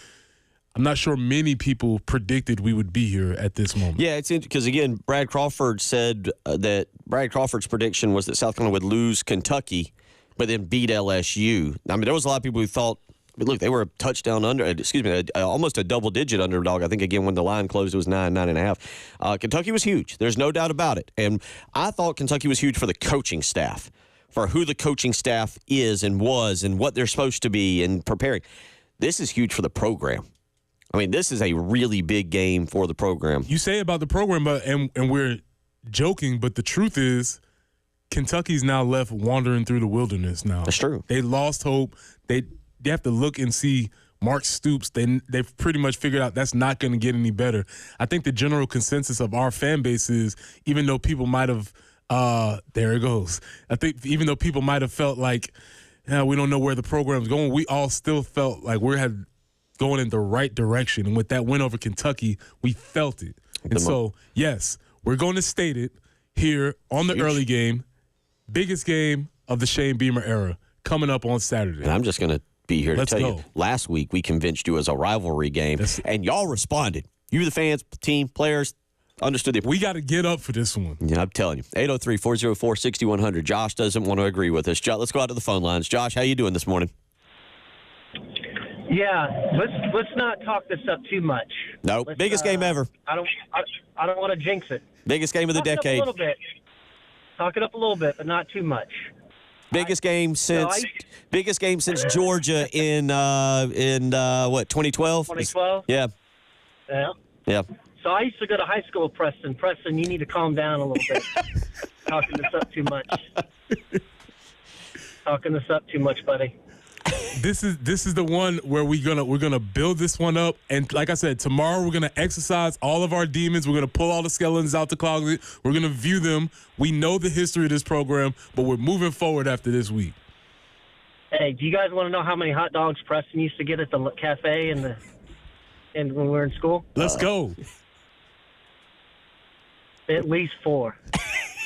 I'm not sure many people predicted we would be here at this moment. Yeah, it's interesting because, again, Brad Crawford said that Brad Crawford's prediction was that South Carolina would lose Kentucky, but then beat LSU. I mean, there was a lot of people who thought, look, they were a touchdown almost a double-digit underdog. I think, again, when the line closed, it was 9.5. Kentucky was huge. There's no doubt about it. And I thought Kentucky was huge for the coaching staff, for who the coaching staff is and was and what they're supposed to be and preparing. This is huge for the program. I mean, this is a really big game for the program. You say about the program, and we're joking, but the truth is Kentucky's now left wandering through the wilderness now. That's true. They lost hope. They have to look and see Mark Stoops. They've pretty much figured out that's not going to get any better. I think the general consensus of our fan base is, even though people might have there it goes. I think even though people might have felt like we don't know where the program's going, we all still felt like we had going in the right direction. And with that win over Kentucky, we felt it. And so, yes, we're going to state it here on the early game. Biggest game of the Shane Beamer era coming up on Saturday. And I'm just going to be here to tell go. you, last week we convinced you it was a rivalry game, and y'all responded. You, the fans, team, players, understood it. We got to get up for this one. Yeah, I'm telling you. 803-404-6100. Josh doesn't want to agree with us. Let's go out to the phone lines. Josh, how you doing this morning? Yeah, let's not talk this up too much. No, biggest game ever. I don't want to jinx it. Biggest game of the decade. Talk it up a little bit. Talk it up a little bit, but not too much. Biggest game since Georgia in what, 2012? 2012. Yeah. Yeah. So I used to go to high school with Preston. Preston, you need to calm down a little bit. Talking this up too much. Talking this up too much, buddy. This is the one where we're gonna build this one up, and like I said, tomorrow we're gonna exercise all of our demons. We're gonna pull all the skeletons out the closet. We're gonna view them. We know the history of this program, but we're moving forward after this week. Hey, do you guys want to know how many hot dogs Preston used to get at the cafe and when we were in school? Let's go. At least 4.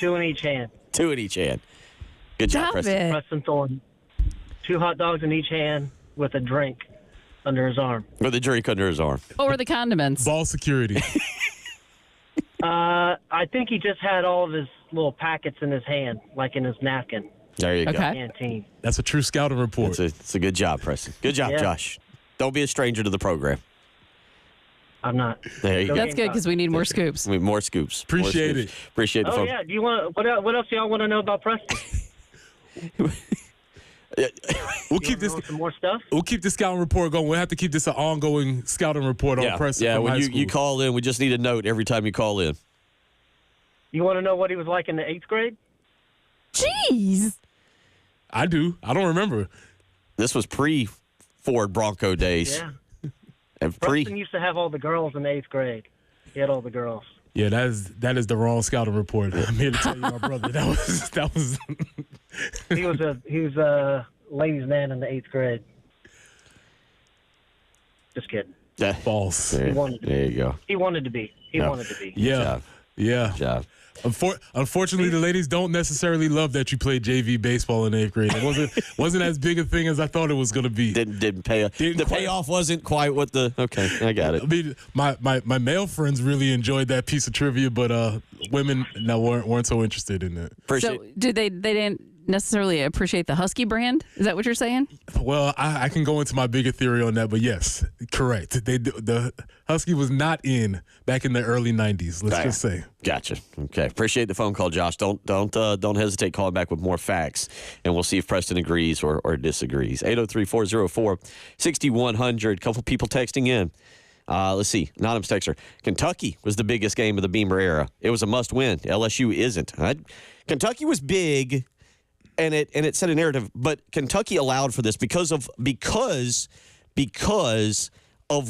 2 in each hand. 2 in each hand. Good job, Preston. Preston Thornton. 2 hot dogs in each hand with a drink under his arm. With a drink under his arm. What were the condiments? Ball security. I think he just had all of his little packets in his hand, like in his napkin. There you go. Canteen. That's a true scouting report. It's a good job, Preston. Good job, Josh. Don't be a stranger to the program. I'm not. There you go. That's good because we need more scoops. We need more scoops. Appreciate it. Appreciate the phone. Oh, yeah. Do you want? What else do y'all want to know about Preston? We'll keep this. Some more stuff. We'll keep the scouting report going. We'll have to keep this an ongoing scouting report on Preston. Yeah, when you call in, we just need a note every time you call in. You want to know what he was like in the 8th grade? Jeez. I do. I don't remember. This was pre-Ford Bronco days. Yeah. And Preston used to have all the girls in the 8th grade. He had all the girls. Yeah, that is the wrong scouting report. I'm here to tell you, my brother. That was. He was a ladies' man in the 8th grade. Just kidding. False. There, He wanted to there you go. He wanted to be. He wanted to be. Yeah. Yeah. Good job. Unfortunately, the ladies don't necessarily love that you played JV baseball in 8th grade. It wasn't as big a thing as I thought it was going to be. Didn't pay. The payoff wasn't quite what the. Okay, I got it. I mean, my male friends really enjoyed that piece of trivia, but women weren't so interested in it. So did they didn't necessarily appreciate the Husky brand? Is that what you're saying? Well, I can go into my bigger theory on that, but yes, correct. The Husky was not in back in the early 90s. Let's just say. Gotcha. Okay. Appreciate the phone call, Josh. Don't hesitate calling back with more facts, and we'll see if Preston agrees or disagrees. 803-404-6100. Couple people texting in. Let's see. Anonymous texter. Kentucky was the biggest game of the Beamer era. It was a must-win. LSU isn't. Kentucky was big. And it set a narrative, but Kentucky allowed for this because of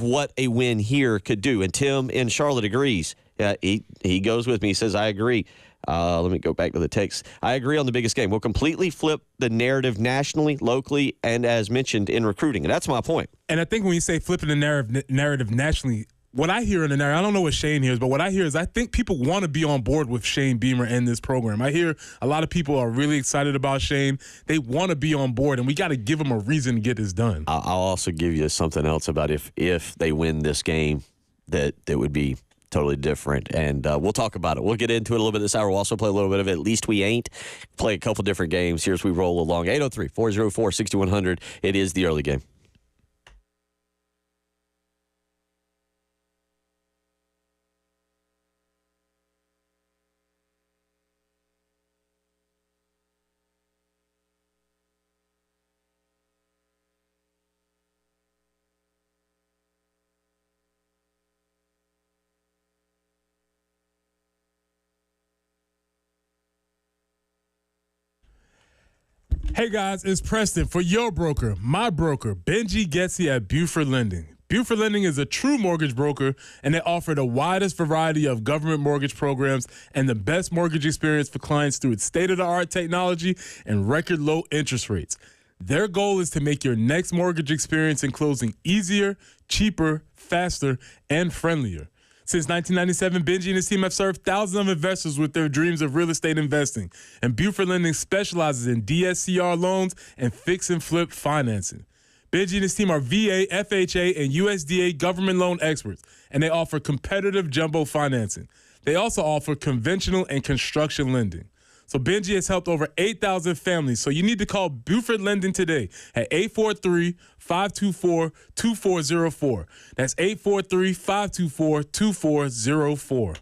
what a win here could do. And Tim in Charlotte agrees. He goes with me. He says, I agree. Let me go back to the text. I agree on the biggest game. We'll completely flip the narrative nationally, locally, and as mentioned in recruiting. And that's my point. And I think when you say flipping the narrative nationally, what I hear in the narrative, I don't know what Shane hears, but what I hear is I think people want to be on board with Shane Beamer and this program. I hear a lot of people are really excited about Shane. They want to be on board, and we got to give them a reason to get this done. I'll also give you something else about if they win this game that would be totally different. And we'll talk about it. We'll get into it a little bit this hour. We'll also play a little bit of At Least We Ain't. Play a couple different games here as we roll along. 803-404-6100. It is the early game. Hey guys, it's Preston for your broker, my broker, Benji Getzy at Buford Lending. Buford Lending is a true mortgage broker, and they offer the widest variety of government mortgage programs and the best mortgage experience for clients through its state-of-the-art technology and record low interest rates. Their goal is to make your next mortgage experience in closing easier, cheaper, faster, and friendlier. Since 1997, Benji and his team have served thousands of investors with their dreams of real estate investing. And Buford Lending specializes in DSCR loans and fix and flip financing. Benji and his team are VA, FHA, and USDA government loan experts, and they offer competitive jumbo financing. They also offer conventional and construction lending. So Benji has helped over 8,000 families. So you need to call Buford Lending today at 843-524-2404. That's 843-524-2404.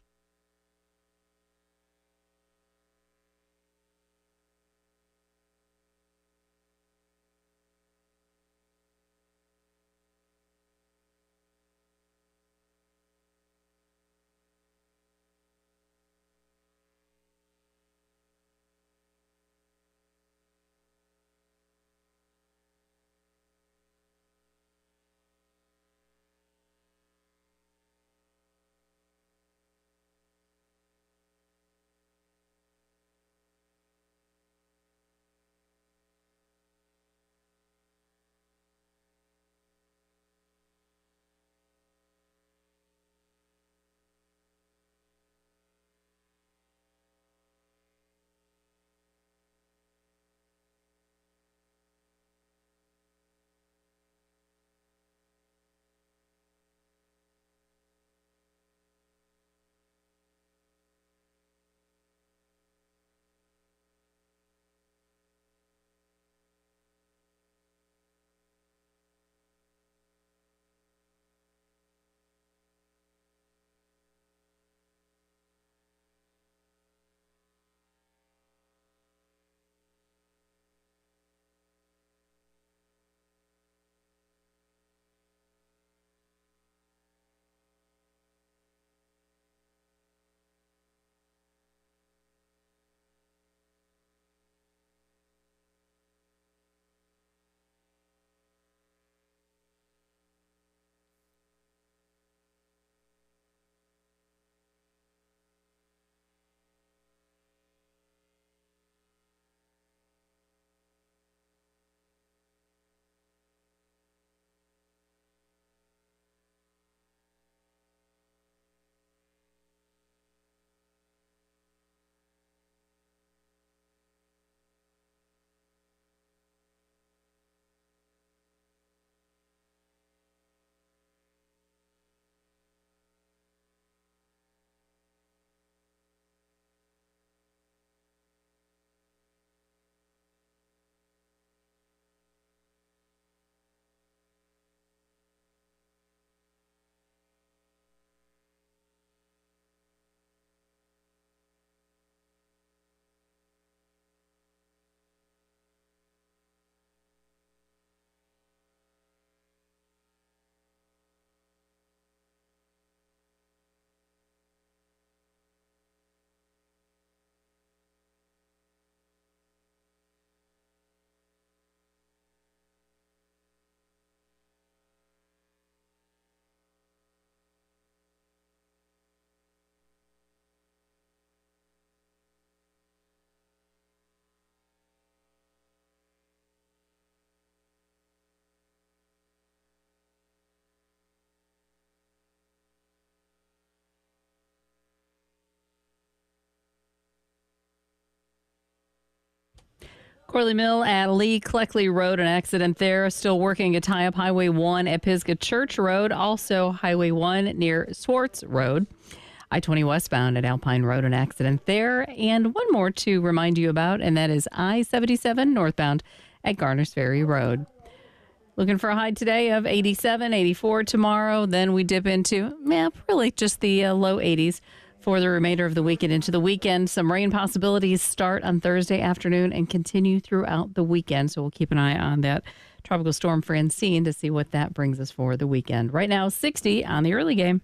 Corley Mill at Lee Cleckley Road, an accident there. Still working to tie up Highway 1 at Pisgah Church Road. Also Highway 1 near Swartz Road. I-20 westbound at Alpine Road, an accident there. And one more to remind you about, and that is I-77 northbound at Garner's Ferry Road. Looking for a high today of 87, 84 tomorrow. Then we dip into, really just the low 80s for the remainder of the weekend into the weekend. Some rain possibilities start on Thursday afternoon and continue throughout the weekend. So we'll keep an eye on that tropical storm Francine to see what that brings us for the weekend. Right now, 60 on the early game.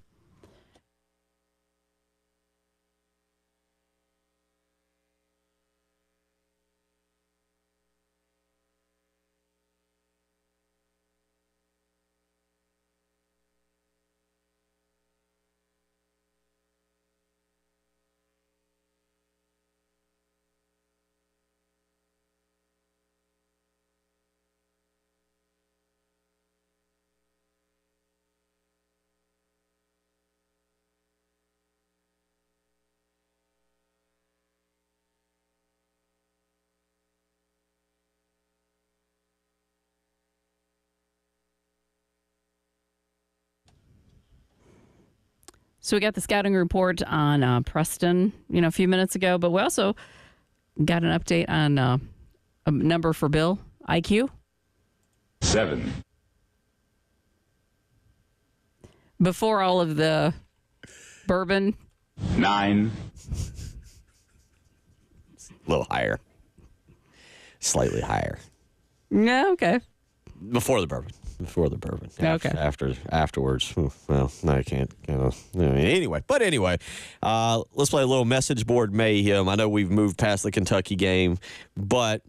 So we got the scouting report on Preston, a few minutes ago, but we also got an update on a number for Bill, IQ. 7. Before all of the bourbon. 9. A little higher. Slightly higher. Yeah, okay. Before the bourbon. Okay. Afterwards. Well, no, I can't. Anyway, let's play a little message board mayhem. I know we've moved past the Kentucky game, but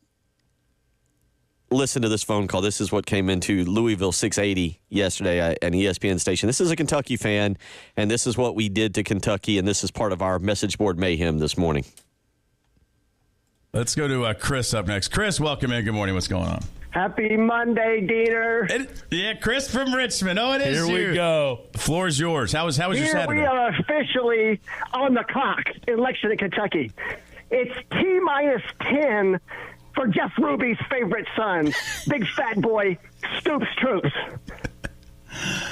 listen to this phone call. This is what came into Louisville 680 yesterday, an ESPN station. This is a Kentucky fan, and this is what we did to Kentucky, and this is part of our message board mayhem this morning. Let's go to Chris up next. Chris, welcome in. Good morning. What's going on? Happy Monday, Diener. Yeah, Chris from Richmond. Oh, it is Here you. we go. The floor is yours. How was your Here Saturday? we are officially on the clock in Lexington, Kentucky. It's T-10 for Jeff Ruby's favorite son, big fat boy, Stoops Troops.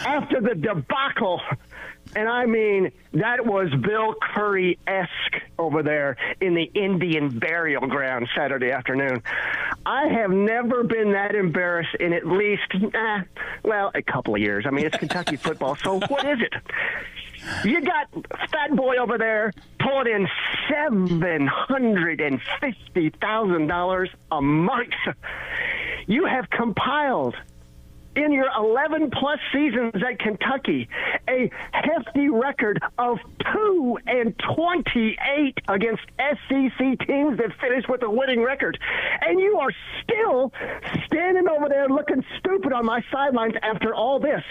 After the debacle, and I mean, that was Bill Curry-esque over there in the Indian burial ground Saturday afternoon. I have never been that embarrassed in at least, a couple of years. I mean, it's Kentucky football, so what is it? You got fat boy over there pulling in $750,000 a month. You have compiled in your 11-plus seasons at Kentucky a hefty record of 2-28 against SEC teams that finished with a winning record. And you are still standing over there looking stupid on my sidelines after all this.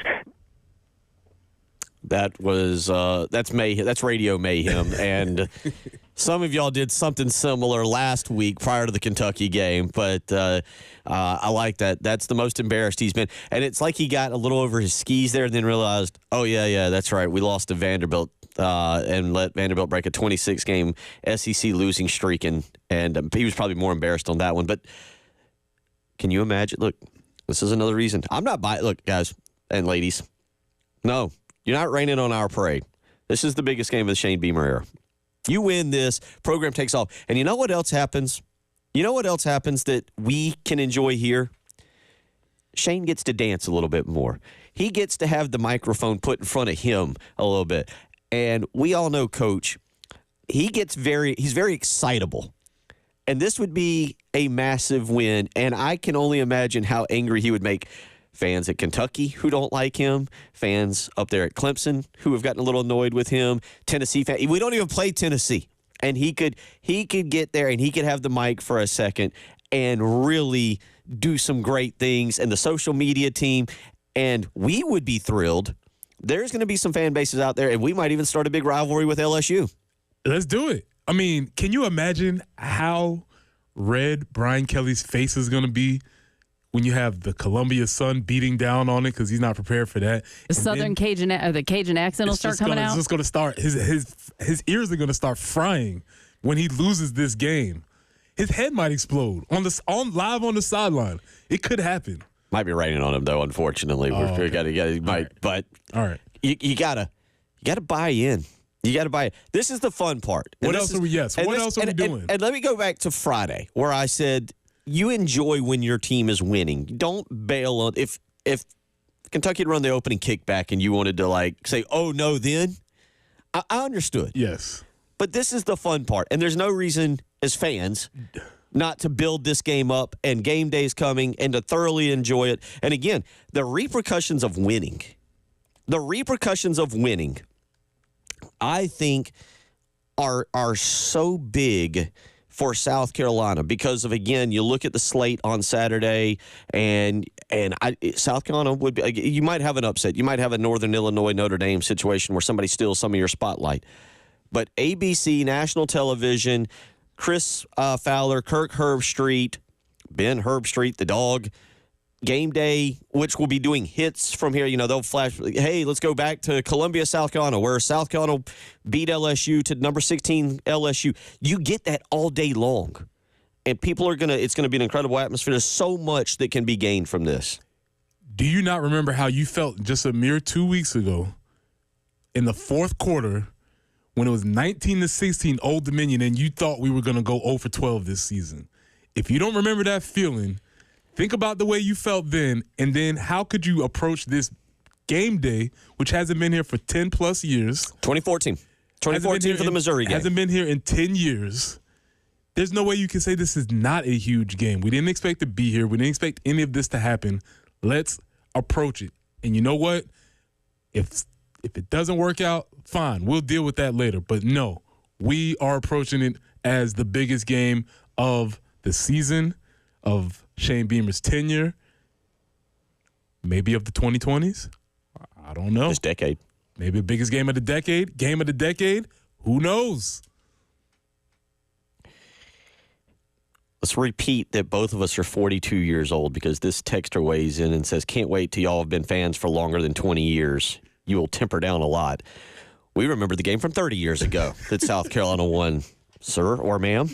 That was that's mayhem. That's radio mayhem, and some of y'all did something similar last week prior to the Kentucky game. But I like that. That's the most embarrassed he's been, and it's like he got a little over his skis there, and then realized, oh yeah, that's right, we lost to Vanderbilt and let Vanderbilt break a 26-game SEC losing streak, and he was probably more embarrassed on that one. But can you imagine? Look, this is another reason I'm not buying. Look, guys and ladies, no. You're not raining on our parade. This is the biggest game of the Shane Beamer era. You win this, program takes off. And you know what else happens? You know what else happens that we can enjoy here? Shane gets to dance a little bit more. He gets to have the microphone put in front of him a little bit. And we all know Coach, he's very excitable. And this would be a massive win. And I can only imagine how angry he would make fans at Kentucky who don't like him, fans up there at Clemson who have gotten a little annoyed with him, Tennessee fans. We don't even play Tennessee. And he could get there and he could have the mic for a second and really do some great things, and the social media team, and we would be thrilled. There's going to be some fan bases out there, and we might even start a big rivalry with LSU. Let's do it. I mean, can you imagine how red Brian Kelly's face is going to be when you have the Columbia Sun beating down on it because he's not prepared for that? The Southern Cajun, the Cajun accent will start coming out. It's just going to start. His ears are going to start frying when he loses this game. His head might explode live on the sideline. It could happen. Might be raining on him though. Unfortunately, But all right, you gotta buy in. You got to buy it. This is the fun part. What else are we doing? And let me go back to Friday where I said, you enjoy when your team is winning. Don't bail on if Kentucky had run the opening kickback and you wanted to say, oh no, then I understood. Yes. But this is the fun part. And there's no reason as fans not to build this game up, and game day's coming, and to thoroughly enjoy it. And again, the repercussions of winning, I think are so big for South Carolina because of, again, you look at the slate on Saturday, and South Carolina would be, you might have an upset. You might have a Northern Illinois Notre Dame situation where somebody steals some of your spotlight. But ABC, national television, Chris Fowler, Kirk Herbstreit, Ben Herbstreit, the dog, game day, which will be doing hits from here. They'll flash, hey, let's go back to Columbia, South Carolina, where South Carolina beat LSU to number 16 LSU. You get that all day long. And it's going to be an incredible atmosphere. There's so much that can be gained from this. Do you not remember how you felt just a mere 2 weeks ago in the fourth quarter when it was 19-16 Old Dominion and you thought we were going to go 0 for 12 this season. If you don't remember that feeling, think about the way you felt then, and then how could you approach this game day, which hasn't been here for 10-plus years. 2014 for the Missouri game. Hasn't been here in 10 years. There's no way you can say this is not a huge game. We didn't expect to be here. We didn't expect any of this to happen. Let's approach it. And you know what? If it doesn't work out, fine. We'll deal with that later. But no, we are approaching it as the biggest game of the season, of Shane Beamer's tenure, maybe of the 2020s. I don't know. This decade. Maybe the biggest game of the decade. Game of the decade. Who knows? Let's repeat that both of us are 42 years old because this texter weighs in and says, can't wait till y'all have been fans for longer than 20 years. You will temper down a lot. We remember the game from 30 years ago that South Carolina won, sir or ma'am,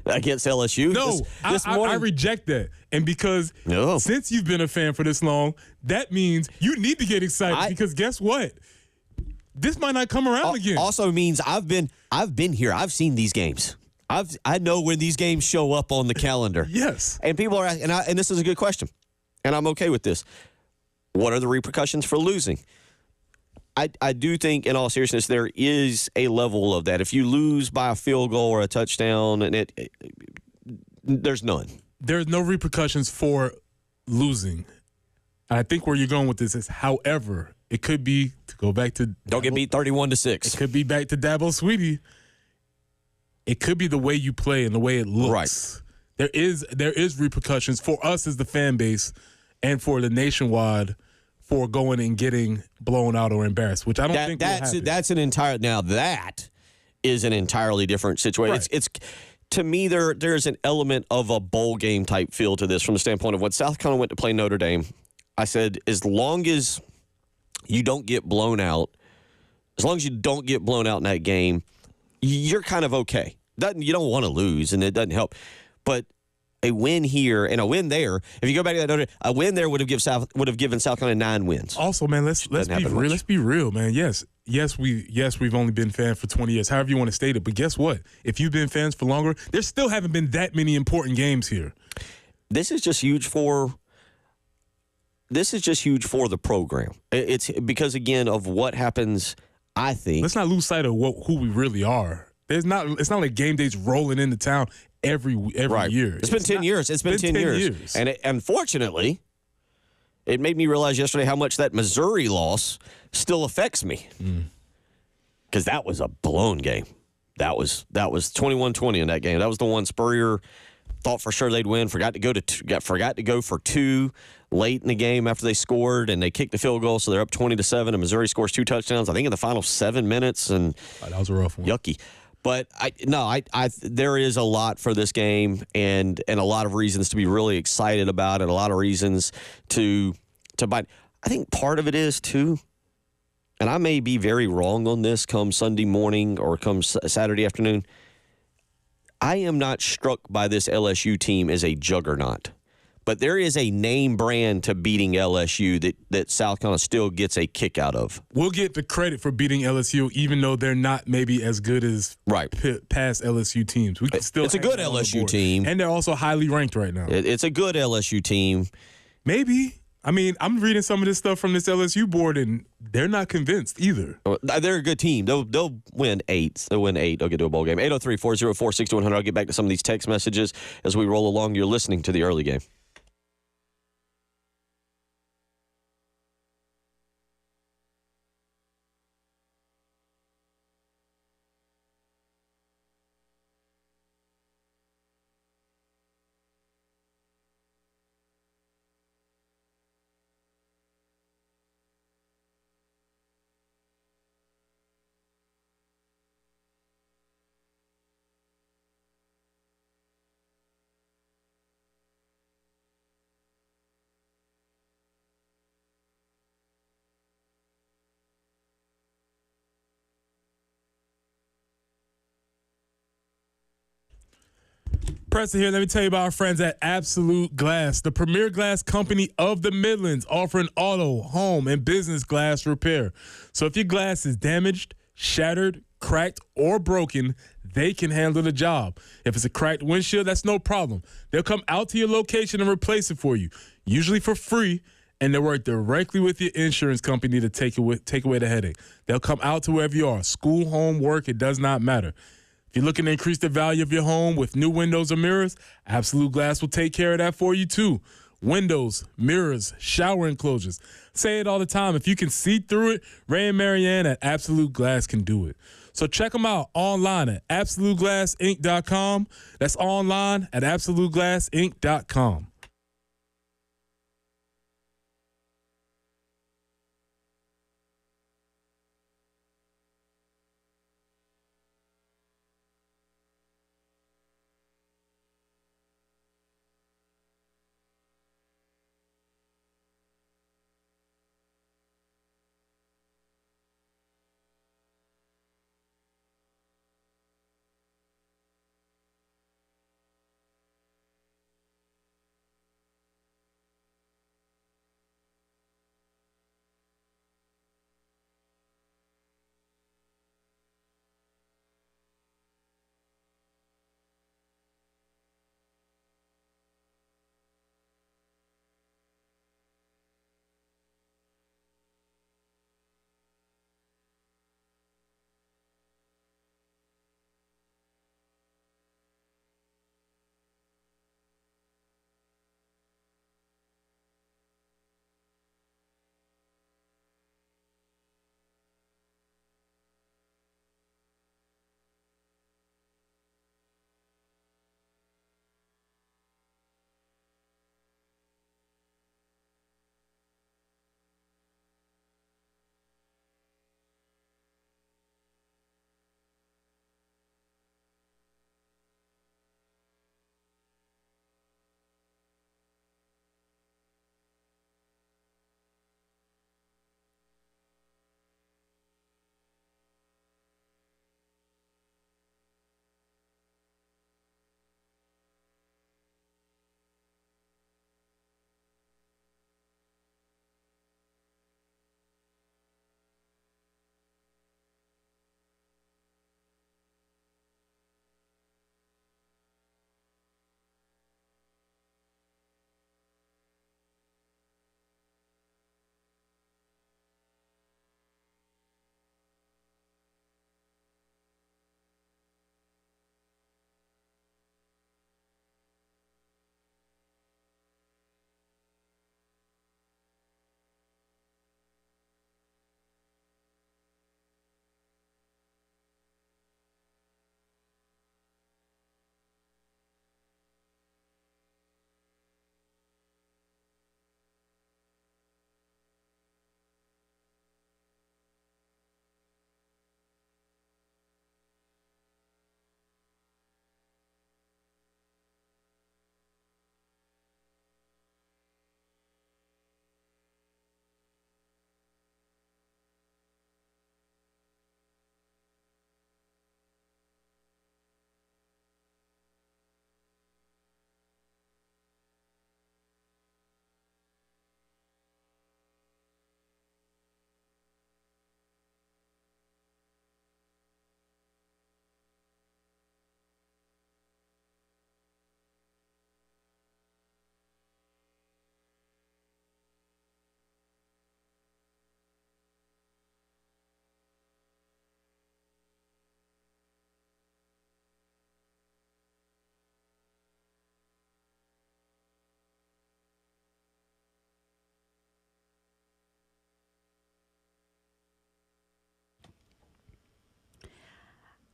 against LSU. No, this morning, I reject that. And because since you've been a fan for this long, that means you need to get excited because guess what? This might not come around again. Also means I've been here. I've seen these games. I know when these games show up on the calendar. Yes. And people are asking, and this is a good question, and I'm okay with this. What are the repercussions for losing? I do think, in all seriousness, there is a level of that. If you lose by a field goal or a touchdown, and there's none. There's no repercussions for losing. I think where you're going with this is, however, it could be to go back to don't get beat 31-6. It could be back to Dabo Sweetie. It could be the way you play and the way it looks. Right. There is repercussions for us as the fan base and for the nationwide for going and getting blown out or embarrassed, which I don't think will happen. That is an entirely different situation. Right. It's to me there's an element of a bowl game type feel to this from the standpoint of when South Carolina went to play Notre Dame. I said, as long as you don't get blown out, in that game, you're kind of okay. You don't want to lose, and it doesn't help. But a win here and a win there, if you go back to that, a win there would have given South Carolina 9 wins. Also, man, let's be real, man. Yes, we've only been fans for 20 years, however you want to state it. But guess what? If you've been fans for longer, there still haven't been that many important games here. This is just huge for the program. It's because, again, of what happens, I think. Let's not lose sight of who we really are. It's not like game days rolling into town every year. It's been 10 years. It's been 10 years. And unfortunately, it made me realize yesterday how much that Missouri loss still affects me. Because that was a blown game. That was 21-20 in that game. That was the one Spurrier thought for sure they'd win. Forgot to go for 2 late in the game after they scored, and they kicked the field goal, so they're up 20-7. And Missouri scores 2 touchdowns, I think, in the final 7 minutes. And that was a rough one. Yucky. But there is a lot for this game, and a lot of reasons to be really excited about it. A lot of reasons to buy. I think part of it is too, and I may be very wrong on this. Come Sunday morning or come Saturday afternoon, I am not struck by this LSU team as a juggernaut. But there is a name brand to beating LSU that South Carolina still gets a kick out of. We'll get the credit for beating LSU, even though they're not maybe as good as past LSU teams. It's a good LSU team. And they're also highly ranked right now. It's a good LSU team. Maybe. I mean, I'm reading some of this stuff from this LSU board, and they're not convinced either. They're a good team. They'll win 8. They'll win 8. They'll get to a bowl game. 803-404-6100. I'll get back to some of these text messages as we roll along. You're listening to the early game. Preston here. Let me tell you about our friends at Absolute Glass, the premier glass company of the Midlands, offering auto, home, and business glass repair. So if your glass is damaged, shattered, cracked, or broken, they can handle the job. If it's a cracked windshield, that's no problem. They'll come out to your location and replace it for you, usually for free, and they'll work directly with your insurance company to take away the headache. They'll come out to wherever you are, school, home, work, it does not matter. If you're looking to increase the value of your home with new windows or mirrors, Absolute Glass will take care of that for you too. Windows, mirrors, shower enclosures. Say it all the time. If you can see through it, Ray and Marianne at Absolute Glass can do it. So check them out online at AbsoluteGlassInc.com. That's online at AbsoluteGlassInc.com.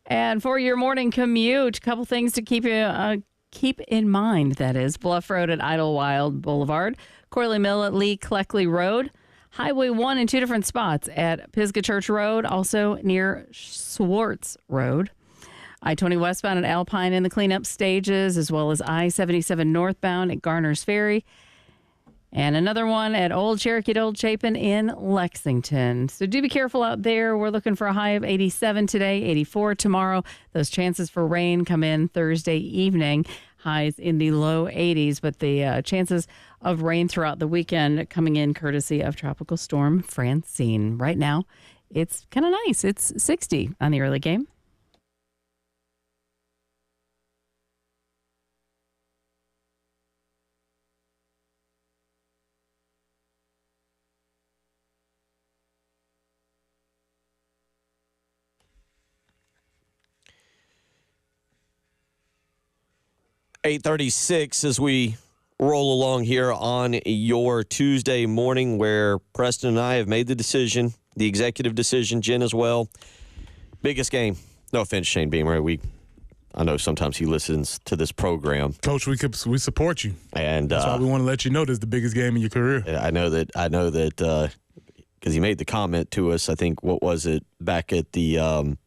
And for your morning commute, a couple things to keep in mind, that is. Bluff Road at Idlewild Boulevard, Corley Mill at Lee Cleckley Road, Highway 1 in two different spots at Pisgah Church Road, also near Swartz Road. I-20 westbound at Alpine in the cleanup stages, as well as I-77 northbound at Garner's Ferry. And another one at Old Cherokee at Old Chapin in Lexington. So do be careful out there. We're looking for a high of 87 today, 84 tomorrow. Those chances for rain come in Thursday evening. highs in the low 80s. But the chances of rain throughout the weekend coming in courtesy of Tropical Storm Francine. Right now, it's kind of nice. It's 60 on the early game. .36 as we roll along here on your Tuesday morning, where Preston and I have made the decision, the executive decision, Jen as well. Biggest game. No offense, Shane Beamer. I know sometimes he listens to this program. Coach, we support you. And that's why we want to let you know this is the biggest game in your career. I know that because he made the comment to us, I think, what was it, back at the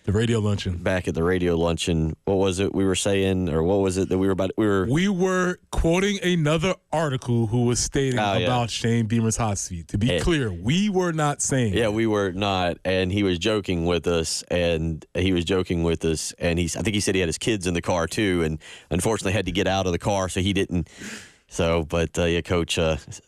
radio luncheon. Back at the radio luncheon, what was it we were saying, or what was it that we were about? We were quoting another article who was stating about Shane Beamer's hot seat. To be clear, we were not saying. Yeah, we were not, and he was joking with us, and I think he said he had his kids in the car too, and unfortunately had to get out of the car, so he didn't. So, but Coach,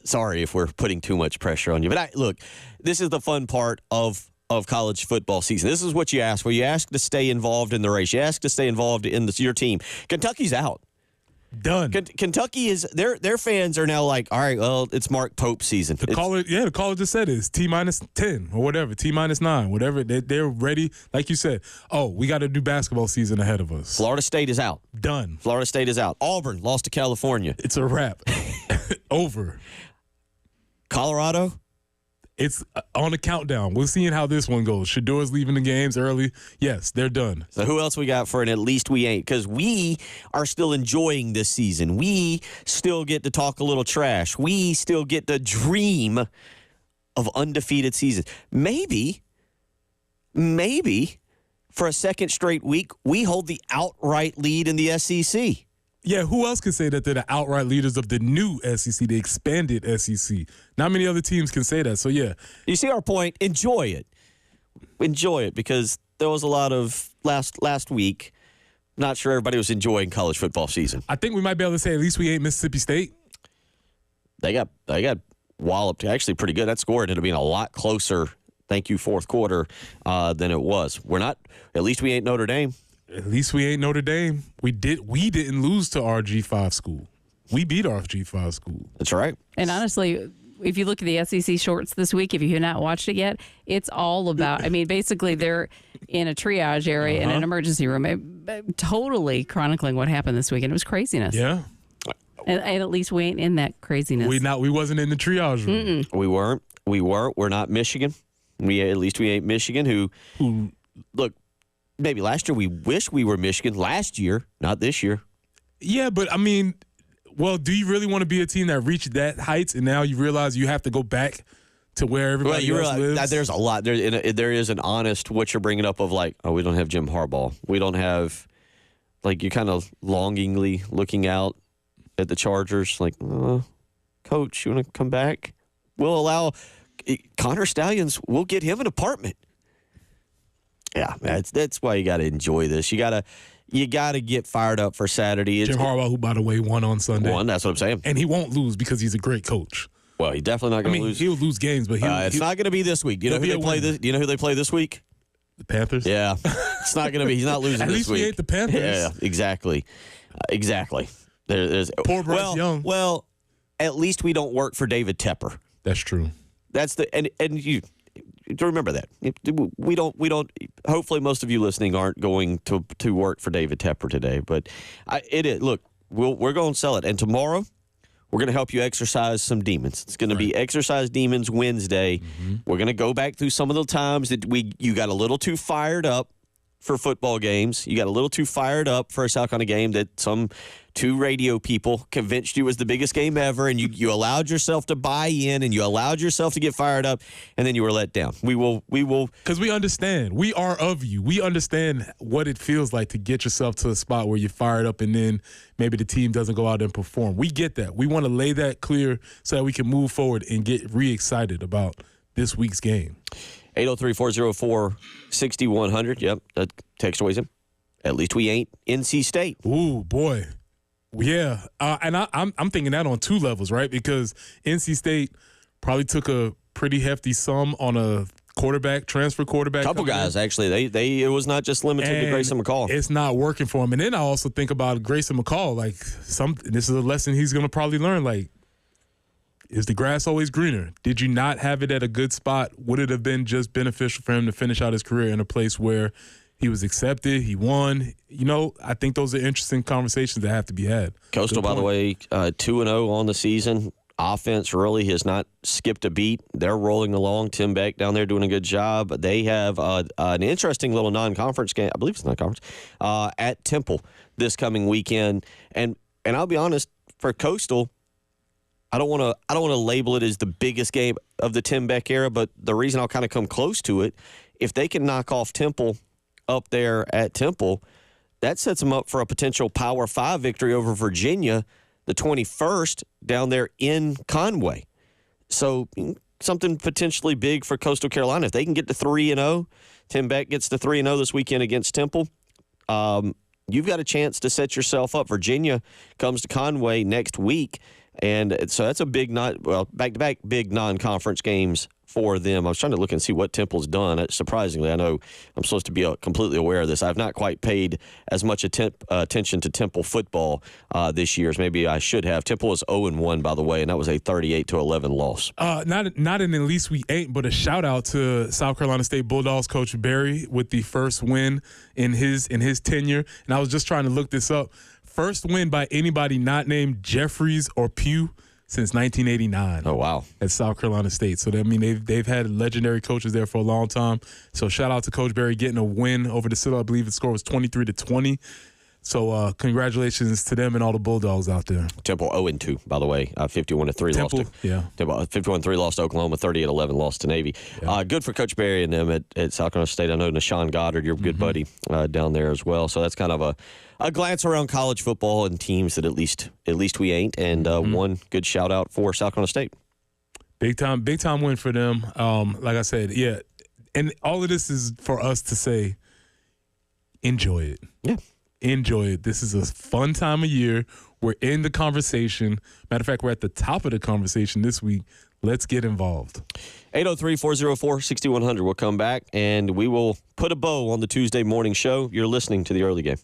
sorry if we're putting too much pressure on you. But look, this is the fun part of college football season. This is what you ask for. You ask to stay involved in the race. You ask to stay involved in your team. Kentucky's out. Done. Kentucky is their fans are now like, all right, well, it's Mark Pope season. The caller just said it's T-10 or whatever, T-9, whatever. They're ready. Like you said, we got a new basketball season ahead of us. Florida State is out. Done. Florida State is out. Auburn lost to California. It's a wrap. Over. Colorado. It's on the countdown. We're seeing how this one goes. Shador's leaving the games early. Yes, they're done. So who else we got for an at least we ain't? Because we are still enjoying this season. We still get to talk a little trash. We still get to dream of undefeated seasons. Maybe for a second straight week, we hold the outright lead in the SEC. Yeah, who else can say that they're the outright leaders of the new SEC, the expanded SEC? Not many other teams can say that. So, yeah. You see our point? Enjoy it. Enjoy it, because there was a lot of last week. Not sure everybody was enjoying college football season. I think we might be able to say at least we ain't Mississippi State. They got walloped actually pretty good. That score ended up being a lot closer, thank you, fourth quarter, than it was. We're not, at least we ain't Notre Dame. At least we ain't Notre Dame. We didn't lose to our G5 school. We beat our G5 school. That's right. And honestly, if you look at the SEC shorts this week, if you have not watched it yet, it's all about, basically they're in a triage area in an emergency room, totally chronicling what happened this week. And it was craziness. Yeah. And at least we ain't in that craziness. We wasn't in the triage room. We weren't. We're not Michigan. At least we ain't Michigan who look, maybe last year we wish we were Michigan. Last year, not this year. Yeah, but do you really want to be a team that reached that heights and now you realize you have to go back to where everybody else lives? That there's a lot. There is an honest what you're bringing up of like, we don't have Jim Harbaugh. We don't have, like, you're kind of longingly looking out at the Chargers like, Coach, you want to come back? We'll allow Connor Stallions, we'll get him an apartment. Yeah, that's why you got to enjoy this. You got to get fired up for Saturday. Jim Harbaugh, who, by the way, won on Sunday. That's what I'm saying. And he won't lose because he's a great coach. Well, he's definitely not going to lose. He'll lose games, but it's not going to be this week. Do you know who they play this? Do you know who they play this week? The Panthers. Yeah, it's not going to be. He's not losing this week. At least we ain't the Panthers. Yeah, exactly. There's poor Bryce Young. Well, at least we don't work for David Tepper. That's true. That's and you. To remember that we don't. Hopefully, most of you listening aren't going to work for David Tepper today. But it is. Look, we're going to sell it, and tomorrow we're going to help you exercise some demons. It's going to be Exercise Demons Wednesday. Mm-hmm. We're going to go back through some of the times that you got a little too fired up for football games. You got a little too fired up for a South Carolina game that some two radio people convinced you was the biggest game ever, and you allowed yourself to buy in, and you allowed yourself to get fired up, and then you were let down. We will. Because we understand. We are of you. We understand what it feels like to get yourself to a spot where you're fired up and then maybe the team doesn't go out and perform. We get that. We want to lay that clear so that we can move forward and get re-excited about this week's game. 803-404-6100. Yep, that text always in. At least we ain't NC State. Ooh, boy. Yeah. And I'm thinking that on two levels, right? Because NC State probably took a pretty hefty sum on a transfer quarterback. Couple guys, actually. It was not just limited to Grayson McCall. It's not working for him. And then I also think about Grayson McCall. Like, this is a lesson he's going to probably learn. Like, is the grass always greener? Did you not have it at a good spot? Would it have been just beneficial for him to finish out his career in a place where he was accepted, he won? I think those are interesting conversations that have to be had. Coastal, by the way, 2-0 on the season. Offense really has not skipped a beat. They're rolling along. Tim Beck down there doing a good job. They have an interesting little non-conference game. I believe it's non-conference at Temple this coming weekend. And I'll be honest, for Coastal, I don't want to label it as the biggest game of the Tim Beck era, but the reason I'll kind of come close to it, if they can knock off Temple up there at Temple, that sets them up for a potential Power 5 victory over Virginia the 21st down there in Conway. So something potentially big for Coastal Carolina. If they can get to 3-0, Tim Beck gets to 3-0 this weekend against Temple, you've got a chance to set yourself up. Virginia comes to Conway next week, and so that's a back-to-back big non-conference games for them. I was trying to look and see what Temple's done. Surprisingly, I know I'm supposed to be completely aware of this. I've not quite paid as much attention to Temple football this year as maybe I should have. Temple is 0-1, by the way, and that was a 38-11 loss. Not in At Least We Ain't, but a shout-out to South Carolina State Bulldogs coach Barry with the first win in his tenure. And I was just trying to look this up. First win by anybody not named Jeffries or Pugh since 1989. Oh, wow. At South Carolina State. So, they've had legendary coaches there for a long time. So, shout out to Coach Barry getting a win over the Citadel. I believe the score was 23-20. So, congratulations to them and all the Bulldogs out there. Temple 0-2, by the way. 51-3 lost to Temple. 51-3 lost to Oklahoma. 38-11 lost to Navy. Yeah. Good for Coach Barry and them at South Carolina State. I know Nashawn Goddard, your good buddy, down there as well. So that's kind of a glance around college football and teams that at least we ain't. And one good shout out for South Carolina State. Big time win for them. Like I said, yeah. And all of this is for us to say, enjoy it. Yeah. Enjoy it. This is a fun time of year. We're in the conversation. Matter of fact, we're at the top of the conversation this week. Let's get involved. 803-404-6100. We'll come back, and we will put a bow on the Tuesday morning show. You're listening to the early game.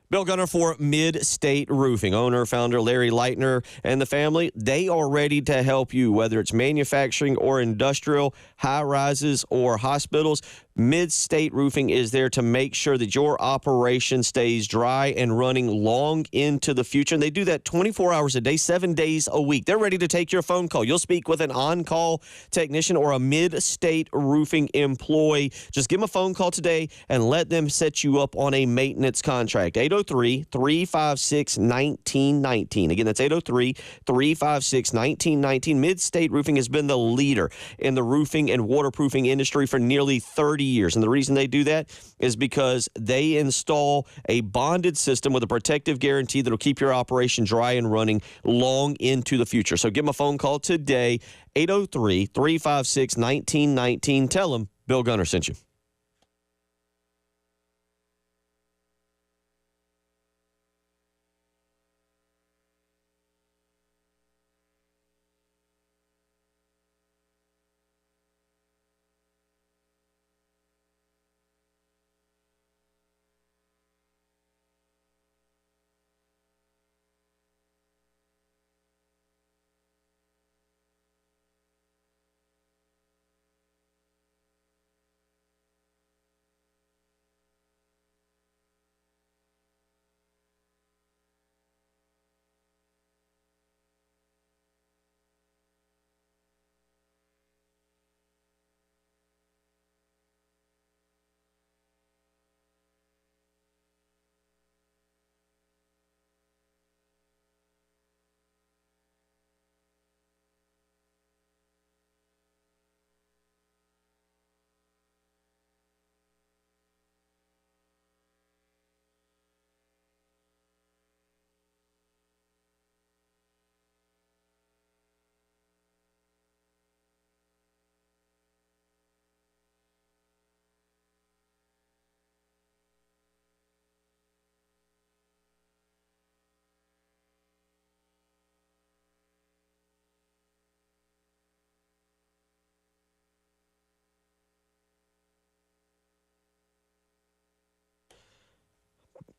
Bill Gunner for Mid-State Roofing. Owner, founder Larry Leitner and the family, they are ready to help you, whether it's manufacturing or industrial, high-rises or hospitals. Mid-State Roofing is there to make sure that your operation stays dry and running long into the future. And they do that 24 hours a day, 7 days a week. They're ready to take your phone call. You'll speak with an on-call technician or a Mid-State Roofing employee. Just give them a phone call today and let them set you up on a maintenance contract. 803-356-1919. Again, that's 803-356-1919. Mid-State Roofing has been the leader in the roofing and waterproofing industry for nearly 30 years. And the reason they do that is because they install a bonded system with a protective guarantee that will keep your operation dry and running long into the future. So give them a phone call today, 803-356-1919. Tell them Bill Gunner sent you.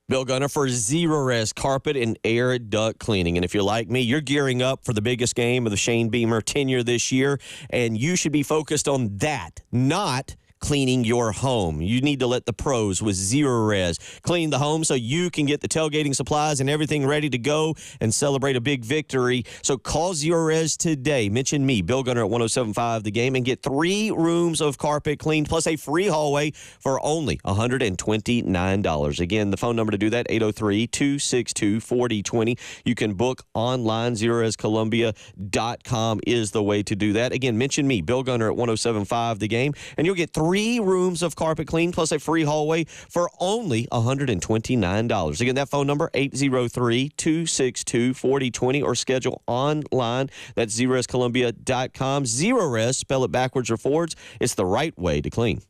Bill Gunner for Zero Res Carpet and Air Duct Cleaning. And if you're like me, you're gearing up for the biggest game of the Shane Beamer tenure this year, and you should be focused on that, not cleaning your home. You need to let the pros with Zero Res clean the home so you can get the tailgating supplies and everything ready to go and celebrate a big victory. So call Zero Res today. Mention me, Bill Gunner at 107.5 The Game, and get 3 rooms of carpet cleaned plus a free hallway for only $129. Again, the phone number to do that, 803-262-4020. You can book online. ZeroResColumbia.com is the way to do that. Again, mention me, Bill Gunner at 107.5 The Game, and you'll get 3 rooms of carpet cleaned plus a free hallway for only $129. Again, that phone number, 803-262-4020, or schedule online. That's ZeroResColumbia.com. Zero Res, spell it backwards or forwards. It's the right way to clean.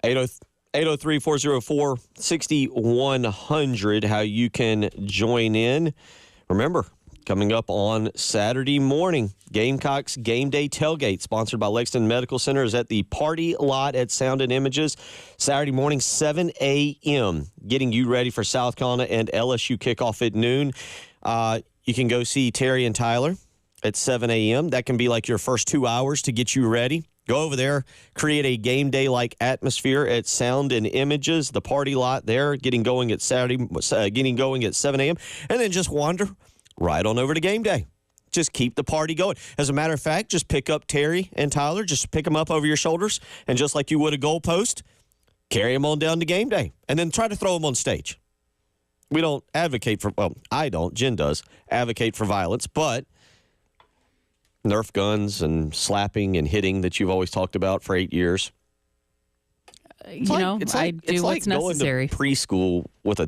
Eight zero three 404-6100, how you can join in. Remember, coming up on Saturday morning, Gamecocks Game Day Tailgate, sponsored by Lexington Medical Center, is at the party lot at Sound and Images. Saturday morning, 7 a.m., getting you ready for South Carolina and LSU kickoff at noon. You can go see Terry and Tyler at 7 a.m. That can be like your first 2 hours to get you ready. Go over there, create a game day-like atmosphere at Sound and Images, the party lot there, getting going at 7 a.m., and then just wander right on over to game day. Just keep the party going. As a matter of fact, just pick up Terry and Tyler, just pick them up over your shoulders, and just like you would a goalpost, carry them on down to game day, and then try to throw them on stage. We don't advocate for, well, I don't, Jen does, advocate for violence, but Nerf guns and slapping and hitting that you've always talked about for 8 years. I do what's necessary. Going to preschool with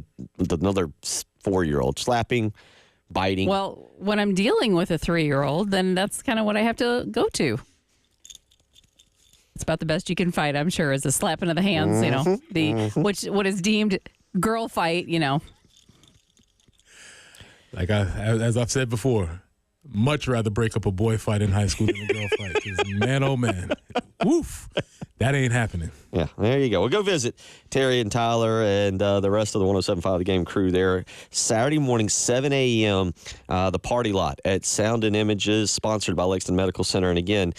another 4-year-old, slapping, biting. Well, when I'm dealing with a 3-year-old, then that's kind of what I have to go to. It's about the best you can fight, I'm sure, is a slap into the hands, what is deemed girl fight, Like as I've said before, much rather break up a boy fight in high school than a girl fight. 'Cause man, oh man, woof, that ain't happening. Yeah, there you go. We'll go visit Terry and Tyler and the rest of the 107.5 The Game crew there. Saturday morning, 7 a.m., the party lot at Sound and Images, sponsored by Lexington Medical Center. And again,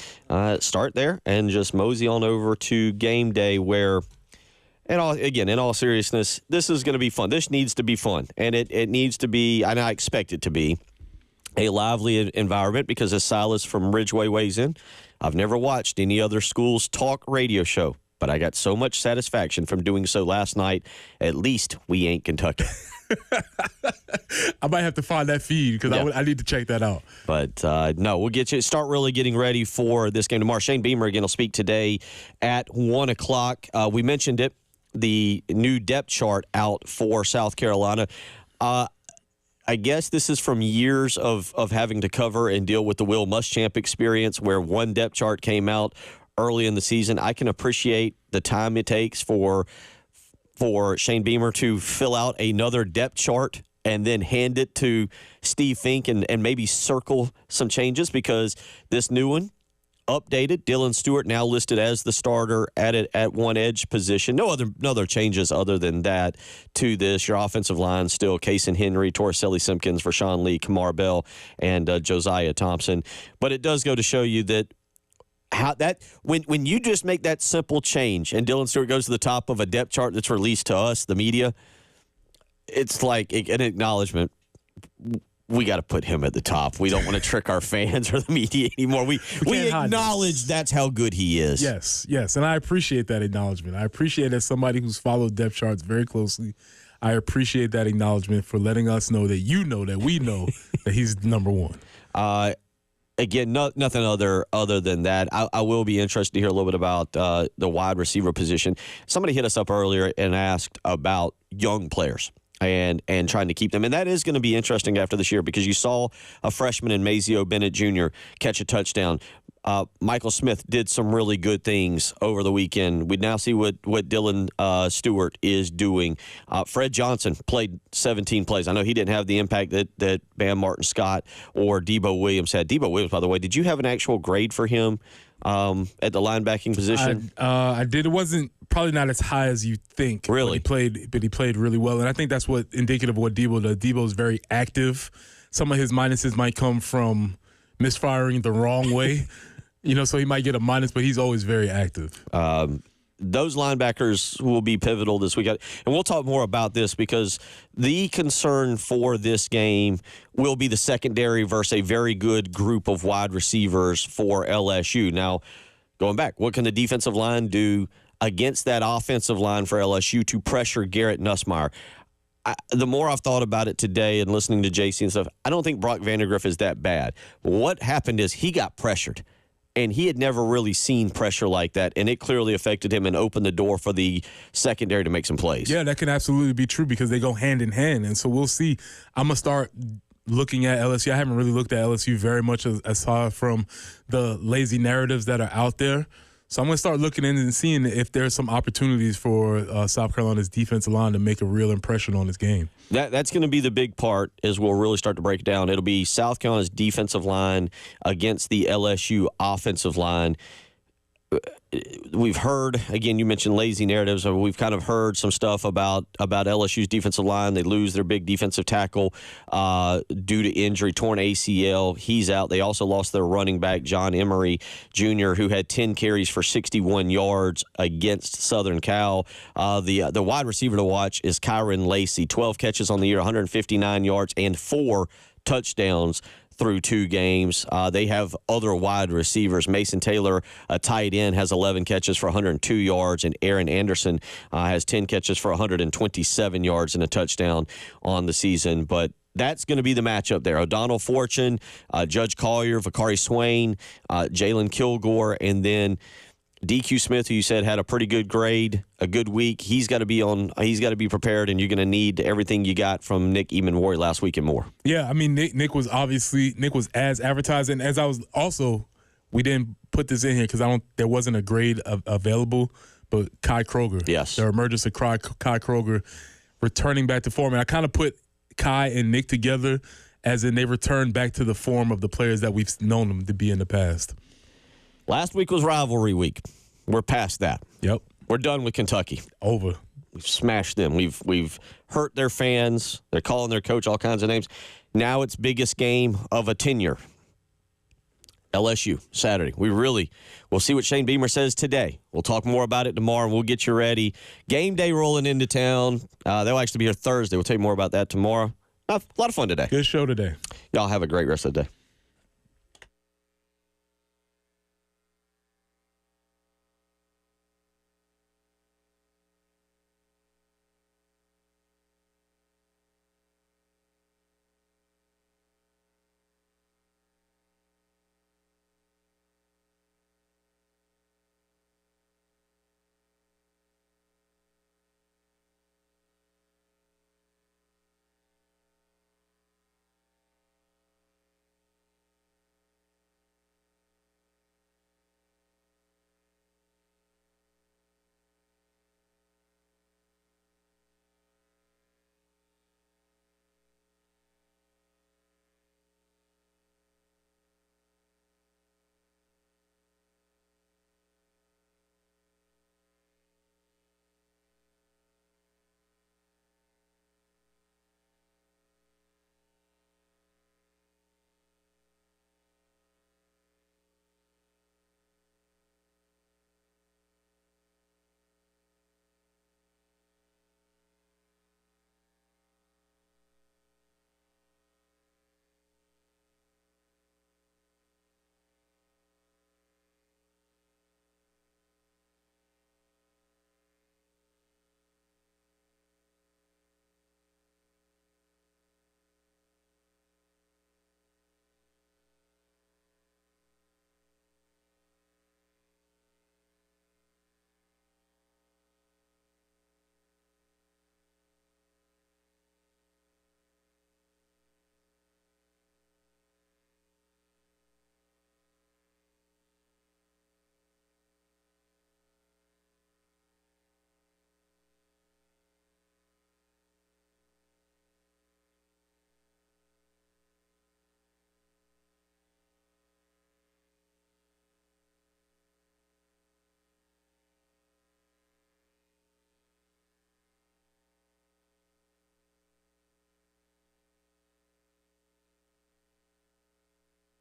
start there and just mosey on over to game day where, in all seriousness, this is going to be fun. This needs to be fun. And it needs to be, and I expect it to be, a lively environment, because as Silas from Ridgeway weighs in, I've never watched any other school's talk radio show, but I got so much satisfaction from doing so last night. At least we ain't Kentucky. I might have to find that feed because I need to check that out. But no, we'll start really getting ready for this game tomorrow. Shane Beamer again will speak today at 1 o'clock. We mentioned it, the new depth chart out for South Carolina. I guess this is from years of having to cover and deal with the Will Muschamp experience where one depth chart came out early in the season. I can appreciate the time it takes for Shane Beamer to fill out another depth chart and then hand it to Steve Fink and maybe circle some changes, because this new one, updated, Dylan Stewart now listed as the starter at one edge position. No other changes other than that to this. Your offensive line still Kason Henry, Torricelli Simpkins, Rashawn Lee, Kamar Bell, and Josiah Thompson. But it does go to show you that when you just make that simple change and Dylan Stewart goes to the top of a depth chart that's released to us, the media, it's like an acknowledgement. We got to put him at the top. We don't want to trick our fans or the media anymore. We acknowledge that's how good he is. Yes. And I appreciate that acknowledgement. I appreciate, as somebody who's followed depth charts very closely, I appreciate that acknowledgement for letting us know that we know that he's number one. Again, nothing other than that. I will be interested to hear a little bit about the wide receiver position. Somebody hit us up earlier and asked about young players and trying to keep them. And that is going to be interesting after this year, because you saw a freshman in Mazio Bennett Jr. catch a touchdown. Michael Smith did some really good things over the weekend. We now see what Dylan Stewart is doing. Fred Johnson played 17 plays. I know he didn't have the impact that Bam Martin Scott or Debo Williams had. Debo Williams, by the way, did you have an actual grade for him at the linebacking position? I did. It wasn't probably not as high as you think. Really? But he played really well. And I think that's what indicative of what Debo does. Debo's very active. Some of his minuses might come from misfiring the wrong way. So he might get a minus, but he's always very active. Those linebackers will be pivotal this week. And we'll talk more about this, because the concern for this game will be the secondary versus a very good group of wide receivers for LSU. Now, going back, what can the defensive line do against that offensive line for LSU to pressure Garrett Nussmeier? The more I've thought about it today and listening to JC and stuff, I don't think Brock Vandagriff is that bad. What happened is he got pressured. And he had never really seen pressure like that, and it clearly affected him and opened the door for the secondary to make some plays. Yeah, that can absolutely be true, because they go hand in hand. And so we'll see. I'm going to start looking at LSU. I haven't really looked at LSU very much aside from the lazy narratives that are out there. So I'm going to start looking in and seeing if there's some opportunities for South Carolina's defensive line to make a real impression on this game. That's going to be the big part, as we'll really start to break it down. It'll be South Carolina's defensive line against the LSU offensive line. We've heard, again, you mentioned lazy narratives. We've kind of heard some stuff about LSU's defensive line. They lose their big defensive tackle due to injury, torn ACL. He's out. They also lost their running back, John Emery Jr., who had 10 carries for 61 yards against Southern Cal. The wide receiver to watch is Kyron Lacey, 12 catches on the year, 159 yards, and 4 touchdowns through 2 games. They have other wide receivers. Mason Taylor, a tight end, has 11 catches for 102 yards, and Aaron Anderson has 10 catches for 127 yards and a touchdown on the season. But that's going to be the matchup there. O'Donnell Fortune, Judge Collier, Vakari Swain, Jalen Kilgore, and then DQ Smith, who you said had a pretty good grade, a good week. He's got to be prepared, and you're going to need everything you got from Nick Eamon-Warrior last week and more. Yeah, I mean, Nick was as advertised, and as I was also, we didn't put this in here because there wasn't a grade available, but Kai Kroger. Yes. The emergence of Kai Kroger returning back to form. And I kind of put Kai and Nick together as in they returned back to the form of the players that we've known them to be in the past. Last week was rivalry week. We're past that. Yep. We're done with Kentucky. Over. We've smashed them. We've hurt their fans. They're calling their coach all kinds of names. Now it's biggest game of a tenure. LSU, Saturday. We'll see what Shane Beamer says today. We'll talk more about it tomorrow, and we'll get you ready. Game day rolling into town. They'll actually be here Thursday. We'll tell you more about that tomorrow. A lot of fun today. Good show today. Y'all have a great rest of the day.